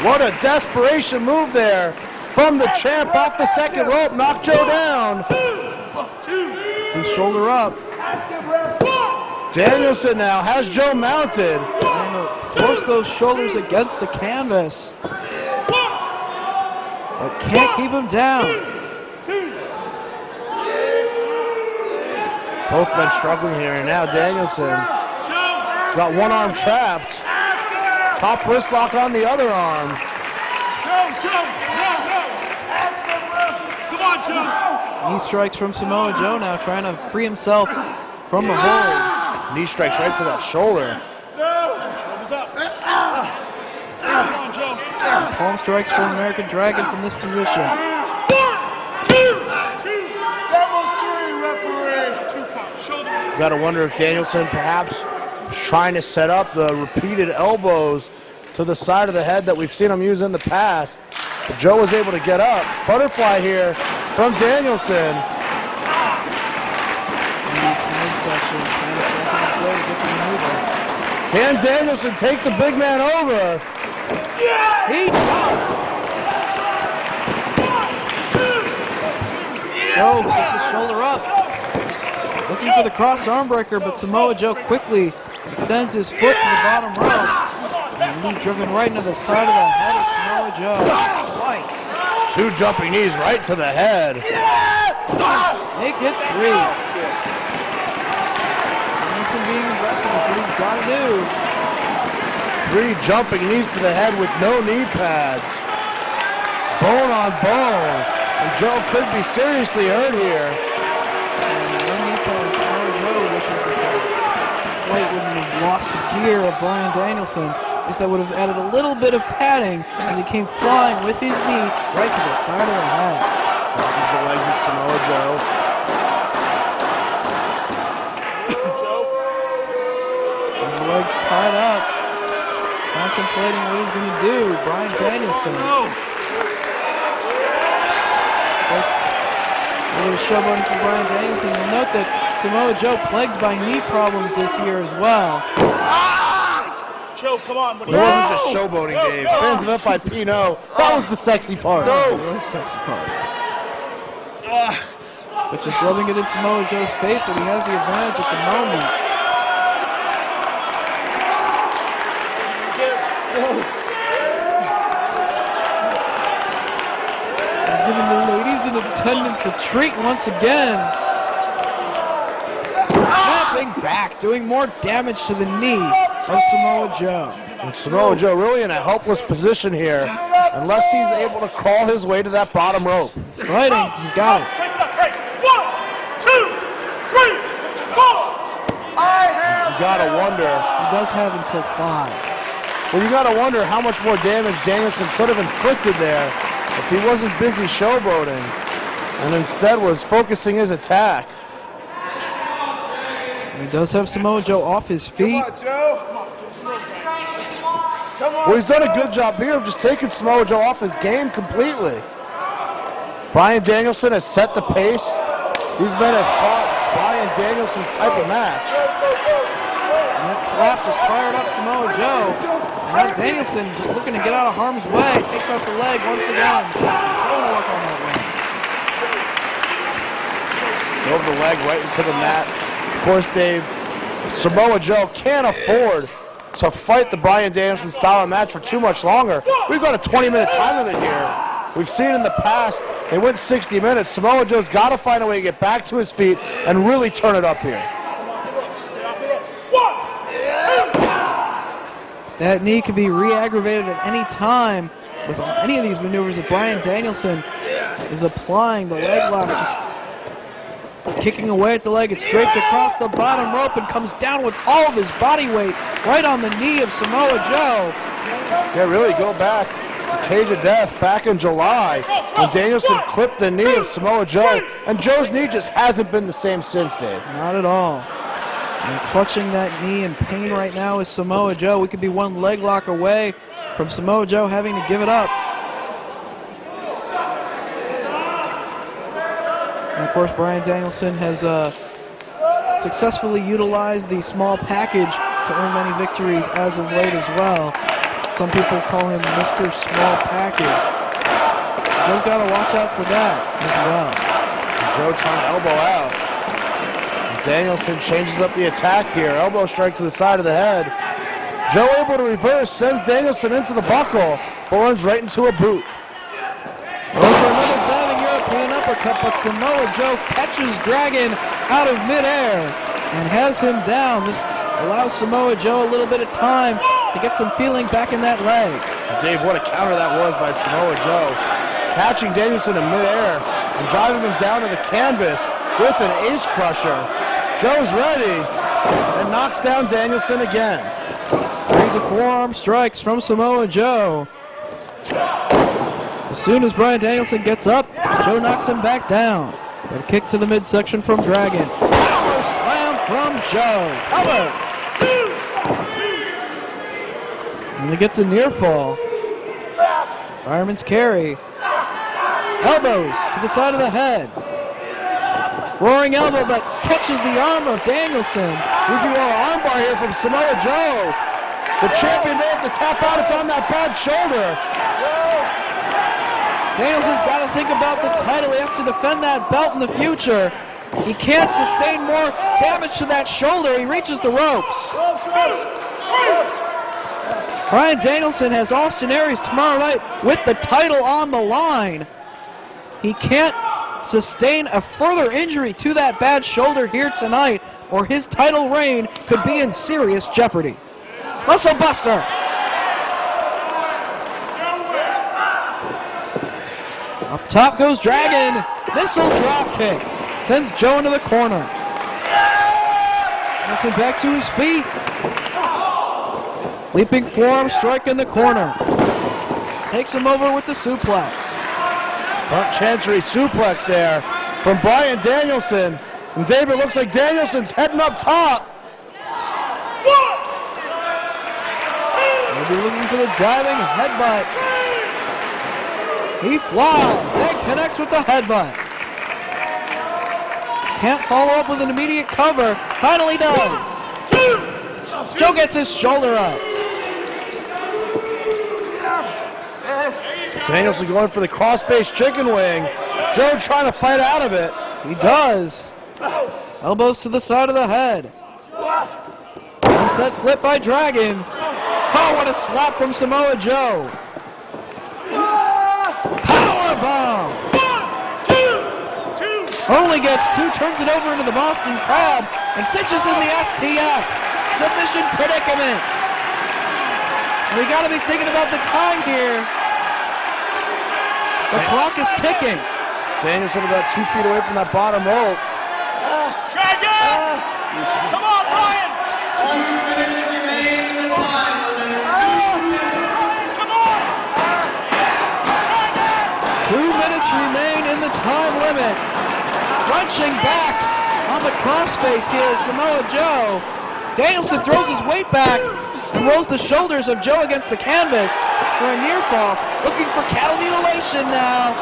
Speaker 14: What a desperation move there from the champ off the second rope. Knock Joe down.
Speaker 13: It's his shoulder up.
Speaker 14: Danielson now has Joe mounted.
Speaker 13: And trying to force those shoulders against the canvas. But can't keep him down.
Speaker 14: Both men struggling here, and now Danielson got one arm trapped. Top wrist lock on the other arm.
Speaker 16: Come on, Joe.
Speaker 13: Knee strikes from Samoa Joe now, trying to free himself from the hold.
Speaker 14: Knee strikes right to that shoulder.
Speaker 16: Shoulders up. Come on, Joe.
Speaker 13: Palm strikes from American Dragon from this position.
Speaker 16: 1, 2. That was 3, referee. 2 count. Shoulders.
Speaker 14: You gotta wonder if Danielson perhaps was trying to set up the repeated elbows to the side of the head that we've seen him use in the past. But Joe was able to get up. Butterfly here from Danielson. Can Danielson take the big man over?
Speaker 16: Yeah!
Speaker 13: He does. Joe gets his shoulder up. Looking for the cross arm breaker, but Samoa Joe quickly extends his foot to the bottom rope. And knee driven right into the side of the head of Samoa Joe. Twice.
Speaker 14: 2 jumping knees right to the head.
Speaker 13: Make it 3. Danielson being aggressive is what he's got to do.
Speaker 14: 3 jumping knees to the head with no knee pads. Bone on bone. And Joe could be seriously hurt here.
Speaker 13: No knee pads. Samoa Joe wishes that the fight wouldn't have lost the gear of Bryan Danielson. At least that would have added a little bit of padding as he came flying with his knee right to the side of the head.
Speaker 14: This is the legs of Samoa Joe.
Speaker 13: His legs tied up, contemplating what he's going to do. Bryan Danielson. Of course, a little showboating for Bryan Danielson. You'll note that Samoa Joe plagued by knee problems this year as well.
Speaker 16: Joe, come on.
Speaker 14: It wasn't just showboating, Dave. Fans of FIP know that was the sexy part.
Speaker 13: That was the sexy part. But just rubbing it in Samoa Joe's face that he has the advantage at the moment. And giving the ladies in attendance a treat once again. Snapping back, doing more damage to the knee of Samoa Joe.
Speaker 14: And Samoa Joe really in a helpless position here, unless he's able to crawl his way to that bottom rope.
Speaker 13: He's fighting, he's got it.
Speaker 16: 1, 2, 3, 4.
Speaker 14: You gotta wonder.
Speaker 13: He does have until 5.
Speaker 14: Well, you gotta wonder how much more damage Danielson could have inflicted there if he wasn't busy showboating and instead was focusing his attack.
Speaker 13: He does have Samoa Joe off his feet.
Speaker 16: Come on, Joe.
Speaker 14: Well, he's done a good job here of just taking Samoa Joe off his game completely. Bryan Danielson has set the pace. These men have fought Bryan Danielson's type of match.
Speaker 13: And that slap just fired up Samoa Joe. And now Danielson just looking to get out of harm's way. Takes out the leg once again. Going to work on that leg.
Speaker 14: Drove the leg right into the mat. Of course, Dave, Samoa Joe can't afford to fight the Bryan Danielson style of match for too much longer. We've got a 20-minute time limit here. We've seen in the past, they went 60 minutes. Samoa Joe's got to find a way to get back to his feet and really turn it up here.
Speaker 13: That knee could be re-aggravated at any time with any of these maneuvers that Bryan Danielson is applying. The leg lock just kicking away at the leg. It's draped across the bottom rope and comes down with all of his body weight right on the knee of Samoa Joe.
Speaker 14: Yeah, really, go back to Cage of Death back in July when Danielson clipped the knee of Samoa Joe, and Joe's knee just hasn't been the same since, Dave.
Speaker 13: Not at all. And clutching that knee in pain right now is Samoa Joe. We could be one leg lock away from Samoa Joe having to give it up. And of course, Bryan Danielson has successfully utilized the small package to earn many victories as of late as well. Some people call him Mr. Small Package. Joe's got to watch out for that as well.
Speaker 14: Joe trying to elbow out. Danielson changes up the attack here. Elbow strike to the side of the head. Joe able to reverse, sends Danielson into the buckle, but runs right into a boot.
Speaker 13: Goes for another diving European uppercut, but Samoa Joe catches Dragon out of midair and has him down. This allows Samoa Joe a little bit of time to get some feeling back in that leg.
Speaker 14: Dave, what a counter that was by Samoa Joe. Catching Danielson in midair and driving him down to the canvas with an ace crusher. Joe's ready and knocks down Danielson again.
Speaker 13: Series of forearm strikes from Samoa Joe. As soon as Bryan Danielson gets up, Joe knocks him back down. A kick to the midsection from Dragon. Power slam from Joe. Cover. And he gets a near fall. Fireman's carry. Elbows to the side of the head. Roaring elbow, but catches the arm of Danielson.
Speaker 14: Fujiwara armbar here from Samoa Joe. The champion may have to tap out. It's on that bad shoulder.
Speaker 13: Danielson's got to think about the title. He has to defend that belt in the future. He can't sustain more damage to that shoulder. He reaches the ropes. Bryan Danielson has Austin Aries tomorrow night with the title on the line. He can't sustain a further injury to that bad shoulder here tonight, or his title reign could be in serious jeopardy. Muscle Buster. Up top goes Dragon. Missile drop kick. Sends Joe into the corner. Danielson back to his feet. Leaping forearm strike in the corner. Takes him over with the suplex.
Speaker 14: Front chancery suplex there from Bryan Danielson. And David, looks like Danielson's heading up top.
Speaker 13: He'll be looking for the diving headbutt. He flies and connects with the headbutt. Can't follow up with an immediate cover. Finally does. Joe gets his shoulder up.
Speaker 14: Danielson going for the cross-face chicken wing. Joe trying to fight out of it.
Speaker 13: He does. Elbows to the side of the head. Sunset flip by Dragon. Oh, what a slap from Samoa Joe. Power bomb. Only gets two, turns it over into the Boston Crab, and cinches in the STF. Submission predicament. We got to be thinking about the time here. The clock is ticking.
Speaker 14: Danielson about 2 feet away from that bottom rope.
Speaker 16: Dragon! Come on, Bryan!
Speaker 12: 2 minutes remain in the time limit. 2 minutes.
Speaker 16: Come on!
Speaker 13: 2 minutes remain in the time limit. Crunching back on the crossface here is Samoa Joe. Danielson throws his weight back and rolls the shoulders of Joe against the canvas for a near fall. Looking for cattle mutilation now.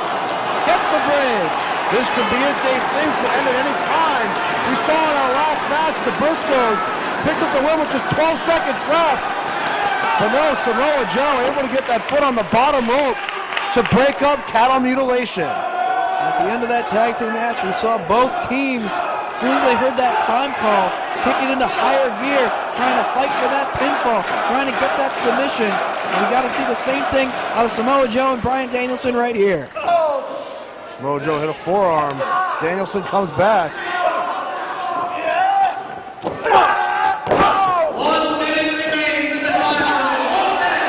Speaker 13: Gets the bridge.
Speaker 14: This could be it, Dave. Things could end at any time. We saw in our last match the Briscoes picked up the win with just 12 seconds left. But no, Samoa Joe able to get that foot on the bottom rope to break up cattle mutilation.
Speaker 13: At the end of that tag team match, we saw both teams, as soon as they heard that time call, kick it into higher gear, trying to fight for that pinfall, trying to get that submission. And we got to see the same thing out of Samoa Joe and Bryan Danielson right here.
Speaker 14: Samoa Joe hit a forearm. Danielson comes back.
Speaker 12: 1 minute remains in the time limit.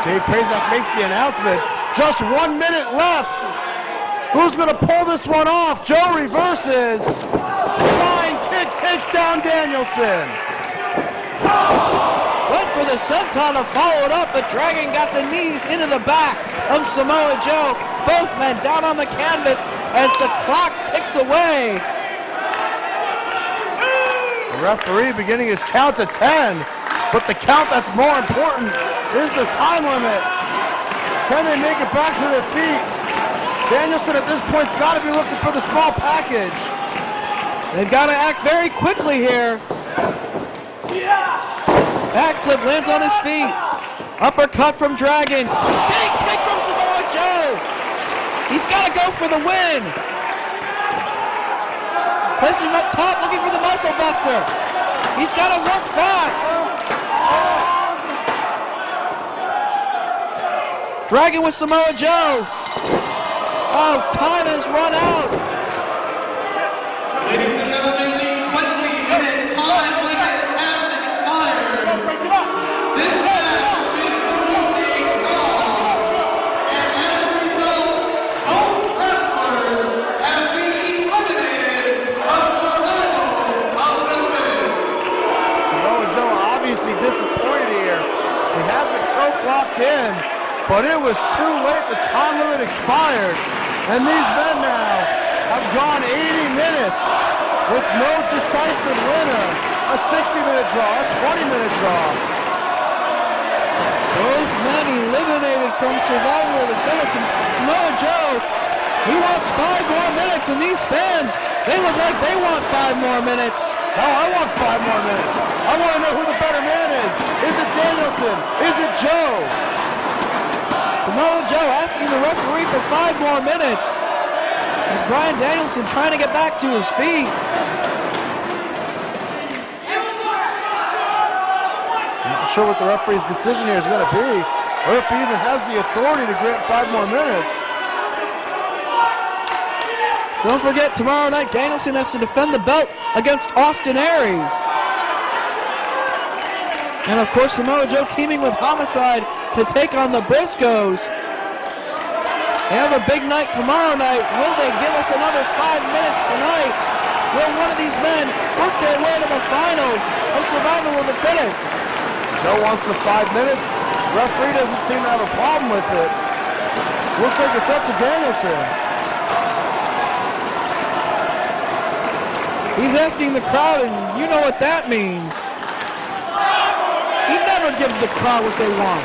Speaker 12: 1 minute.
Speaker 14: Dave Prazak makes the announcement. Just 1 minute left. Who's going to pull this one off? Joe reverses. Flying kick takes down Danielson.
Speaker 13: Went for the senton to follow it up, but Dragon got the knees into the back of Samoa Joe. Both men down on the canvas as the clock ticks away.
Speaker 14: The referee beginning his count to 10, but the count that's more important is the time limit. Can they make it back to their feet? Danielson at this point's got to be looking for the small package.
Speaker 13: They've got to act very quickly here. Backflip lands on his feet. Uppercut from Dragon. Big kick from Samoa Joe. He's got to go for the win. Placing him up top, looking for the muscle buster. He's got to work fast. Dragging with Samoa Joe. Oh, time has run out.
Speaker 12: Ladies and gentlemen, the 20-minute time limit has expired. This match is for a draw, and as a result, both wrestlers have been eliminated from Survival of the Fittest.
Speaker 14: Samoa Joe obviously disappointed here. He had the choke locked in, but it was too late. The time limit expired, and these men now have gone 80 minutes with no decisive winner. A 60-minute draw, a 20-minute draw.
Speaker 13: Both men eliminated from Survival of the Fittest. And Samoa Joe, he wants 5 more minutes, and these fans, they look like they want 5 more minutes.
Speaker 14: No, I want 5 more minutes. I want to know who the better man is. Is it Danielson? Is it Joe?
Speaker 13: Samoa Joe asking the referee for 5 more minutes. As Bryan Danielson trying to get back to his feet.
Speaker 14: Not sure what the referee's decision here is going to be, or if he even has the authority to grant 5 more minutes.
Speaker 13: Don't forget, tomorrow night, Danielson has to defend the belt against Austin Aries. And of course, Samoa Joe teaming with Homicide to take on the Briscoes. They have a big night tomorrow night. Will they give us another 5 minutes tonight? Will one of these men work their way to the finals of Survival of the Fittest?
Speaker 14: Joe wants the 5 minutes. Referee doesn't seem to have a problem with it. Looks like it's up to Danielson.
Speaker 13: He's asking the crowd, and you know what that means. He never gives the crowd what they want.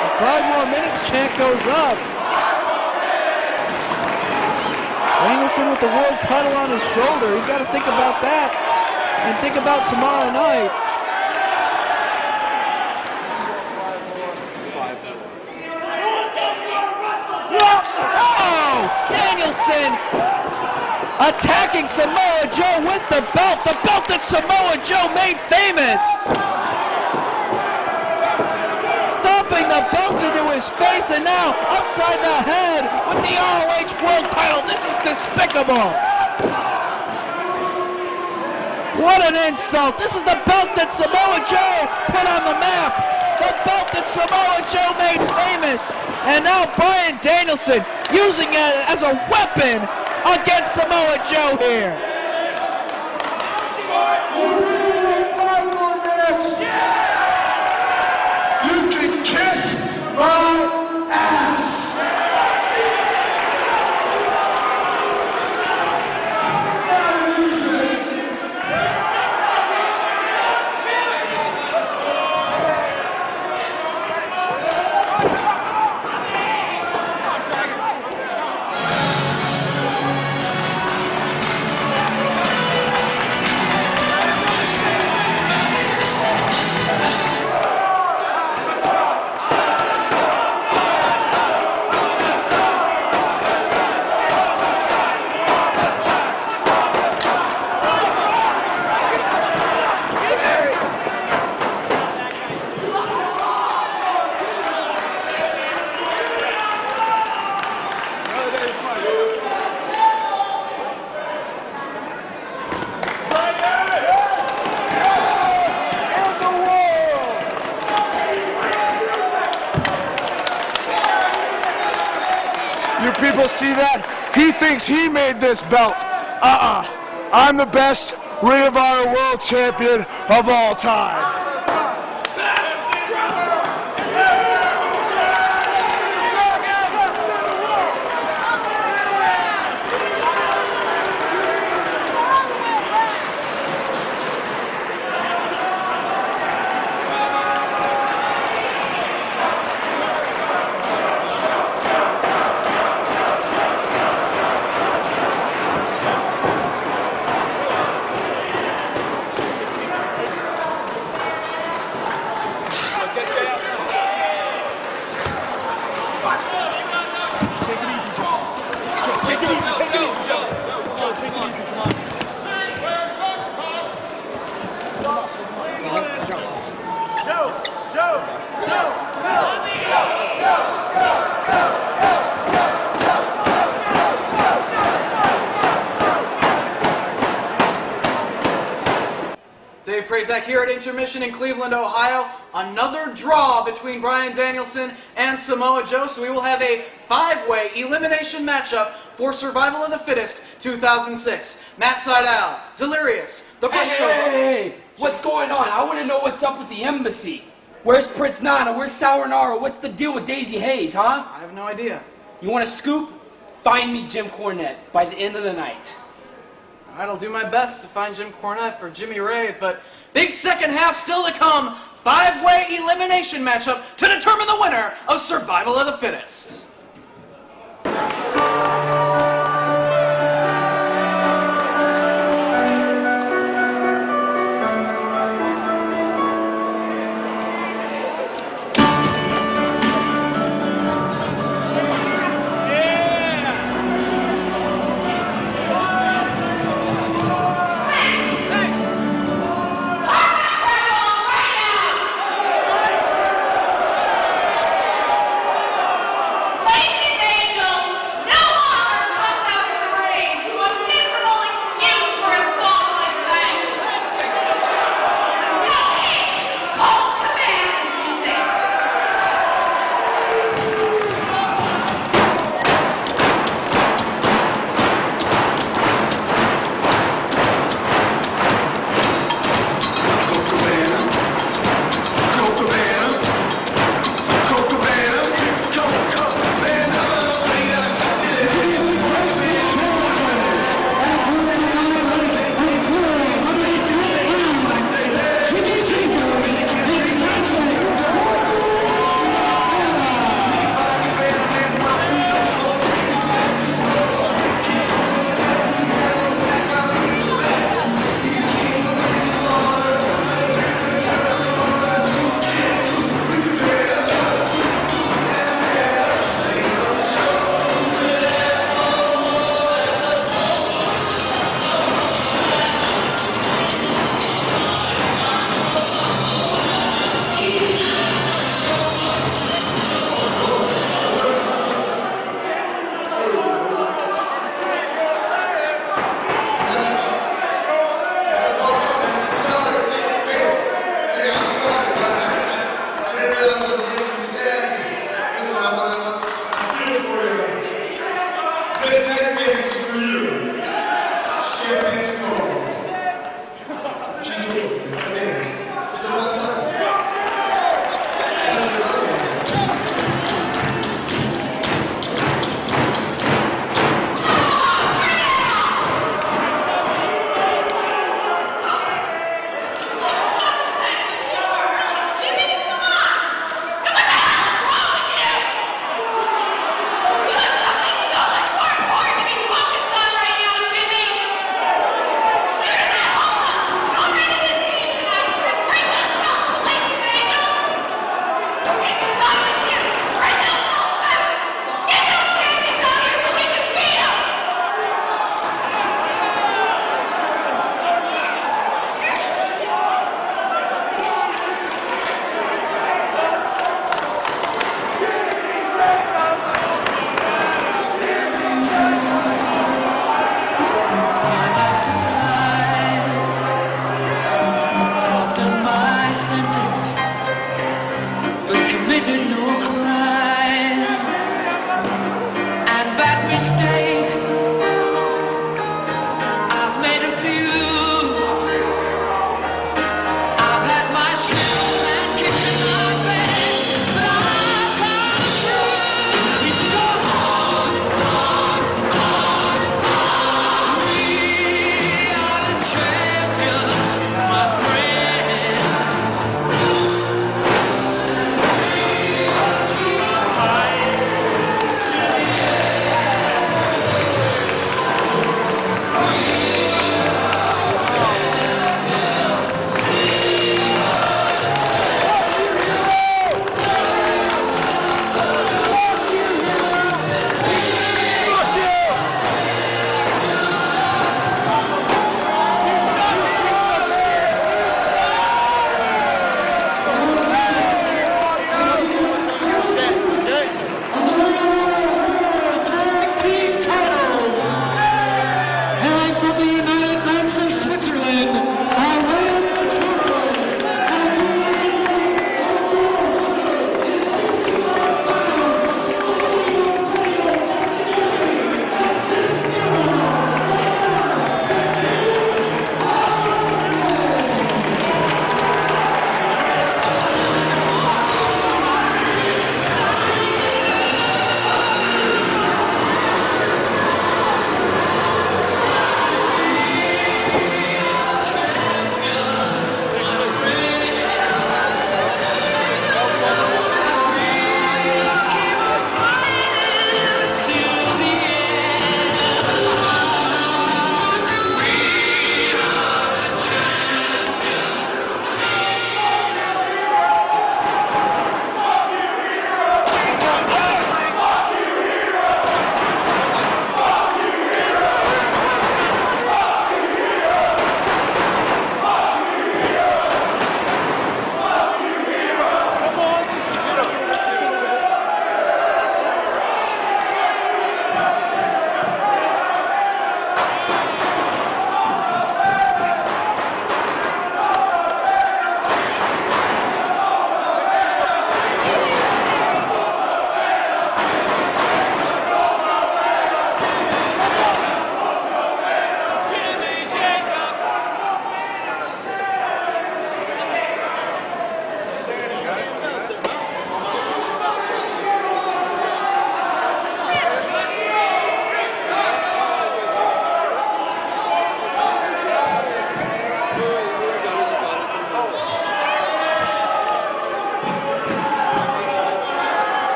Speaker 13: The 5 more minutes chant goes up. Danielson with the world title on his shoulder. He's got to think about that and think about tomorrow night. Oh, Danielson attacking Samoa Joe with the belt that Samoa Joe made famous. Stomping the belt into his face, and now upside the head with the ROH World title. This is despicable. What an insult. This is the belt that Samoa Joe put on the map. The belt that Samoa Joe made famous. And now Bryan Danielson using it as a weapon against Samoa Joe here.
Speaker 12: You can kiss my ass.
Speaker 14: You people see that? He thinks he made this belt. I'm the best Ring of Honor World Champion of all time.
Speaker 12: Dave Prazak here at Intermission in Cleveland, Ohio. Another draw between Bryan Danielson and Samoa Joe, so we will have a 5-way elimination matchup for Survival of the Fittest 2006. Matt Sydal, Delirious, the Briscoe.
Speaker 18: Hey, what's going on? I want to know what's up with the embassy. Where's Prince Nana? Where's Sauronara? What's the deal with Daisy Hayes, huh?
Speaker 12: I have no idea.
Speaker 18: You want a scoop? Find me Jim Cornette by the end of the night.
Speaker 12: All right, I'll do my best to find Jim Cornette for Jimmy Ray, but big second half still to come. 5-way elimination matchup to determine the winner of Survival of the Fittest.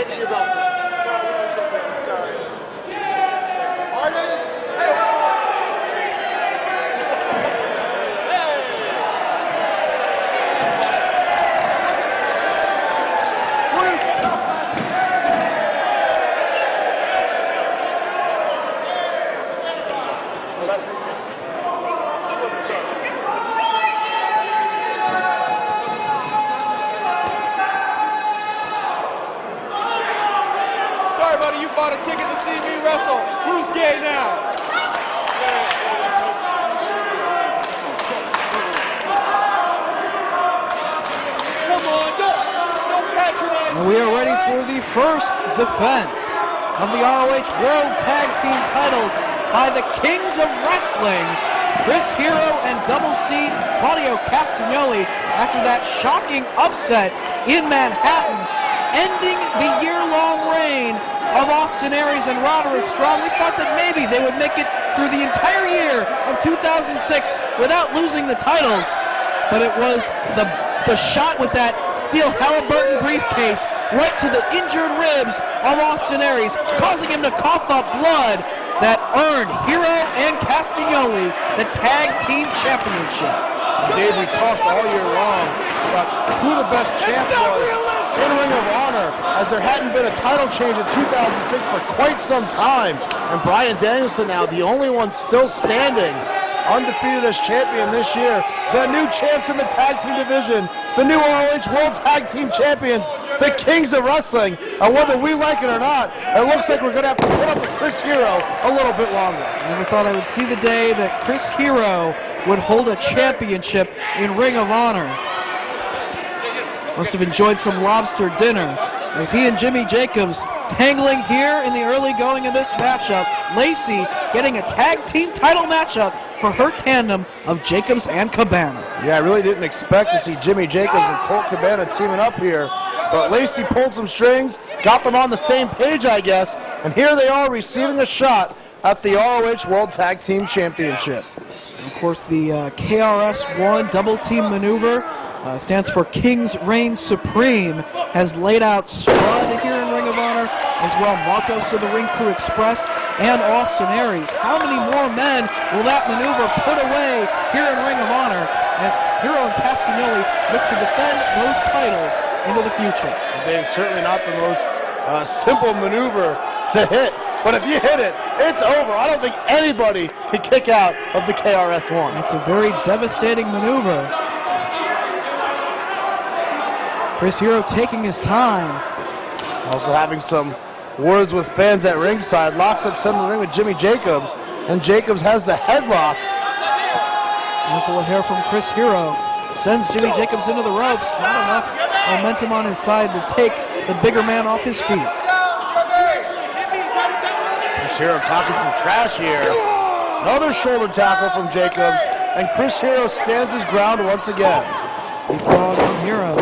Speaker 14: taking your belts. Sorry. Are they? Sorry, buddy, you bought a ticket to see me wrestle. Who's gay now? Come on, don't patronize.
Speaker 13: And we are ready for the first defense of the ROH World Tag Team titles by the Kings of Wrestling, Chris Hero and Double C Claudio Castagnoli, after that shocking upset in Manhattan, ending the year-long reign of Austin Aries and Roderick Strong. We thought that maybe they would make it through the entire year of 2006 without losing the titles, but it was the shot with that steel Halliburton briefcase right to the injured ribs of Austin Aries, causing him to cough up blood, that earned Hero and Castagnoli the Tag Team Championship.
Speaker 14: Dave, we talked all year long about who the best champ was in Ring of Honor, as there hadn't been a title change in 2006 for quite some time. And Bryan Danielson now, the only one still standing, undefeated as champion this year. The new champs in the tag team division, the new ROH World Tag Team Champions, the Kings of Wrestling. And whether we like it or not, it looks like we're going to have to put up with Chris Hero a little bit longer.
Speaker 13: I never thought I would see the day that Chris Hero would hold a championship in Ring of Honor. Must have enjoyed some lobster dinner, as he and Jimmy Jacobs tangling here in the early going of this matchup. Lacey getting a tag team title matchup for her tandem of Jacobs and Cabana.
Speaker 14: Yeah, I really didn't expect to see Jimmy Jacobs and Colt Cabana teaming up here, but Lacey pulled some strings, got them on the same page, I guess, and here they are receiving a shot at the ROH World Tag Team Championship.
Speaker 13: And of course, the KRS-One double team maneuver stands for Kings Reign Supreme, has laid out Spud here in Ring of Honor, as well Marcos of the Ring Crew Express and Austin Aries. How many more men will that maneuver put away here in Ring of Honor as Hero and Castagnoli look to defend those titles into the future?
Speaker 14: It's certainly not the most simple maneuver to hit, but if you hit it, it's over. I don't think anybody can kick out of the KRS-One.
Speaker 13: It's a very devastating maneuver. Chris Hero taking his time.
Speaker 14: Also having some words with fans at ringside. Locks up center of the ring with Jimmy Jacobs, and Jacobs has the headlock.
Speaker 13: Handful of hair from Chris Hero. Sends Jimmy Jacobs into the ropes. Not enough momentum on his side to take the bigger man off his feet.
Speaker 14: Chris Hero talking some trash here. Another shoulder tackle from Jacobs, and Chris Hero stands his ground once again.
Speaker 13: Big frog from Hero.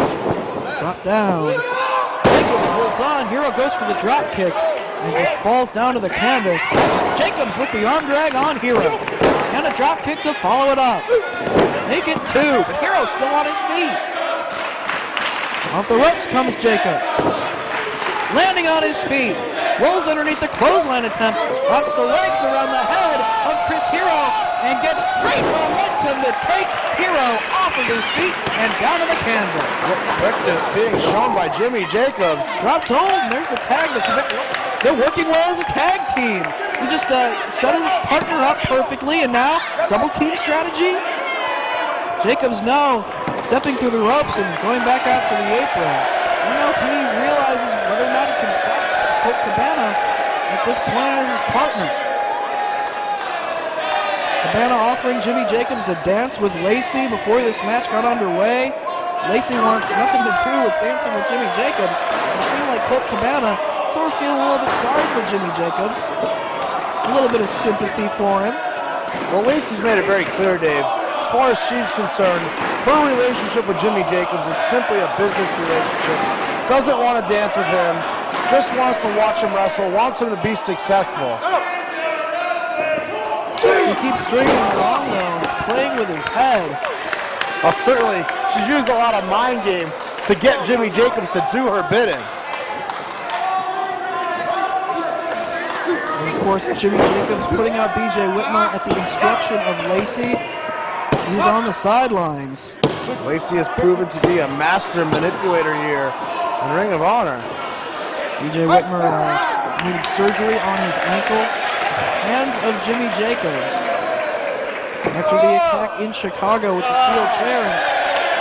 Speaker 13: Drop down. Jacobs holds on. Hero goes for the drop kick and just falls down to the canvas. It's Jacobs with the arm drag on Hero. And a drop kick to follow it up. Make it two, but Hero's still on his feet. Off the ropes comes Jacobs. Landing on his feet. Rolls underneath the clothesline attempt. Wraps the legs around the head of Chris Hero and gets great momentum to take Hero off of his feet and down to the canvas.
Speaker 14: Quickness being shown by Jimmy Jacobs.
Speaker 13: Dropped home. There's the tag. They're working well as a tag team. He just set his partner up perfectly, and now double team strategy. Jacobs now stepping through the ropes and going back out to the apron. I don't know if he realizes whether or not he can trust Colt Cabana at this point as his partner. Cabana offering Jimmy Jacobs a dance with Lacey before this match got underway. Lacey wants nothing to do with dancing with Jimmy Jacobs. It seemed like Colt Cabana sort of feeling a little bit sorry for Jimmy Jacobs. A little bit of sympathy for him.
Speaker 14: Well, Lacey's made it very clear, Dave. As far as she's concerned, her relationship with Jimmy Jacobs is simply a business relationship. Doesn't want to dance with him, just wants to watch him wrestle, wants him to be successful.
Speaker 13: He keeps stringing along though. He's playing with his head.
Speaker 14: Well, certainly, she's used a lot of mind games to get Jimmy Jacobs to do her bidding.
Speaker 13: And of course, Jimmy Jacobs putting out B.J. Whitmer at the instruction of Lacey. He's on the sidelines.
Speaker 14: Lacey has proven to be a master manipulator here in Ring of Honor.
Speaker 13: B.J. Whitmer needed surgery on his ankle. Hands of Jimmy Jacobs. After the attack in Chicago with the steel chair, and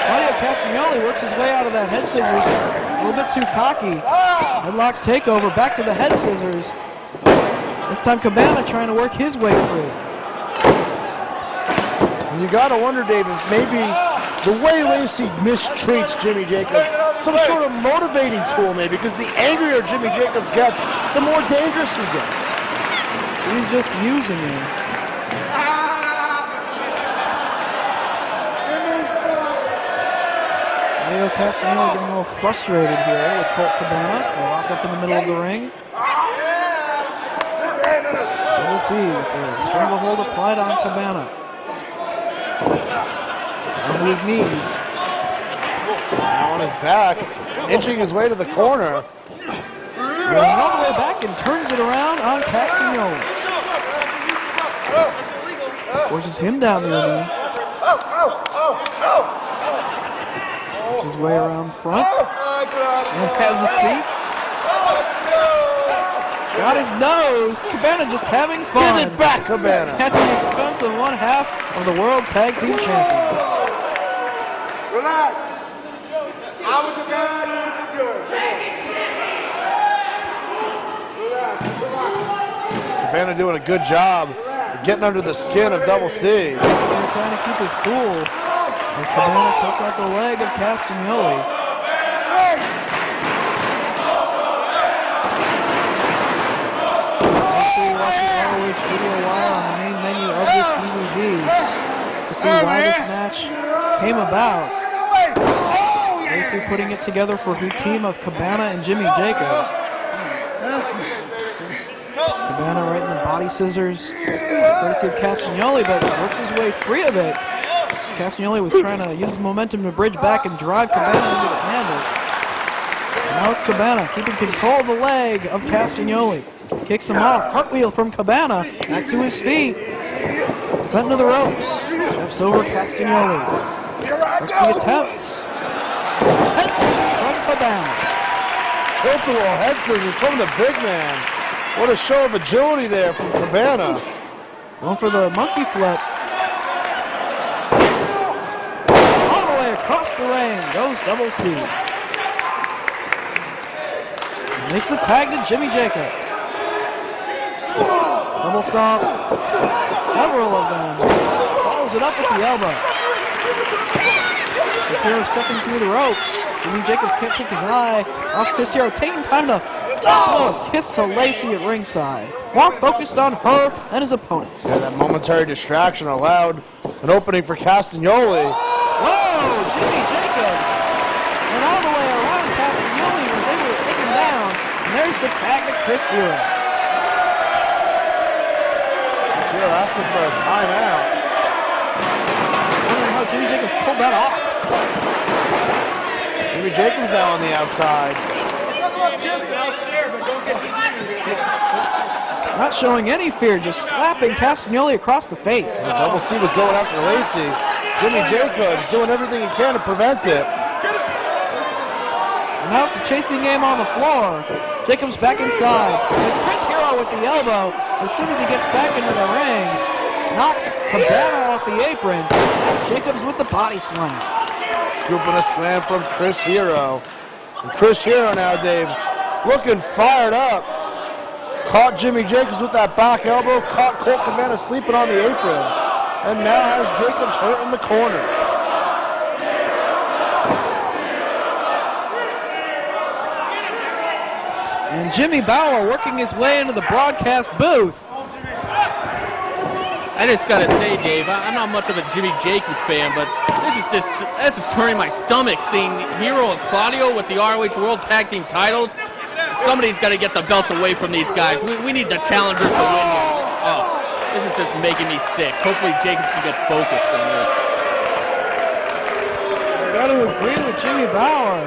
Speaker 13: Claudio Castagnoli works his way out of that head scissors. A little bit too cocky. Headlock takeover, back to the head scissors. This time Cabana trying to work his way free.
Speaker 14: And you gotta wonder, Dave, if maybe the way Lacey mistreats Jimmy Jacobs, some sort of motivating tool maybe, because the angrier Jimmy Jacobs gets, the more dangerous he gets.
Speaker 13: He's just using him. Leo Castagnoli getting a little frustrated here with Colt Cabana. They lock up in the middle of the ring. We'll see with the stranglehold applied on Cabana. Onto his knees.
Speaker 14: Now on his back, inching his way to the corner.
Speaker 13: Going all the way back and turns it around on Castagnoli. Forces him down to the knee. Works his way around front. And has a seat. Got his nose. Cabana just having fun.
Speaker 14: Give it back, Cabana.
Speaker 13: At the expense of one half of the World Tag Team Champions.
Speaker 16: Relax. I'm with the bad, you're with the good. Relax.
Speaker 14: Cabana doing a good job getting under the skin of Double C.
Speaker 13: They're trying to keep his cool as Cabana takes out the leg of Castagnoli. Watch the ROH video wire on the main menu of this DVD to see why this match came about. Lacey putting it together for her team of Cabana and Jimmy Jacobs. Cabana right in the body scissors, courtesy of Castagnoli, but works his way free of it. Castagnoli was trying to use his momentum to bridge back and drive Cabana into the canvas. And now it's Cabana keeping control of the leg of Castagnoli. Kicks him off. Cartwheel from Cabana. Back to his feet. Sent to the ropes. Steps over Castagnoli. Works the attempt. Head scissors from Cabana.
Speaker 14: Tilt-a-whirl head scissors from the big man. What a show of agility there from Cabana.
Speaker 13: Going for the monkey flip. All the way across the ring goes Double C. Makes the tag to Jimmy Jacobs. Double stomp. Several of them. Follows it up with the elbow. Chris Hero stepping through the ropes. Jimmy Jacobs can't take his eye off Chris Hero. Taking time to blow a kiss to Lacey at ringside. More focused on her and his opponents.
Speaker 14: Yeah, that momentary distraction allowed an opening for Castagnoli.
Speaker 13: Whoa! Jimmy Jacobs went all the way around Castagnoli and was able to take him down. And there's the tag to Chris Hero.
Speaker 14: Hero asking for a timeout.
Speaker 13: Wondering how Jimmy Jacobs pulled that off.
Speaker 14: Jimmy Jacobs now on the outside.
Speaker 13: Not showing any fear, just slapping Castagnoli across the face.
Speaker 14: Double C was going after Lacey. Jimmy Jacobs doing everything he can to prevent it.
Speaker 13: Now it's a chasing game on the floor. Jacobs back inside. And Chris Hero with the elbow. As soon as he gets back into the ring, knocks Cabana off the apron. Jacobs with the body slam.
Speaker 14: Scooping a slam from Chris Hero. And Chris Hero now, Dave, looking fired up. Caught Jimmy Jacobs with that back elbow. Caught Colt Cabana sleeping on the apron. And now has Jacobs hurt in the corner.
Speaker 13: And Jimmy Bauer working his way into the broadcast booth.
Speaker 19: I just gotta say, Dave, I'm not much of a Jimmy Jacobs fan, but this is turning my stomach seeing Hero and Claudio with the ROH World Tag Team titles. Somebody's got to get the belts away from these guys. We need the challengers to win here. Oh, this is just making me sick. Hopefully Jacobs can get focused on this.
Speaker 13: Got to agree with Jimmy Bauer.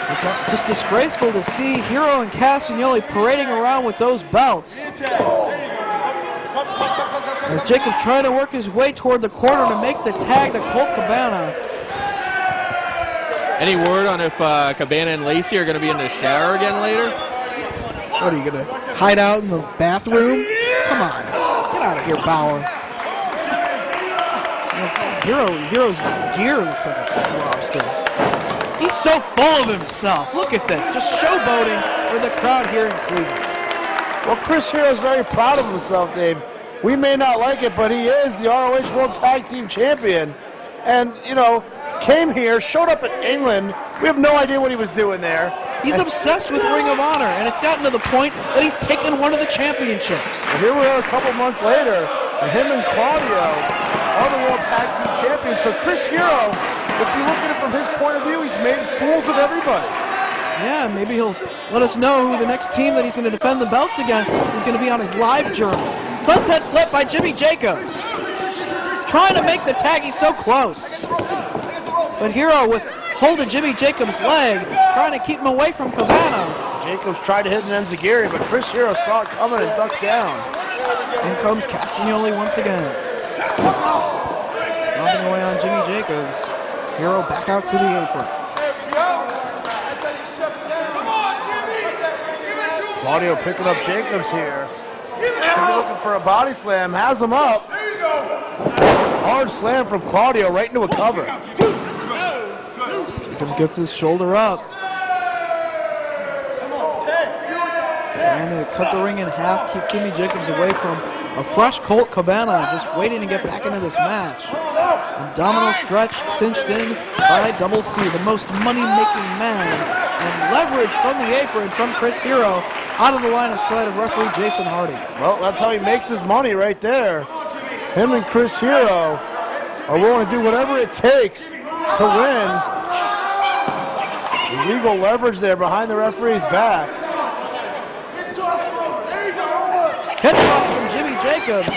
Speaker 13: It's just disgraceful to see Hero and Castagnoli parading around with those belts. As Jacobs trying to work his way toward the corner to make the tag to Colt Cabana.
Speaker 19: Any word on if Cabana and Lacey are going to be in the shower again later?
Speaker 13: What, are you going to hide out in the bathroom? Come on. Get out of here, Bauer. Hero's gear looks like a lobster. He's so full of himself. Look at this. Just showboating with the crowd here in Cleveland.
Speaker 14: Well, Chris Hero's very proud of himself, Dave. We may not like it, but he is the ROH World Tag Team Champion. And, you know, came here, showed up in England. We have no idea what he was doing there.
Speaker 13: He's obsessed with Ring of Honor, and it's gotten to the point that he's taken one of the championships.
Speaker 14: And here we are a couple months later, and him and Claudio are the World Tag Team Champions. So Chris Hero, if you look at it from his point of view, he's made fools of everybody.
Speaker 13: Yeah, maybe he'll let us know who the next team that he's going to defend the belts against is going to be on his live journal. Sunset flip by Jimmy Jacobs. Trying to make the tag, he's so close. But Hero with hold of Jimmy Jacobs' leg, trying to keep him away from Cabana.
Speaker 14: Jacobs tried to hit an enziguri, but Chris Hero saw it coming and ducked down.
Speaker 13: In comes Castagnoli once again. Stomping away on Jimmy Jacobs. Hero back out to the apron.
Speaker 14: Claudio picking up Jacobs here. Looking for a body slam, has him up. Hard slam from Claudio right into a cover.
Speaker 13: Jacobs gets his shoulder up. Trying to cut the ring in half, keep Jimmy Jacobs away from a fresh Colt Cabana, just waiting to get back into this match. Abdominal stretch cinched in by Double C, the most money-making man. And leverage from the apron from Chris Hero out of the line of sight of referee Jason Hardy.
Speaker 14: Well, that's how he makes his money right there. Him and Chris Hero are willing to do whatever it takes to win. Illegal leverage there behind the referee's back.
Speaker 13: Hit toss from Jimmy Jacobs.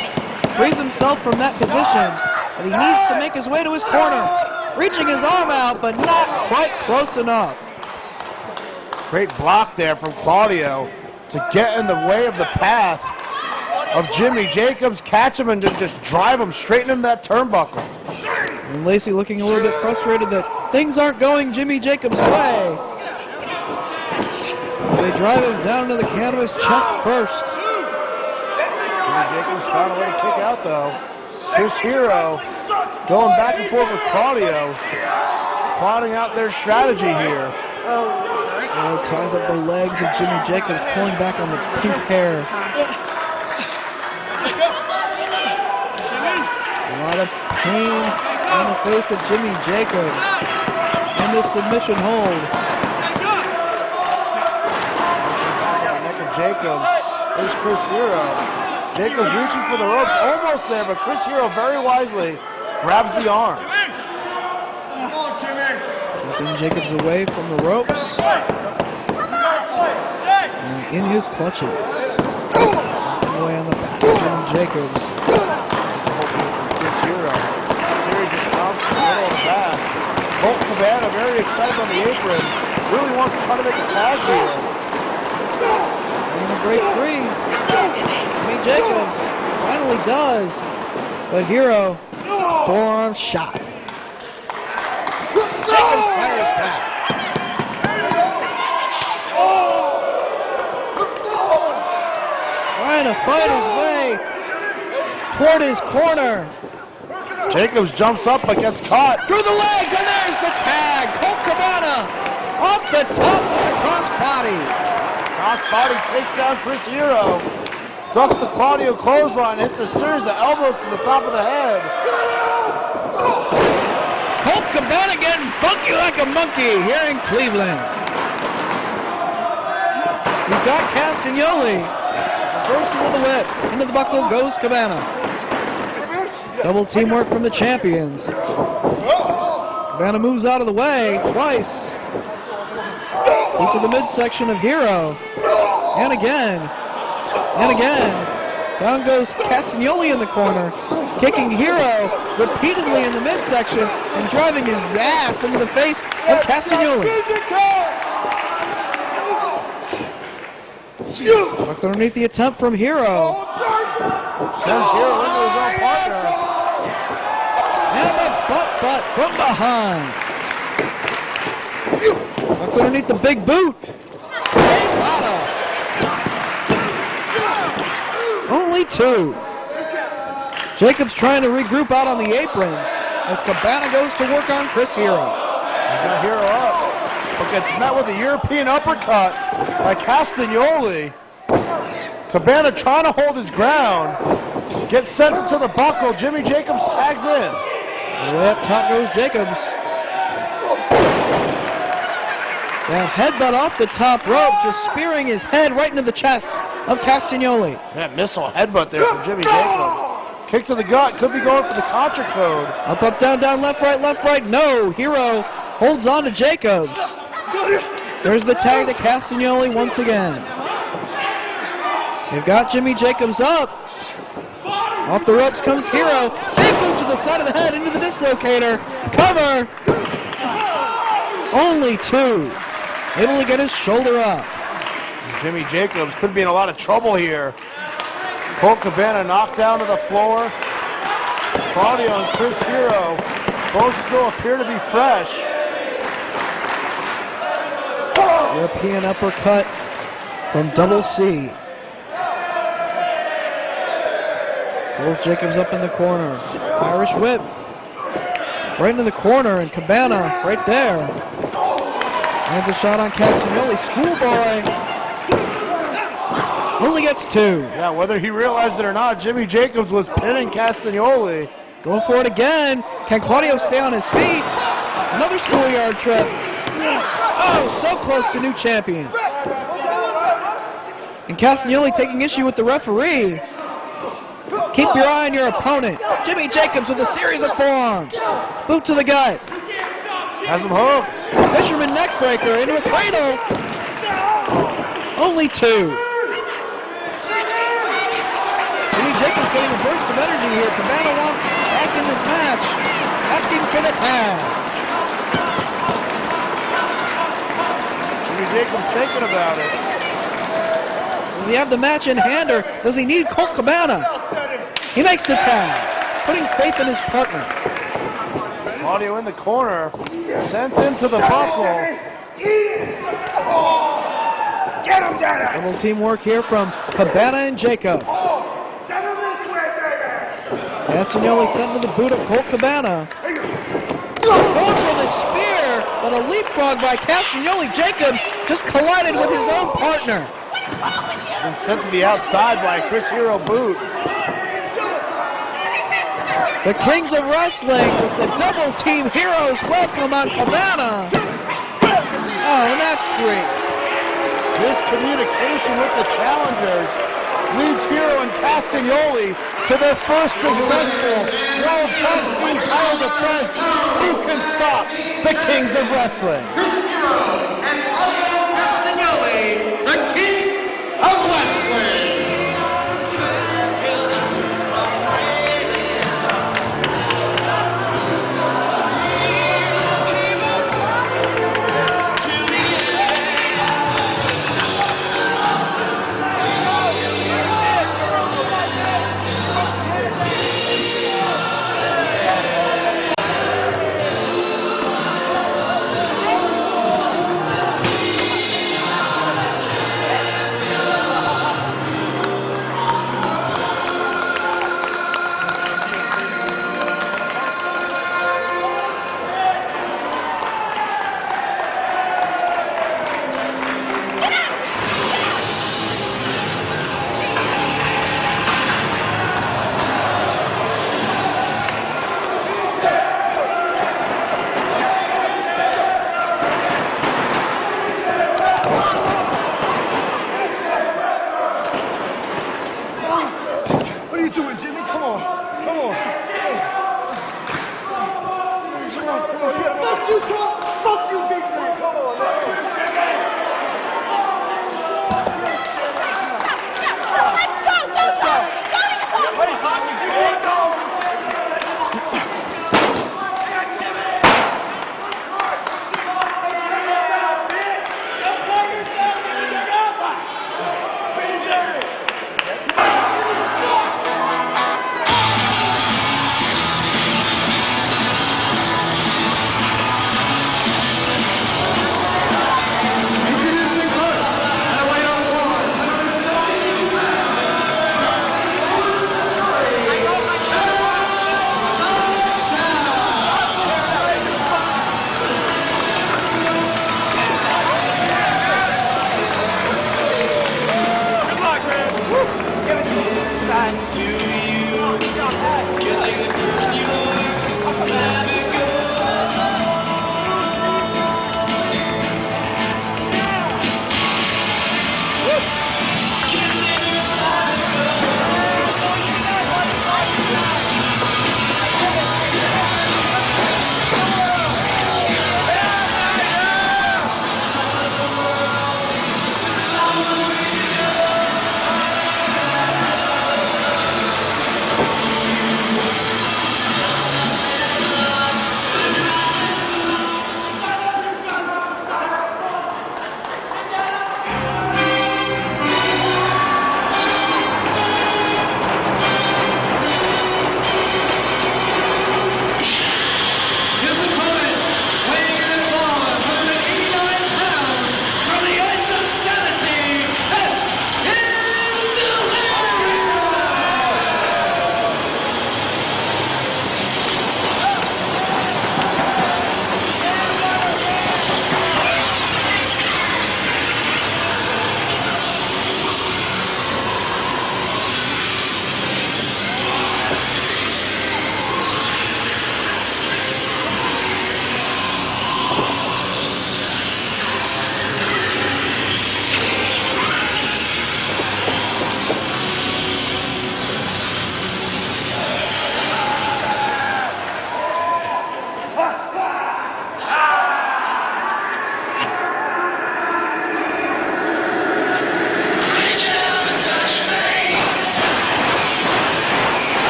Speaker 13: Frees himself from that position. And he needs to make his way to his corner. Reaching his arm out, but not quite close enough.
Speaker 14: Great block there from Claudio to get in the way of the path of Jimmy Jacobs, catch him and just drive him straight into that turnbuckle.
Speaker 13: And Lacey looking a little bit frustrated that things aren't going Jimmy Jacobs' way. They drive him down to the canvas chest first.
Speaker 14: Jimmy Jacobs found a way to kick out though. Chris Hero going back and forth with Claudio, plotting out their strategy here.
Speaker 13: Ties up the legs of Jimmy Jacobs, pulling back on the pink hair. A lot of pain on the face of Jimmy Jacobs. And this submission hold.
Speaker 14: Neck of Jacobs. There's Chris Hero. Jacobs reaching for the ropes, almost there, but Chris Hero very wisely grabs the arm.
Speaker 13: Keeping Jacobs away from the ropes. And in his clutches. Stomping away on the back of Jimmy Jacobs.
Speaker 14: Chris Hero. Series of stomps in the middle of the back. Colt Cabana very excited on the apron. Really wants to try to make a tag here.
Speaker 13: And a great three. Jimmy Jacobs finally does. But Hero, forearm shot. Jacobs fires back. Trying to fight his way toward his corner.
Speaker 14: Jacobs jumps up but gets caught.
Speaker 13: Through the legs, and there's the tag. Colt Cabana off the top of the crossbody.
Speaker 14: Crossbody takes down Chris Hero. Ducks the Claudio clothesline, hits a series of elbows to the top of the head.
Speaker 13: Colt Cabana getting funky like a monkey here in Cleveland. He's got Castagnoli. Reversal of the whip. Into the buckle goes Cabana. Double teamwork from the champions. Cabana moves out of the way twice. Into the midsection of Hero. And again. And again. Down goes Castagnoli in the corner. Kicking Hero repeatedly in the midsection and driving his ass into the face of Castagnoli. Looks underneath the attempt from Hero.
Speaker 14: Sends Hero into his own partner.
Speaker 13: And a butt from behind. Looks underneath the big boot. Only 2. Jacobs trying to regroup out on the apron as Cabana goes to work on Chris Hero.
Speaker 14: He's got Hero up, but gets met with a European uppercut by Castagnoli. Cabana trying to hold his ground. Gets sent into the buckle. Jimmy Jacobs tags in.
Speaker 13: Way up top goes Jacobs. That headbutt off the top rope, just spearing his head right into the chest of Castagnoli.
Speaker 14: That missile headbutt there from Jimmy Jacobs. Kick to the gut, could be going for the contra code.
Speaker 13: Up, down, left, right. No, Hero holds on to Jacobs. There's the tag to Castagnoli once again. They've got Jimmy Jacobs up. Off the ropes comes Hero. Big boot to the side of the head into the dislocator. Cover. Only 2. Able to get his shoulder up.
Speaker 14: Jimmy Jacobs could be in a lot of trouble here. Colt Cabana knocked down to the floor. Claudio and Chris Hero both still appear to be fresh.
Speaker 13: European uppercut from Double C. Pulls Jacobs up in the corner. Irish whip. Right into the corner, and Cabana right there. Lands a shot on Castagnoli. Schoolboy. Only gets 2.
Speaker 14: Yeah, whether he realized it or not, Jimmy Jacobs was pinning Castagnoli.
Speaker 13: Going for it again. Can Claudio stay on his feet? Another schoolyard trip. Oh, so close to new champion. And Castagnoli taking issue with the referee. Keep your eye on your opponent. Jimmy Jacobs with a series of forearms. Boot to the gut.
Speaker 14: Has him hooked.
Speaker 13: Fisherman neckbreaker into a cradle. Only 2. Jimmy Jacobs getting a burst of energy here. Cabana wants back in this match. Asking for the tag.
Speaker 14: Jimmy Jacobs thinking about it.
Speaker 13: Does he have the match in hand, or does he need Colt Cabana? He makes the tag, putting faith in his partner.
Speaker 14: Claudio in the corner, sent into the buckle.
Speaker 17: Get him, Dada!
Speaker 13: Double team work here from Cabana and Jacobs.
Speaker 17: Send him this way, baby!
Speaker 13: Castagnoli sent to the boot of Colt Cabana. Going for the spear, but a leapfrog by Castagnoli. Jacobs just collided with his own partner.
Speaker 14: And sent to the outside by a Chris Hero boot.
Speaker 13: The Kings of Wrestling with the double team heroes welcome on Cabana. Oh, and that's 3.
Speaker 14: Miscommunication with the challengers leads Hero and Castagnoli to their first successful World Tag Team title defense. Who can stop the Kings of Wrestling?
Speaker 12: Chris Hero and Claudio Castagnoli, the Kings of Wrestling.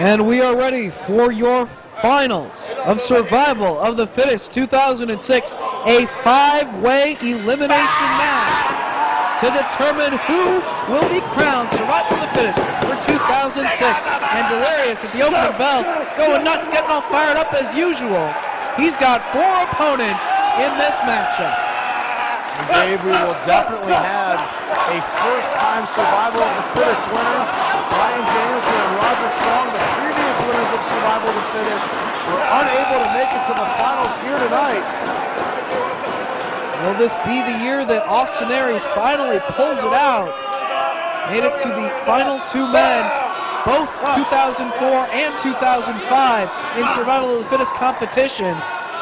Speaker 13: And we are ready for your finals of Survival of the Fittest 2006, a 5-way elimination match to determine who will be crowned Survival of the Fittest for 2006. And Delirious at the opening bell, going nuts, getting all fired up as usual. He's got 4 opponents in this matchup.
Speaker 14: And Dave, we will definitely have a first-time Survival of the Fittest winner. Brian Danielson and Roger Strong, the previous winners of Survival of the Fittest, were unable to make it to the finals here tonight.
Speaker 13: Will this be the year that Austin Aries finally pulls it out? Made it to the final 2 men, both 2004 and 2005 in Survival of the Fittest competition,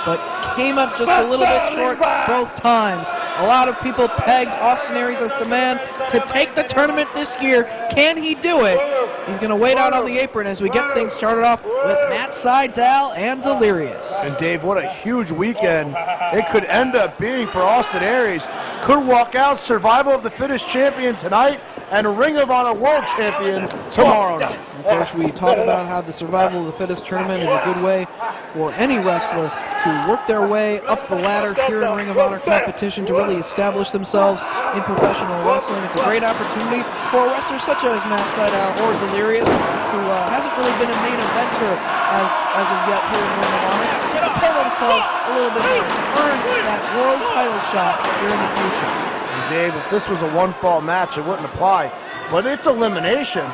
Speaker 13: but came up just a little bit short both times. A lot of people pegged Austin Aries as the man to take the tournament this year. Can he do it? He's going to wait out on the apron as we get things started off with Matt Sydal and Delirious.
Speaker 14: And Dave, what a huge weekend it could end up being for Austin Aries. Could walk out Survival of the Fittest champion tonight and Ring of Honor World Champion tomorrow night.
Speaker 13: Of course, we talk about how the Survival of the Fittest tournament is a good way for any wrestler to work their way up the ladder here in Ring of Honor competition to really establish themselves in professional wrestling. It's a great opportunity for wrestlers such as Matt Sydal or Delirious, who hasn't really been a main eventer as of yet here in Ring of Honor, to prepare themselves a little bit more to earn that world title shot here in the future.
Speaker 14: And Dave, if this was a one-fall match, it wouldn't apply. But it's elimination.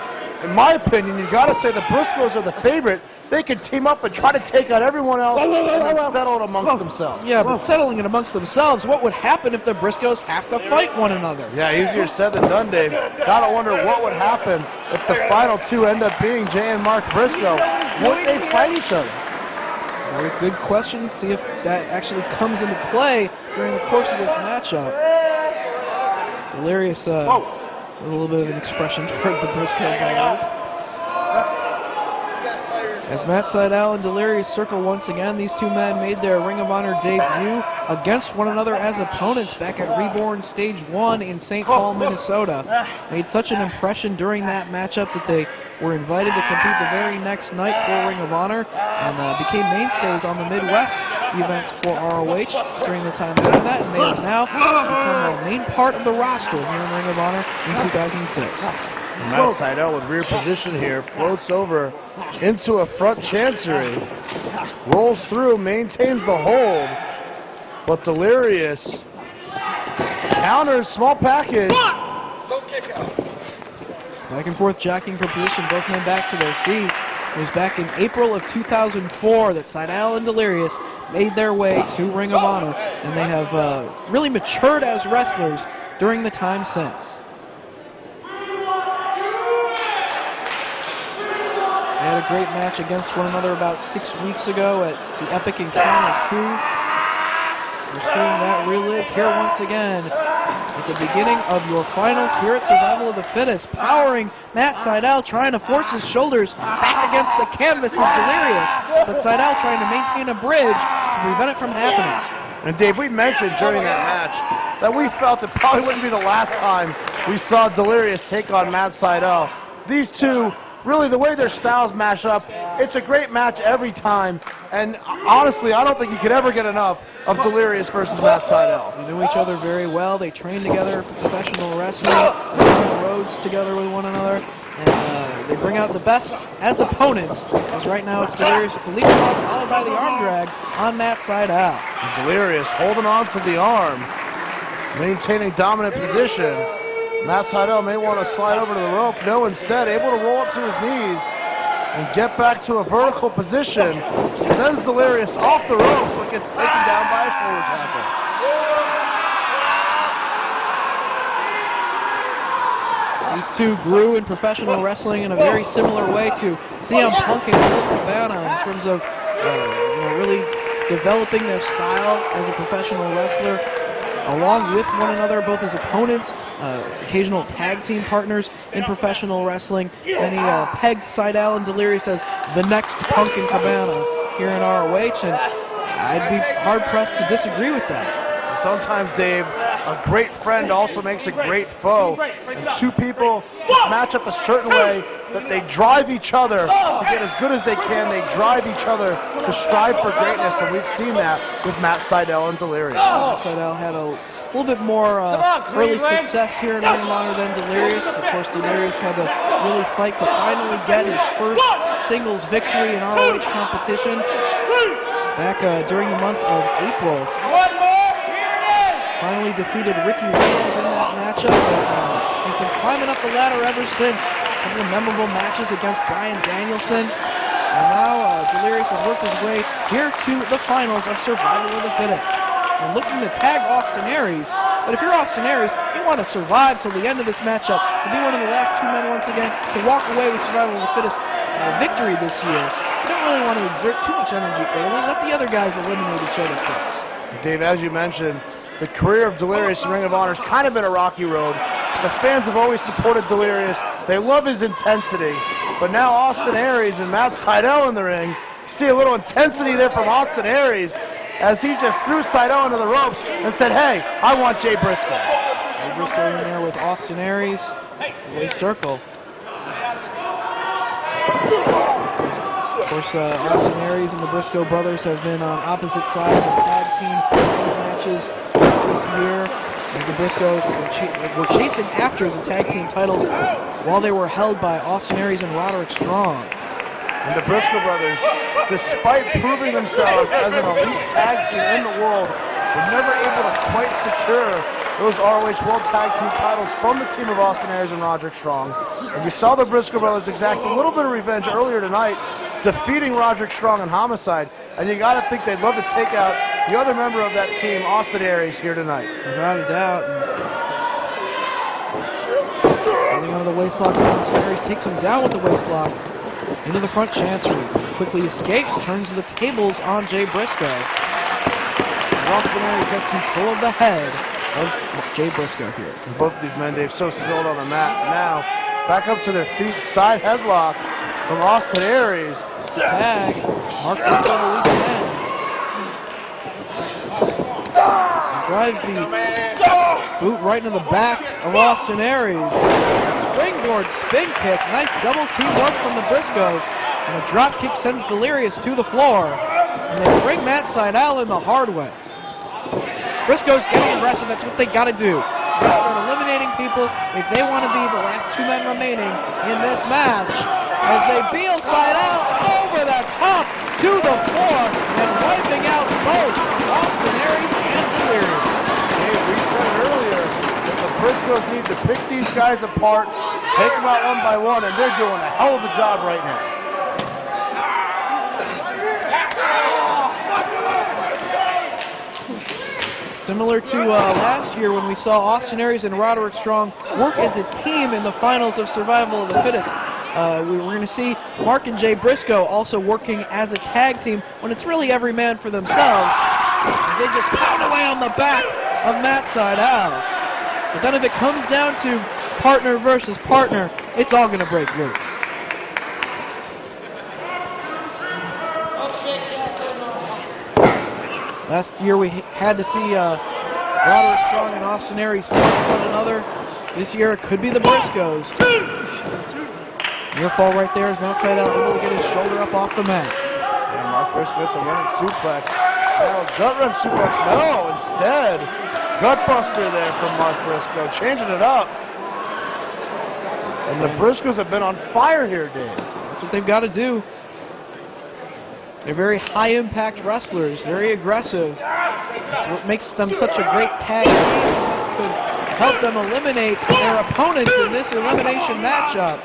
Speaker 14: In my opinion, you got to say the Briscoes are the favorite. They could team up and try to take out everyone else and settle it amongst themselves.
Speaker 13: Yeah, but settling it amongst themselves, what would happen if the Briscoes have to fight one another?
Speaker 14: Yeah, easier said than done, Dave. Gotta wonder what would happen if the final 2 end up being Jay and Mark Briscoe. Would they fight each other?
Speaker 13: Very good question. See if that actually comes into play during the course of this matchup. Delirious, a little bit of an expression toward the Briscoe fighters. As Matt Sydal and Delirious circle once again, these 2 men made their Ring of Honor debut against one another as opponents back at Reborn Stage 1 in St. Paul, Minnesota. Made such an impression during that matchup that they were invited to compete the very next night for Ring of Honor and became mainstays on the Midwest events for ROH during the time after that, and they have now become a main part of the roster here in Ring of Honor in 2006.
Speaker 14: Matt Sydal with rear position here, floats over into a front chancery, rolls through, maintains the hold, but Delirious counters, small package.
Speaker 13: Back and forth jockeying for position, both men back to their feet. It was back in April of 2004 that Sydal and Delirious made their way to Ring of Honor, and they have really matured as wrestlers during the time since. They had a great match against one another about 6 weeks ago at the Epic Encounter 2. We're seeing that relive here once again at the beginning of your finals here at Survival of the Fittest. Powering Matt Sydal, trying to force his shoulders back against the canvas is Delirious, but Sydal trying to maintain a bridge to prevent it from happening.
Speaker 14: And Dave, we mentioned during that match that we felt it probably wouldn't be the last time we saw Delirious take on Matt Sydal. These 2, really, the way their styles mash up, it's a great match every time. And honestly, I don't think you could ever get enough of Delirious versus Matt Sydal.
Speaker 13: They know each other very well. They train together for professional wrestling. They go on the roads together with one another. And they bring out the best as opponents. As right now it's Delirious with the leapfrog, followed by the arm drag on Matt Sydal.
Speaker 14: Delirious holding on to the arm, maintaining dominant position. Matt Sydal may want to slide over to the rope. No, instead, able to roll up to his knees and get back to a vertical position. Sends Delirious off the ropes, but gets taken down by a shoulder tackle.
Speaker 13: These two grew in professional wrestling in a very similar way to CM Punk and Colt Cabana in terms of really developing their style as a professional wrestler along with one another, both as opponents, occasional tag team partners in professional wrestling. And he pegged Seidel and Delirious as the next Punk and Cabana here in ROH, and I'd be hard-pressed to disagree with that.
Speaker 14: Sometimes, Dave, a great friend also makes a great foe. And two people match up a certain way that they drive each other to get as good as they can. They drive each other to strive for greatness, and we've seen that with Matt Seidel and Delirious.
Speaker 13: Matt Seidel had a little bit more early success here in Ring of Honor than Delirious. Of course, Delirious had to really fight to finally get his first singles victory in ROH competition back during the month of April. Finally defeated Ricky Reynolds in that matchup. He's been climbing up the ladder ever since. A couple of memorable matches against Bryan Danielson. And now Delirious has worked his way here to the finals of Survival of the Fittest. And looking to tag Austin Aries. But if you're Austin Aries, you want to survive till the end of this matchup, to be one of the last two men once again, to walk away with Survival of the Fittest victory this year. You don't really want to exert too much energy early. Let the other guys eliminate each other first.
Speaker 14: Dave, as you mentioned, the career of Delirious in Ring of Honor has kind of been a rocky road. The fans have always supported Delirious. They love his intensity. But now Austin Aries and Matt Seidel in the ring. You see a little intensity there from Austin Aries as he just threw Seidel into the ropes and said, hey, I want Jay Briscoe.
Speaker 13: Jay Briscoe in there with Austin Aries. Away circle. Of course, Austin Aries and the Briscoe brothers have been on opposite sides of tag team matches this year, as the Briscoes were chasing after the tag team titles while they were held by Austin Aries and Roderick Strong.
Speaker 14: And the Briscoe brothers, despite proving themselves as an elite tag team in the world, were never able to quite secure those ROH World Tag Team titles from the team of Austin Aries and Roderick Strong. And we saw the Briscoe brothers exact a little bit of revenge earlier tonight, defeating Roderick Strong and Homicide. And you got to think they'd love to take out the other member of that team, Austin Aries, here tonight.
Speaker 13: Without a doubt. Getting out of the waistlock, Austin Aries takes him down with the waistlock into the front chancery. Quickly escapes, turns the tables on Jay Briscoe. As Austin Aries has control of the head of Jay Briscoe here.
Speaker 14: And both of these men, Dave, so skilled on the mat. Now, back up to their feet, side headlock from Austin Aries.
Speaker 13: Tag, Mark Briscoe the lead man. He drives the boot right into the back of Austin Aries. Springboard spin kick, nice double teamwork from the Briscoes. And a drop kick sends Delirious to the floor. And they bring Matt Seidel in the hard way. Briscoes getting aggressive, that's what they gotta do. They start eliminating people if they want to be the last two men remaining in this match. As they Beal Seidel over the top to the floor and wiping out both Austin Aries and Delirious.
Speaker 14: Dave, we said earlier that the Briscoes need to pick these guys apart, take them out one by one, and they're doing a hell of a job right now.
Speaker 13: Similar to last year when we saw Austin Aries and Roderick Strong work as a team in the finals of Survival of the Fittest. We're going to see Mark and Jay Briscoe also working as a tag team when it's really every man for themselves. They just pound away on the back of Matt Seidel. But then if it comes down to partner versus partner, it's all going to break loose. Last year we had to see Roderick Strong and Austin Aries fight one another. This year it could be the Briscoes. Near fall right there as Matt Seidel able to get his shoulder up off the mat.
Speaker 14: And Mark Briscoe with the running suplex. Now gut run suplex. No, instead, gut buster there from Mark Briscoe, changing it up. And the Briscoes have been on fire here, Dave.
Speaker 13: That's what they've got to do. They're very high-impact wrestlers, very aggressive. That's what makes them such a great tag team. It could help them eliminate their opponents in this elimination matchup.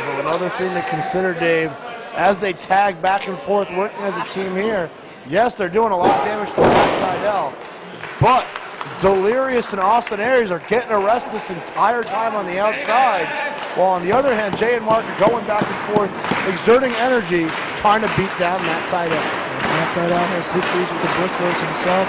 Speaker 14: Well, another thing to consider, Dave, as they tag back and forth working as a team here, yes, they're doing a lot of damage to Matt Seidel, but Delirious and Austin Aries are getting arrested this entire time on the outside, while on the other hand, Jay and Mark are going back and forth, exerting energy, trying to beat down Matt Sydal.
Speaker 13: Matt Sydal has histories with the Briscoes himself.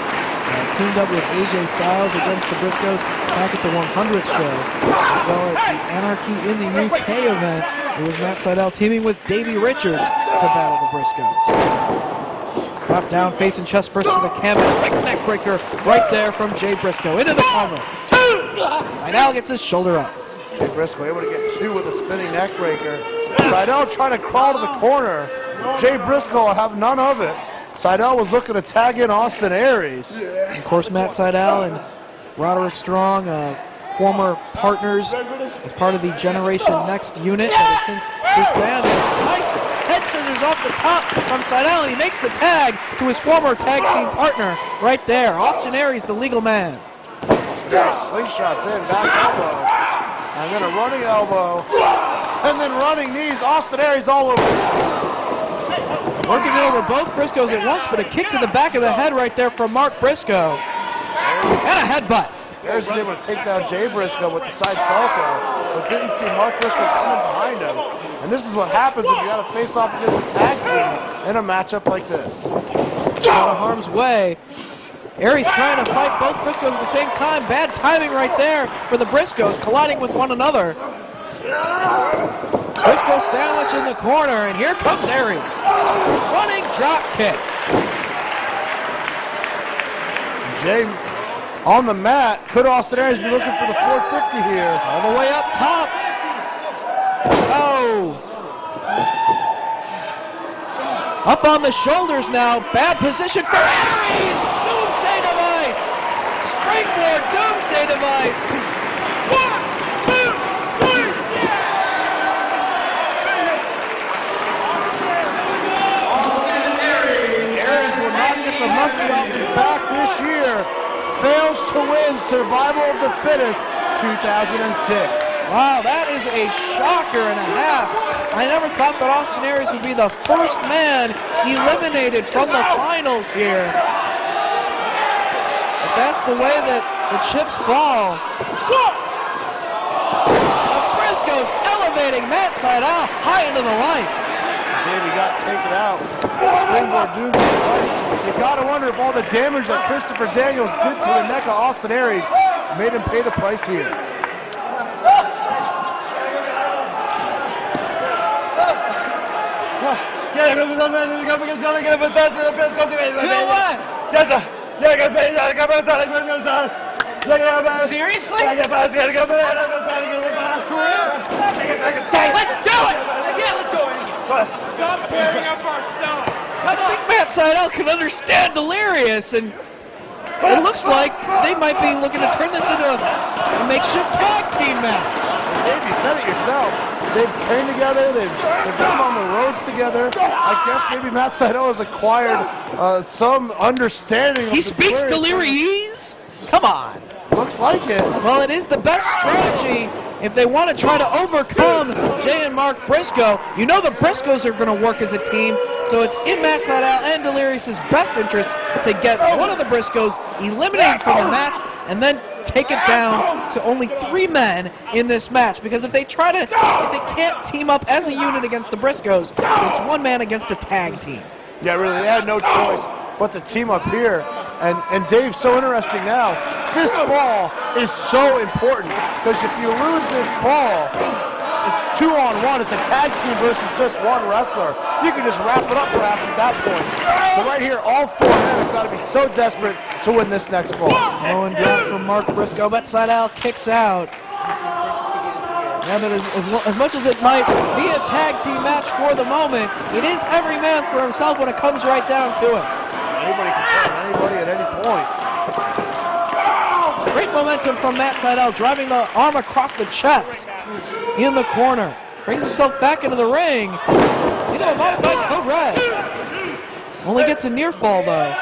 Speaker 13: Teamed up with AJ Styles against the Briscoes back at the 100th show, as well as the Anarchy in the UK event. It was Matt Sydal teaming with Davey Richards to battle the Briscoes. Drop down, face and chest first to the canvas. Quick neck breaker right there from Jay Briscoe. Into the cover. Sydal gets his shoulder up.
Speaker 14: Jay Briscoe able to get two with a spinning neck breaker. Sydal trying to crawl to the corner. Jay Briscoe will have none of it. Sydal was looking to tag in Austin Aries.
Speaker 13: Of course, Matt Sydal and Roderick Strong, former partners as part of the Generation Next unit that has since disbanded. Nice head scissors off the top from Sydal, and he makes the tag to his former tag team partner right there. Austin Aries, the legal man.
Speaker 14: Slingshots in, back elbow, and then a running elbow, and then running knees. Austin Aries all over.
Speaker 13: Working over both Briscoes at once, but a kick to the back of the head right there from Mark Briscoe. And a headbutt.
Speaker 14: Aries was able to take down Jay Briscoe with the side salto, but didn't see Mark Briscoe coming behind him. And this is what happens when you got to face off against a tag team in a matchup like this.
Speaker 13: Out of harm's way. Aries trying to fight both Briscoes at the same time. Bad timing right there for the Briscoes, colliding with one another. Briscoe sandwich in the corner, and here comes Aries. Running drop kick.
Speaker 14: Jay on the mat. Could Austin Aries be looking for the 450 here?
Speaker 13: All the way up top. Oh. Up on the shoulders now. Bad position for Aries. Doomsday device. Springboard doomsday device. 1, 2, 3.
Speaker 14: The monkey off his back this year, fails to win Survival of the Fittest 2006.
Speaker 13: Wow, that is a shocker and a half. I never thought that Austin Aries would be the first man eliminated from the finals here. But that's the way that the chips fall. The Briscoes elevating Matt Sydal high into the lights.
Speaker 14: Davey got taken out. Springboard doomsday device. You gotta wonder if all the damage that Christopher Daniels did to the neck of Austin Aries made him pay the price here.
Speaker 18: Seriously? Let's do it! Yeah, let's go.
Speaker 16: Stop tearing up our stuff.
Speaker 13: I think Matt Sydal can understand Delirious, and it looks like they might be looking to turn this into a makeshift tag team match.
Speaker 14: Dave, you said it yourself. They've trained together. They've been on the roads together. I guess maybe Matt Sydal has acquired some understanding of
Speaker 13: He speaks Delirious? Come on.
Speaker 14: Looks like it.
Speaker 13: Well, it is the best strategy if they want to try to overcome Jay and Mark Briscoe. You know the Briscoes are going to work as a team, so it's in Matt Sydal and Delirious's best interest to get one of the Briscoes eliminated from the match and then take it down to only 3 men in this match. Because if they can't team up as a unit against the Briscoes, it's 1 man against a tag team.
Speaker 14: Yeah, really, they had no choice but to team up here. And Dave, so interesting now, this fall is so important, because if you lose this fall, it's 2-on-1, it's a tag team versus just 1 wrestler. You can just wrap it up perhaps at that point. So right here, all 4 men have got to be so desperate to win this next fall.
Speaker 13: Slow and drop from Mark Briscoe, but Sydal kicks out. Yeah, but as much as it might be a tag team match for the moment, it is every man for himself when it comes right down to it.
Speaker 14: Anybody can turn anybody at any point.
Speaker 13: Great momentum from Matt Sydal, driving the arm across the chest in the corner. Brings himself back into the ring. Into a modified code red. Only gets a near fall though.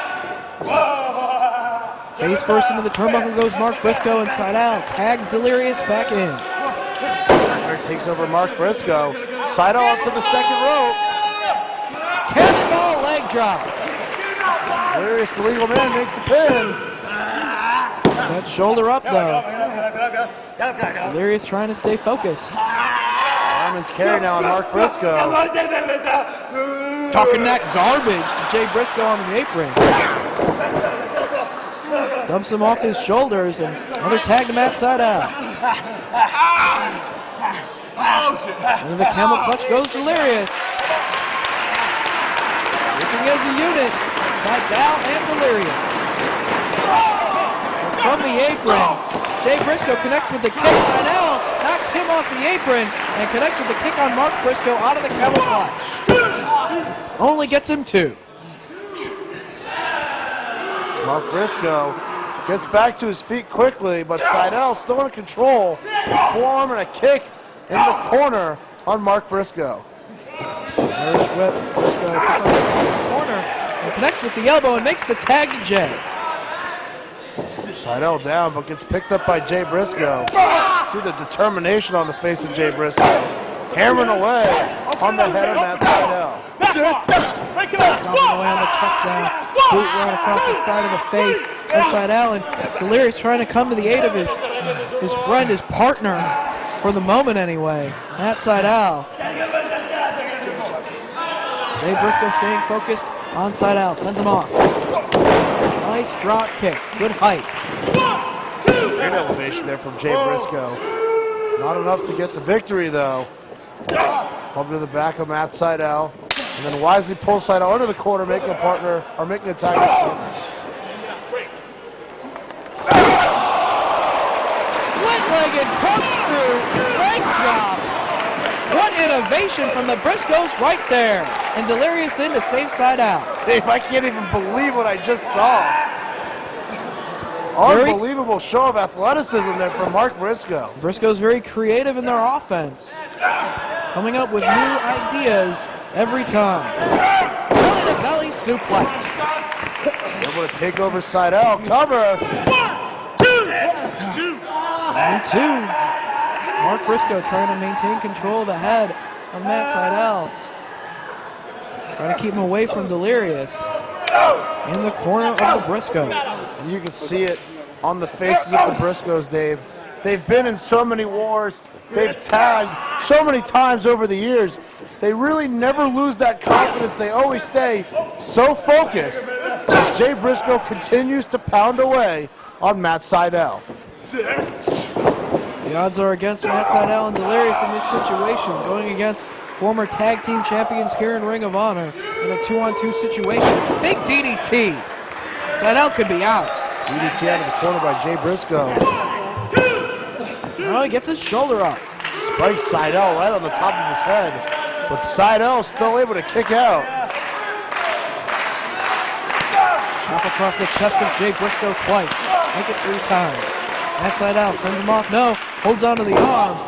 Speaker 13: Face first into the turnbuckle goes Mark Briscoe, and Sydal tags Delirious back in.
Speaker 14: Takes over Mark Briscoe. Sydal up to the second rope.
Speaker 13: Cannonball leg drop.
Speaker 14: Delirious, the legal man, makes the pin.
Speaker 13: That shoulder up, though. Delirious trying to stay focused.
Speaker 14: Fireman's carry now on Mark Briscoe.
Speaker 13: Talking that garbage to Jay Briscoe on the apron. Dumps him off his shoulders, and another tag to Matt Sydal. Into the camel clutch goes Delirious. Working as a unit, Sydal and Delirious. And from the apron, Jay Briscoe connects with the kick. Sydal knocks him off the apron and connects with the kick on Mark Briscoe out of the camel clutch. Only gets him 2.
Speaker 14: Mark Briscoe gets back to his feet quickly, but Sydal still in control. Forearm and a kick in the corner on Mark Briscoe.
Speaker 13: Irish whip, Briscoe puts on the corner and connects with the elbow and makes the tag to Jay.
Speaker 14: Sydal down, but gets picked up by Jay Briscoe. See the determination on the face of Jay Briscoe. Hammering away on the head of Matt Sydal.
Speaker 13: Stomping away on the chest down. Boot right across the side of the face of Sydal, and Delirious trying to come to the aid of his friend, his partner, for the moment anyway. Matt Sydal. Jay Briscoe staying focused on Sydal. Sends him off. Nice drop kick. Good height.
Speaker 14: Good elevation there from Jay Briscoe. Not enough to get the victory, though. Up to the back of Matt Sydal. And then wisely pulls Sydal into the corner, making a partner, or making a tag with partner.
Speaker 13: Split-legged corkscrew leg drop. What innovation from the Briscoes right there. And Delirious in to save Sydal.
Speaker 14: Dave, I can't even believe what I just saw. Unbelievable show of athleticism there from Mark Briscoe.
Speaker 13: Briscoe's very creative in their offense. Coming up with new ideas every time. Belly-to-belly suplex.
Speaker 14: Able to take over Sydal. Cover.
Speaker 13: 1-2. Mark Briscoe trying to maintain control of the head of Matt Sydal. Trying to keep him away from Delirious. In the corner of the Briscoes.
Speaker 14: And you can see it on the faces of the Briscoes, Dave. They've been in so many wars. They've tagged so many times over the years. They really never lose that confidence. They always stay so focused as Jay Briscoe continues to pound away on Matt Sydal.
Speaker 13: The odds are against Matt Sydal and Delirious in this situation, going against former tag team champions here in Ring of Honor in a 2-on-2 situation. Big DDT. Sydal could be out.
Speaker 14: DDT out of the corner by Jay Briscoe.
Speaker 13: Oh, he gets his shoulder up.
Speaker 14: Spikes Sydal right on the top of his head, but Sydal still able to kick out.
Speaker 13: Chop across the chest of Jay Briscoe twice. Make it 3 times. Matt Sydal sends him off. No, holds onto the arm.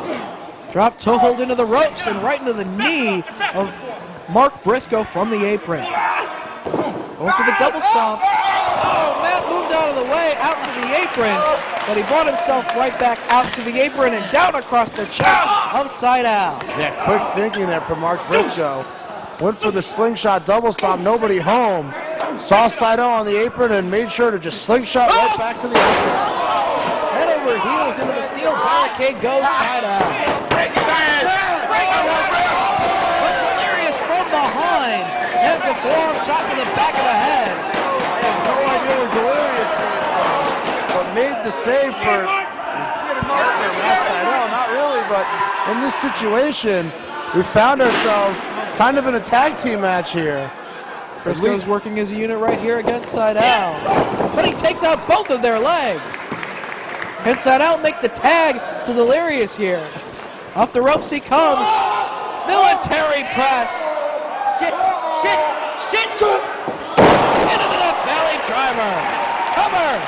Speaker 13: Drop toe hold into the ropes and right into the knee of Mark Briscoe from the apron. Going for the double stomp. Oh, Matt moved out of the way, out to the apron, but he brought himself right back out to the apron and down across the chest of Sydal.
Speaker 14: Yeah, quick thinking there from Mark Briscoe. Went for the slingshot double stomp, nobody home. Saw Sydal on the apron and made sure to just slingshot right back to the apron.
Speaker 13: Head over heels into the steel barricade goes Sydal. But Delirious from behind has the forearm shot to the back of the head.
Speaker 14: I have no idea where Delirious came from, but made the save for his partner, Matt Sydal. Not really, but in this situation, we found ourselves kind of in a tag team match here.
Speaker 13: Briscoe's working as a unit right here against Sydal, but he takes out both of their legs. Can Sydal make the tag to Delirious here? Off the ropes he comes. Military press. Shit. Into the Death Valley driver. Cover.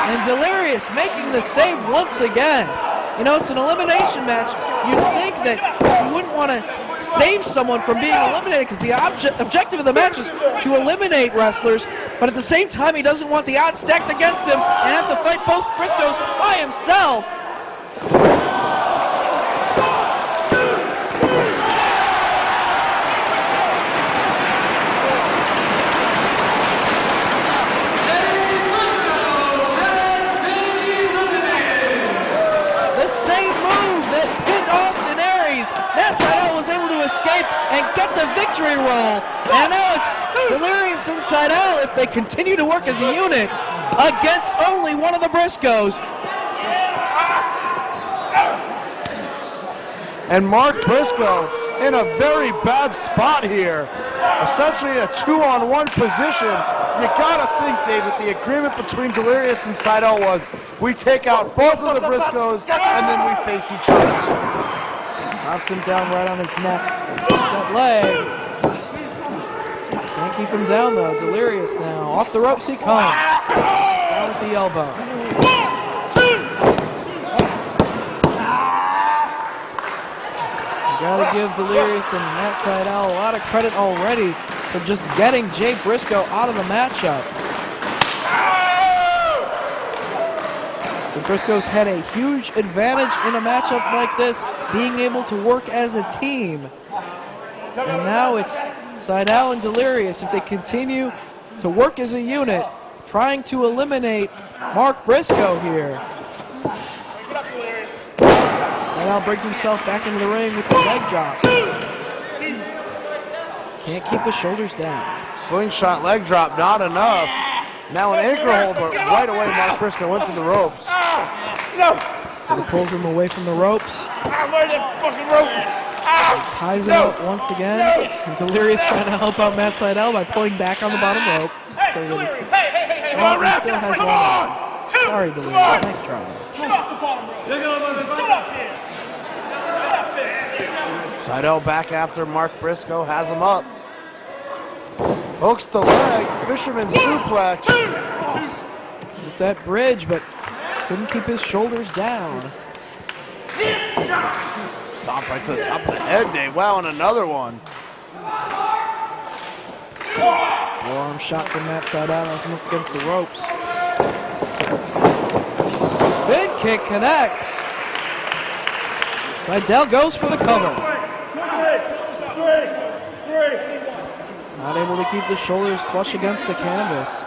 Speaker 13: And Delirious making the save once again. You know, it's an elimination match. You'd think that you wouldn't want to save someone from being eliminated because the objective of the match is to eliminate wrestlers, but at the same time he doesn't want the odds stacked against him and have to fight both Briscoes by himself. knees. Matt Sydal was able to escape and get the victory roll. And now it's Delirious and Sydal, if they continue to work as a unit, against only one of the Briscoes.
Speaker 14: And Mark Briscoe in a very bad spot here. Essentially a 2-on-1 position. You gotta think, Dave, that the agreement between Delirious and Sydal was we take out both of the Briscoes and then we face each other.
Speaker 13: Drops him down right on his neck. That leg. Can't keep him down though. Delirious now. Off the ropes he comes. Down with the elbow. You gotta give Delirious and Matt Sydal a lot of credit already for just getting Jay Briscoe out of the matchup. The Briscoes had a huge advantage in a matchup like this, being able to work as a team. And now it's Sydal and Delirious, if they continue to work as a unit, trying to eliminate Mark Briscoe here. Sydal brings himself back into the ring with the leg drop. Can't keep the shoulders down.
Speaker 14: Slingshot leg drop, not enough. Now an anchor hold, but right away Mark Briscoe went to the ropes.
Speaker 13: So he pulls him away from the ropes.
Speaker 16: Where's that fucking rope?
Speaker 13: Ties him up once again. And Delirious trying to help out Matt Sydal by pulling back on the bottom rope. So that it's, well, he still has one hands. Sorry, Delirious. Nice try.
Speaker 16: Get off the bottom rope. Get up here.
Speaker 14: Sydal back after Mark Briscoe has him up. Hooks the leg, fisherman suplex.
Speaker 13: With that bridge, but couldn't keep his shoulders down.
Speaker 14: Stomp right to the top of the head, Dave. Wow, and another one.
Speaker 13: Forearm shot from Matt Sydal as him up against the ropes. Spin kick connects. Sydal goes for the cover. Not able to keep the shoulders flush against the canvas.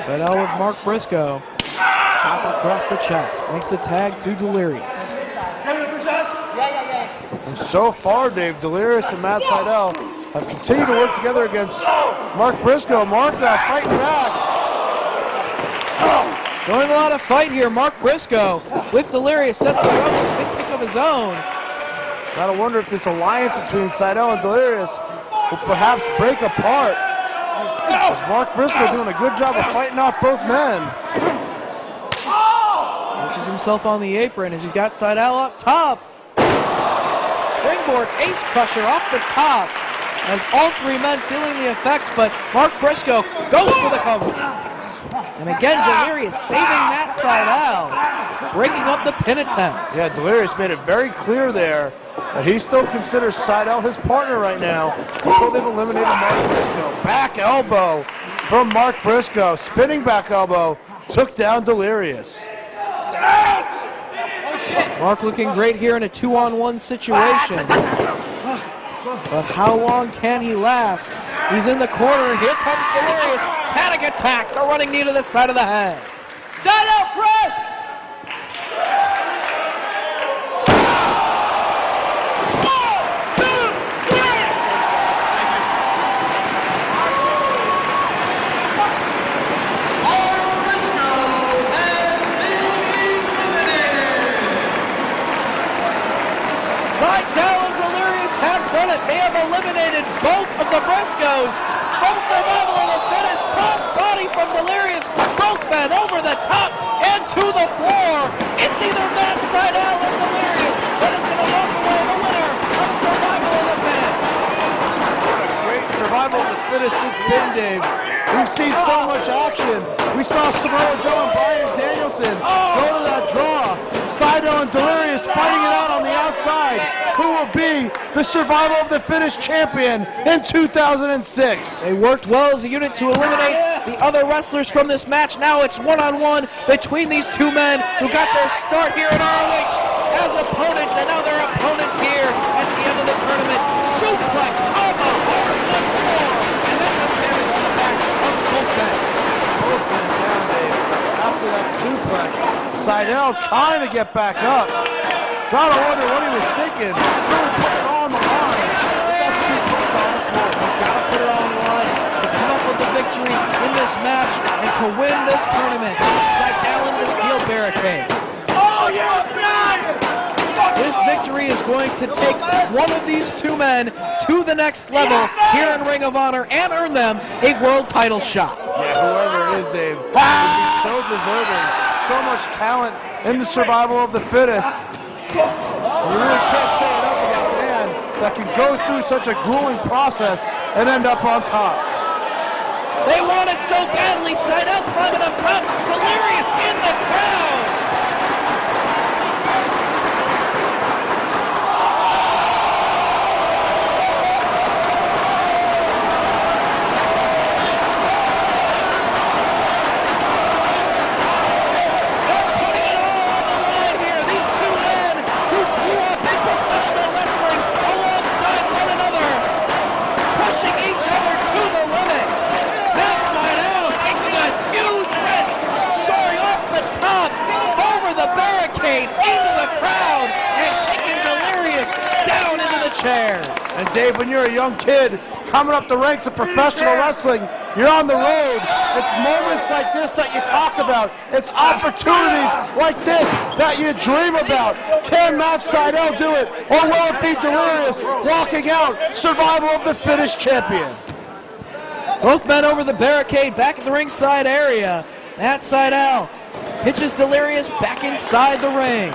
Speaker 13: Sydal with Mark Briscoe. Chop across the chest. Makes the tag to Delirious.
Speaker 14: And so far, Dave, Delirious and Matt Sydal have continued to work together against Mark Briscoe. Mark now fighting back.
Speaker 13: Showing a lot of fight here. Mark Briscoe with Delirious set the ropes. Big kick of his own.
Speaker 14: Gotta wonder if this alliance between Sydal and Delirious will perhaps break apart. As Mark Briscoe doing a good job of fighting off both men.
Speaker 13: Pushes himself on the apron as he's got Sydal up top. Springboard ace crusher off the top. As all three men feeling the effects, but Mark Briscoe goes for the cover. And again, Delirious saving Matt Sydal, breaking up the pin attempt.
Speaker 14: Yeah, Delirious made it very clear there that he still considers Sydal his partner right now until they've eliminated Mark Briscoe. Back elbow from Mark Briscoe. Spinning back elbow took down Delirious.
Speaker 13: Mark looking great here in a 2-on-1 situation. But how long can he last? He's in the corner. Here comes Delirious. Panic attack. The running knee to the side of the head.
Speaker 16: Sydal press!
Speaker 13: Sydal and Delirious have done it. They have eliminated both of the Briscoes from Survival of the Fittest. Crossbody from Delirious. Both men over the top and to the floor. It's either Matt Sydal or Delirious that is going to walk away the winner of Survival of the Fittest.
Speaker 14: What a great Survival of the Fittest it's been, Dave. We've seen so much action. We saw Samoa Joe and Bryan Danielson go to that draw. Sydal and Delirious fighting it out on the outside. Who will be the Survival of the Fittest champion in 2006?
Speaker 13: They worked well as a unit to eliminate the other wrestlers from this match. Now it's one-on-one between these two men who got their start here in ROH as opponents, and now they're opponents here at the end of the tournament. Suplex on the hardwood floor, and that does damage to the back of both men.
Speaker 14: Both men down, Dave. After that suplex, Sydal trying to get back up. Gotta wonder what he was thinking. Really put it all on the line. But that suplex on the floor.
Speaker 13: Gotta put it on the line to come up with the victory in this match and to win this tournament. Seidel in the steel barricade.
Speaker 16: Oh, yes,
Speaker 13: This victory is going to take one of these two men to the next level here in Ring of Honor and earn them a world title shot.
Speaker 14: Yeah, whoever it is, Dave, would be so deserving. So much talent in the survival of the fittest. You really can't say enough about a man that can go through such a grueling process and end up on top.
Speaker 13: They want it so badly. Seidel's climbing up top. Delirious in the crowd. Chairs.
Speaker 14: And Dave, when you're a young kid coming up the ranks of professional wrestling, you're on the road. It's moments like this that you talk about. It's opportunities like this that you dream about. Can Matt Seidel do it? Or will it be Delirious walking out survival of the fittest champion?
Speaker 13: Both men over the barricade back at the ringside area. Matt Seidel pitches Delirious back inside the ring.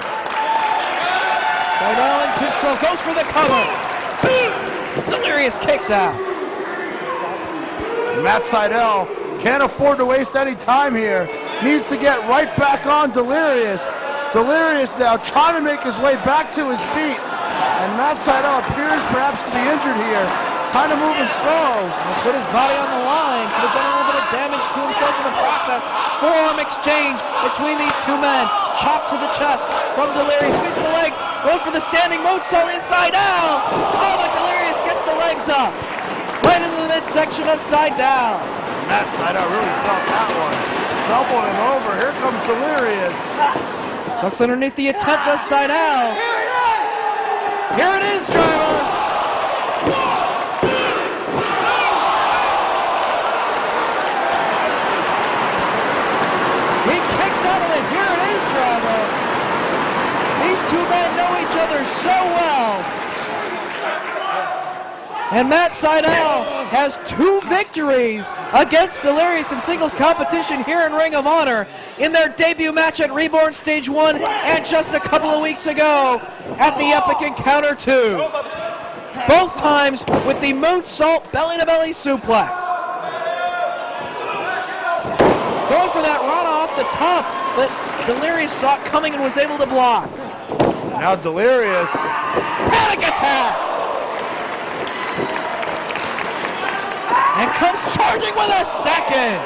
Speaker 13: Seidel in control, goes for the cover. Delirious kicks out.
Speaker 14: Matt Seidel can't afford to waste any time here. Needs to get right back on Delirious. Delirious now trying to make his way back to his feet. And Matt Seidel appears perhaps to be injured here. Kind of moving slow.
Speaker 13: He'll put his body on the line. Could have done a little bit of damage to himself in the process. Forearm exchange between these two men. Chop to the chest from Delirious. Squeeze the legs. Going for the standing moonsault inside out. Oh, but Delirious gets the legs up. Right into the midsection of Seidel.
Speaker 14: Matt Seidel really felt that one. Doubling him over. Here comes Delirious.
Speaker 13: Looks underneath the attempt of Seidel. Here it is, driver. These two men know each other so well. And Matt Seidel has 2 victories against Delirious in singles competition here in Ring of Honor in their debut match at Reborn Stage 1 and just a couple of weeks ago at the Epic Encounter 2. Both times with the moonsault belly-to-belly suplex. Going for that run off the top, but Delirious saw it coming and was able to block.
Speaker 14: Now Delirious.
Speaker 13: Panic attack! And comes charging with a second.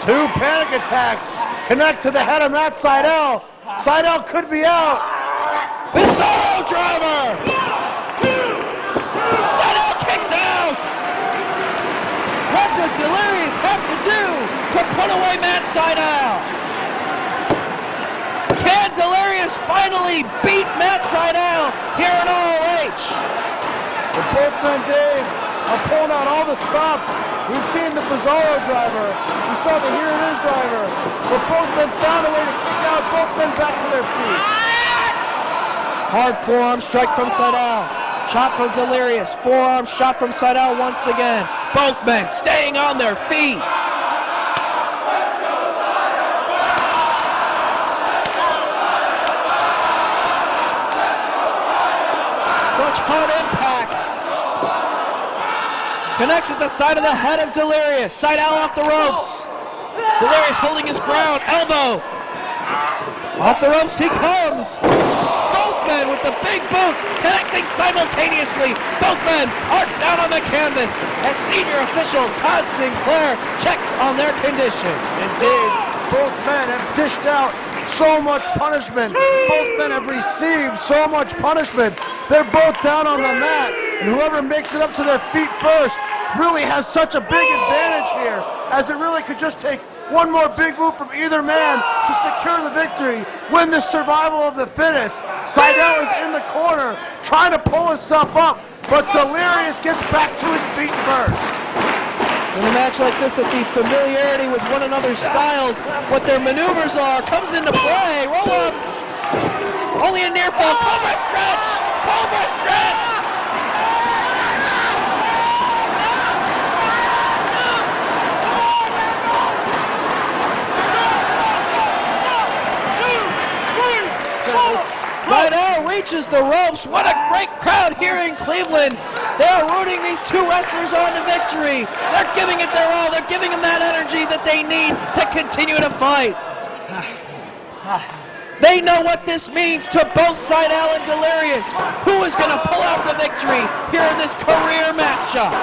Speaker 14: 2 panic attacks connect to the head of Matt Seidel. Seidel could be out.
Speaker 13: Bizarro driver! Seidel kicks out! What does Delirious have to do to put away Matt Seidel? Can Delirious finally beat Matt Seidel here in ROH?
Speaker 14: The both men, Dave, are pulling out all the stops. We've seen the Bizarro driver. We saw the Here It Is driver. But both men found a way to kick out both men back to their feet.
Speaker 13: Hard forearm strike from Seidel. Chop from Delirious. Forearm shot from Seidel once again. Both men staying on their feet. Such hard impact. Connects with the side of the head of Delirious. Seidel off the ropes. Delirious holding his ground. Elbow. Off the ropes he comes. Both men with the big boot connecting simultaneously. Both men are down on the canvas as senior official Todd Sinclair checks on their condition.
Speaker 14: Indeed, both men have dished out so much punishment. Both men have received so much punishment. They're both down on the mat, and whoever makes it up to their feet first really has such a big advantage here, as it really could just take One more big move from either man to secure the victory, win the survival of the fittest. Seidel is in the corner, trying to pull himself up, but Delirious gets back to his feet first.
Speaker 13: It's in a match like this that the familiarity with one another's styles, what their maneuvers are, comes into play. Roll up. Only a near fall. Cobra stretch. Cobra stretch. Seidel reaches the ropes. What a great crowd here in Cleveland. They are rooting these two wrestlers on to victory. They're giving it their all. They're giving them that energy that they need to continue to fight. They know what this means to both Seidel and Delirious. Who is going to pull out the victory here in this career matchup?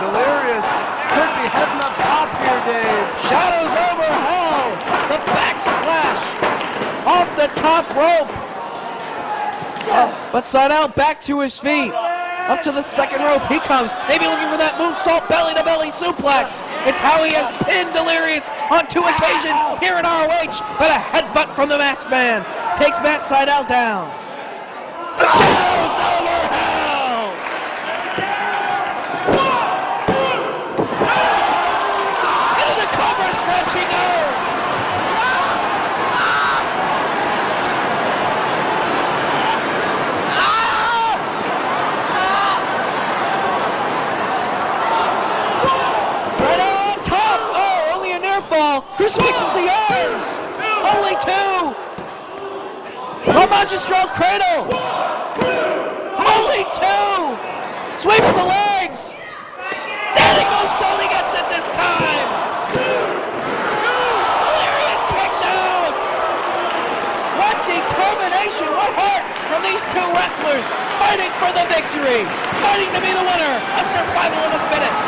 Speaker 14: Delirious could be heading up top here, Dave.
Speaker 13: Shadows over hell. The back splash off the top rope. But Seidel back to his feet. Up to the second rope he comes. Maybe looking for that moonsault belly-to-belly suplex. It's how he has pinned Delirious on 2 occasions here in ROH. But a headbutt from the masked man takes Matt Seidel down. Shadows over hell! Into the Cobra stretch he goes. Crucifixes the arms. Only 2. Magistral cradle. Only 2. Sweeps the legs. Standing moonsault, he gets it this time. Delirious kicks out. What determination, what heart from these 2 wrestlers fighting for the victory. Fighting to be the winner of Survival of the Fittest.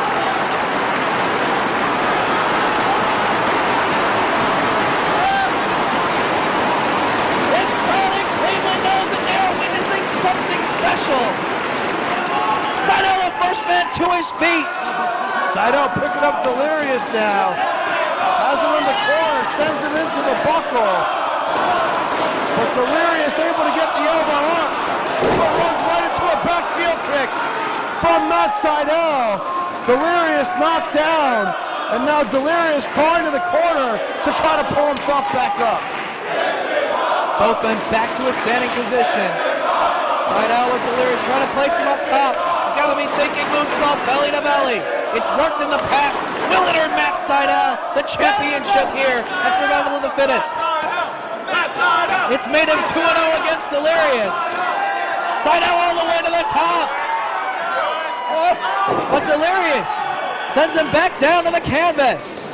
Speaker 13: Something special. Seidel, the first man to his feet.
Speaker 14: Seidel picking up Delirious now. Has him in the corner, sends him into the buckle. But Delirious able to get the elbow up. But runs right into a back heel kick from Matt Seidel. Delirious knocked down. And now Delirious crawling to the corner to try to pull himself back up.
Speaker 13: Both men back to a standing position. Seidel with Delirious trying to place him up top. He's got to be thinking moonsault belly to belly. It's worked in the past. Will it earn Matt Seidel the championship here at Survival of the Fittest? It's made him 2-0 against Delirious. Seidel all the way to the top. But Delirious sends him back down to the canvas.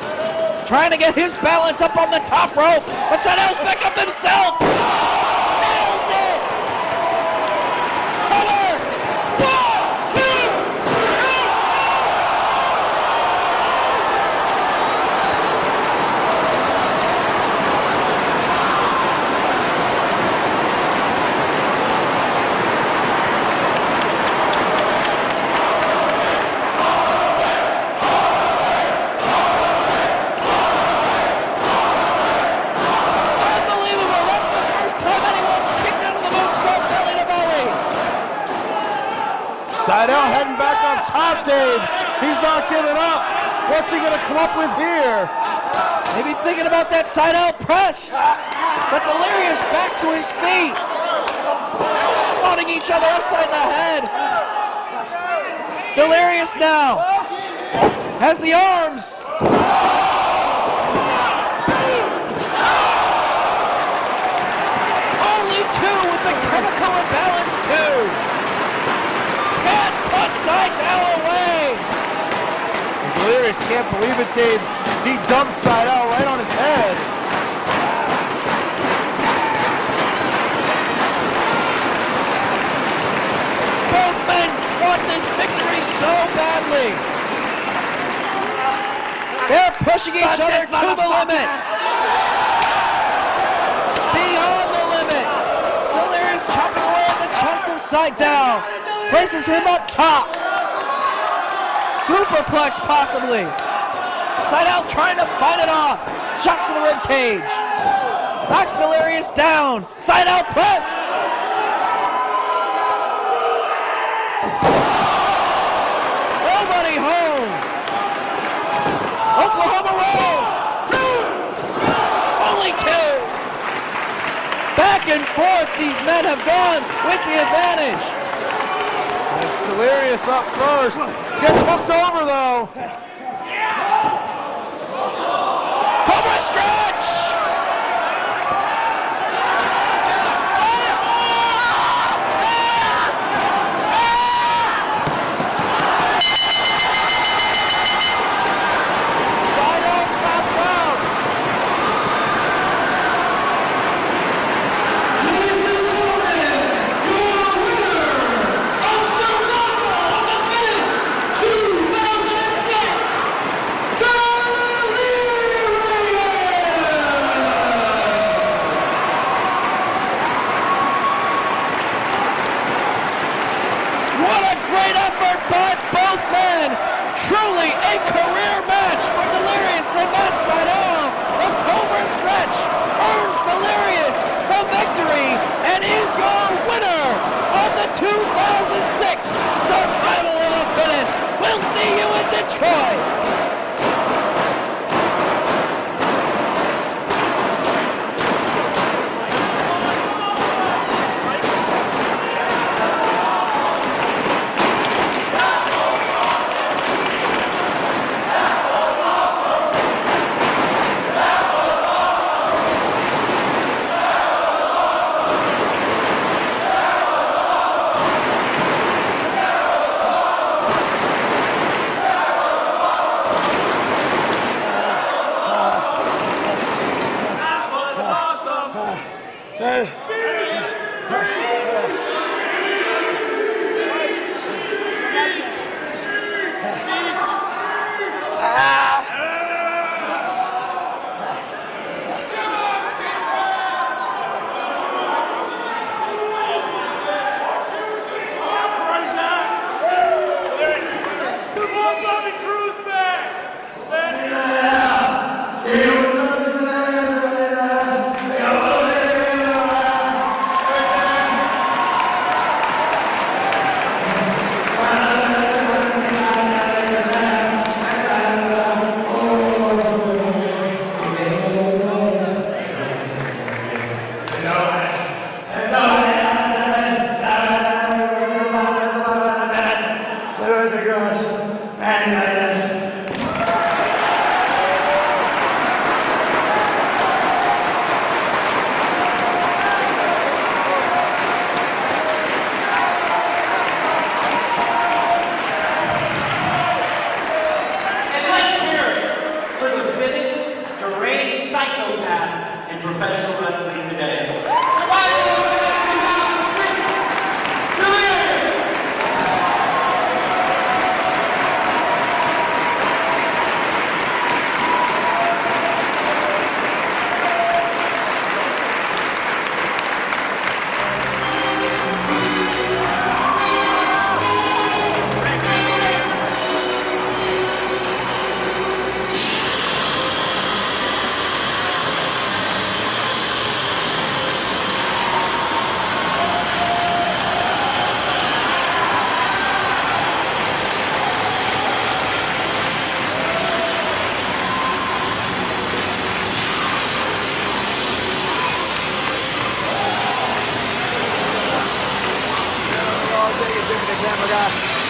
Speaker 13: Trying to get his balance up on the top rope. But Seidel's back up himself. Nails it.
Speaker 14: Seidel heading back up top, Dave. He's not giving up. What's he going to come up with here?
Speaker 13: Maybe thinking about that Seidel press. But Delirious back to his feet. Swatting each other upside the head. Delirious now has the arms. Only 2 with the chemical imbalance 2. Can't put Seidel away.
Speaker 14: Delirious can't believe it, Dave. He dumped Seidel right on his head.
Speaker 13: Both men want this victory so badly. They're pushing each other to the limit. Beyond the limit. Delirious chopping away at the chest of Seidel. Places him up top. Superplex possibly. Seidel trying to fight it off. Shots to the rib cage. Knocks Delirious down. Seidel press. Nobody home. Oklahoma roll. Only 2. Back and forth, these men have gone with the advantage.
Speaker 14: It's Delirious up first. Gets hooked over though.
Speaker 13: Cobra stretch! Seidel taps out.
Speaker 12: Ladies and gentlemen, your winner of Survival of the Fittest 2006,
Speaker 13: What a great effort by both men! Truly a career match for Delirious and Matt Seidel. The Cobra stretch earns Delirious the victory and is your winner of the 2006 Survival of the Fittest. We'll see you in Detroit.
Speaker 12: professional wrestling today.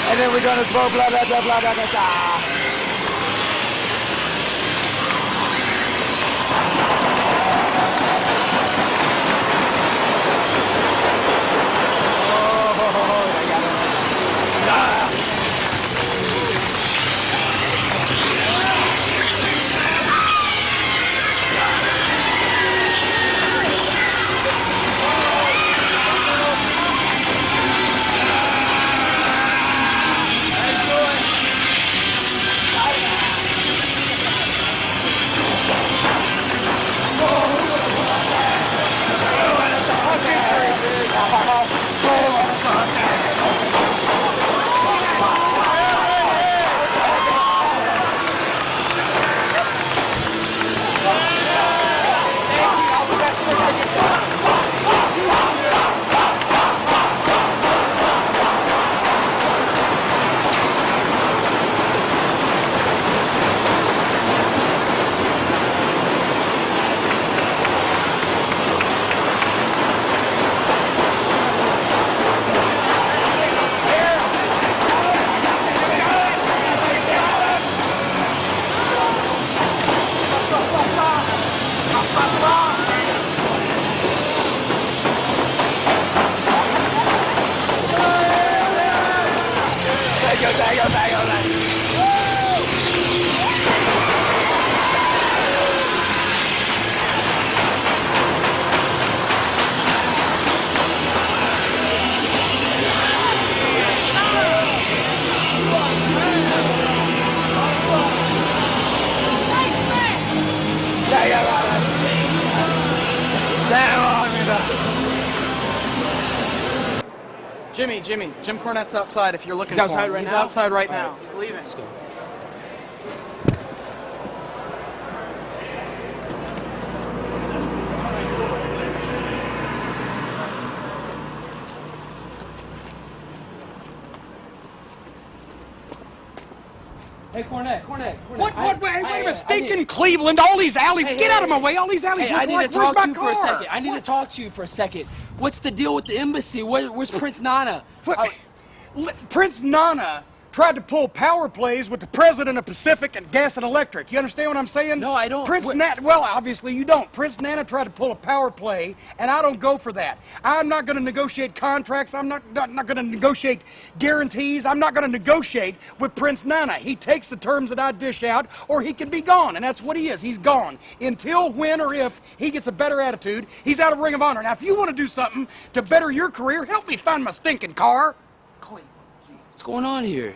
Speaker 14: And then we're gonna go blah blah blah blah blah blah.
Speaker 9: Jimmy, Jim Cornette's outside if you're looking
Speaker 18: He's outside right now?
Speaker 9: He's outside right
Speaker 18: All
Speaker 9: now.
Speaker 18: right.
Speaker 9: He's leaving.
Speaker 18: Let's go. Hey, Cornette.
Speaker 7: What? Wait a minute. Stinking Cleveland. All these alleys. Get out of my way. All these alleys.
Speaker 18: Hey, I need to
Speaker 7: where's
Speaker 18: talk
Speaker 7: my
Speaker 18: to you for a
Speaker 7: car?
Speaker 18: second. I need to talk to you for a second. What's the deal with the embassy? Where's Prince Nana?
Speaker 7: Prince Nana tried to pull power plays with the president of Pacific and Gas and Electric. You understand what I'm saying?
Speaker 18: No, I don't.
Speaker 7: Well, obviously you don't. Prince Nana tried to pull a power play, and I don't go for that. I'm not going to negotiate contracts. I'm not going to negotiate guarantees. I'm not going to negotiate with Prince Nana. He takes the terms that I dish out, or he can be gone, and that's what he is. He's gone. Until when or if he gets a better attitude, he's out of Ring of Honor. Now, if you want to do something to better your career, help me find my stinking car.
Speaker 18: What's going on here?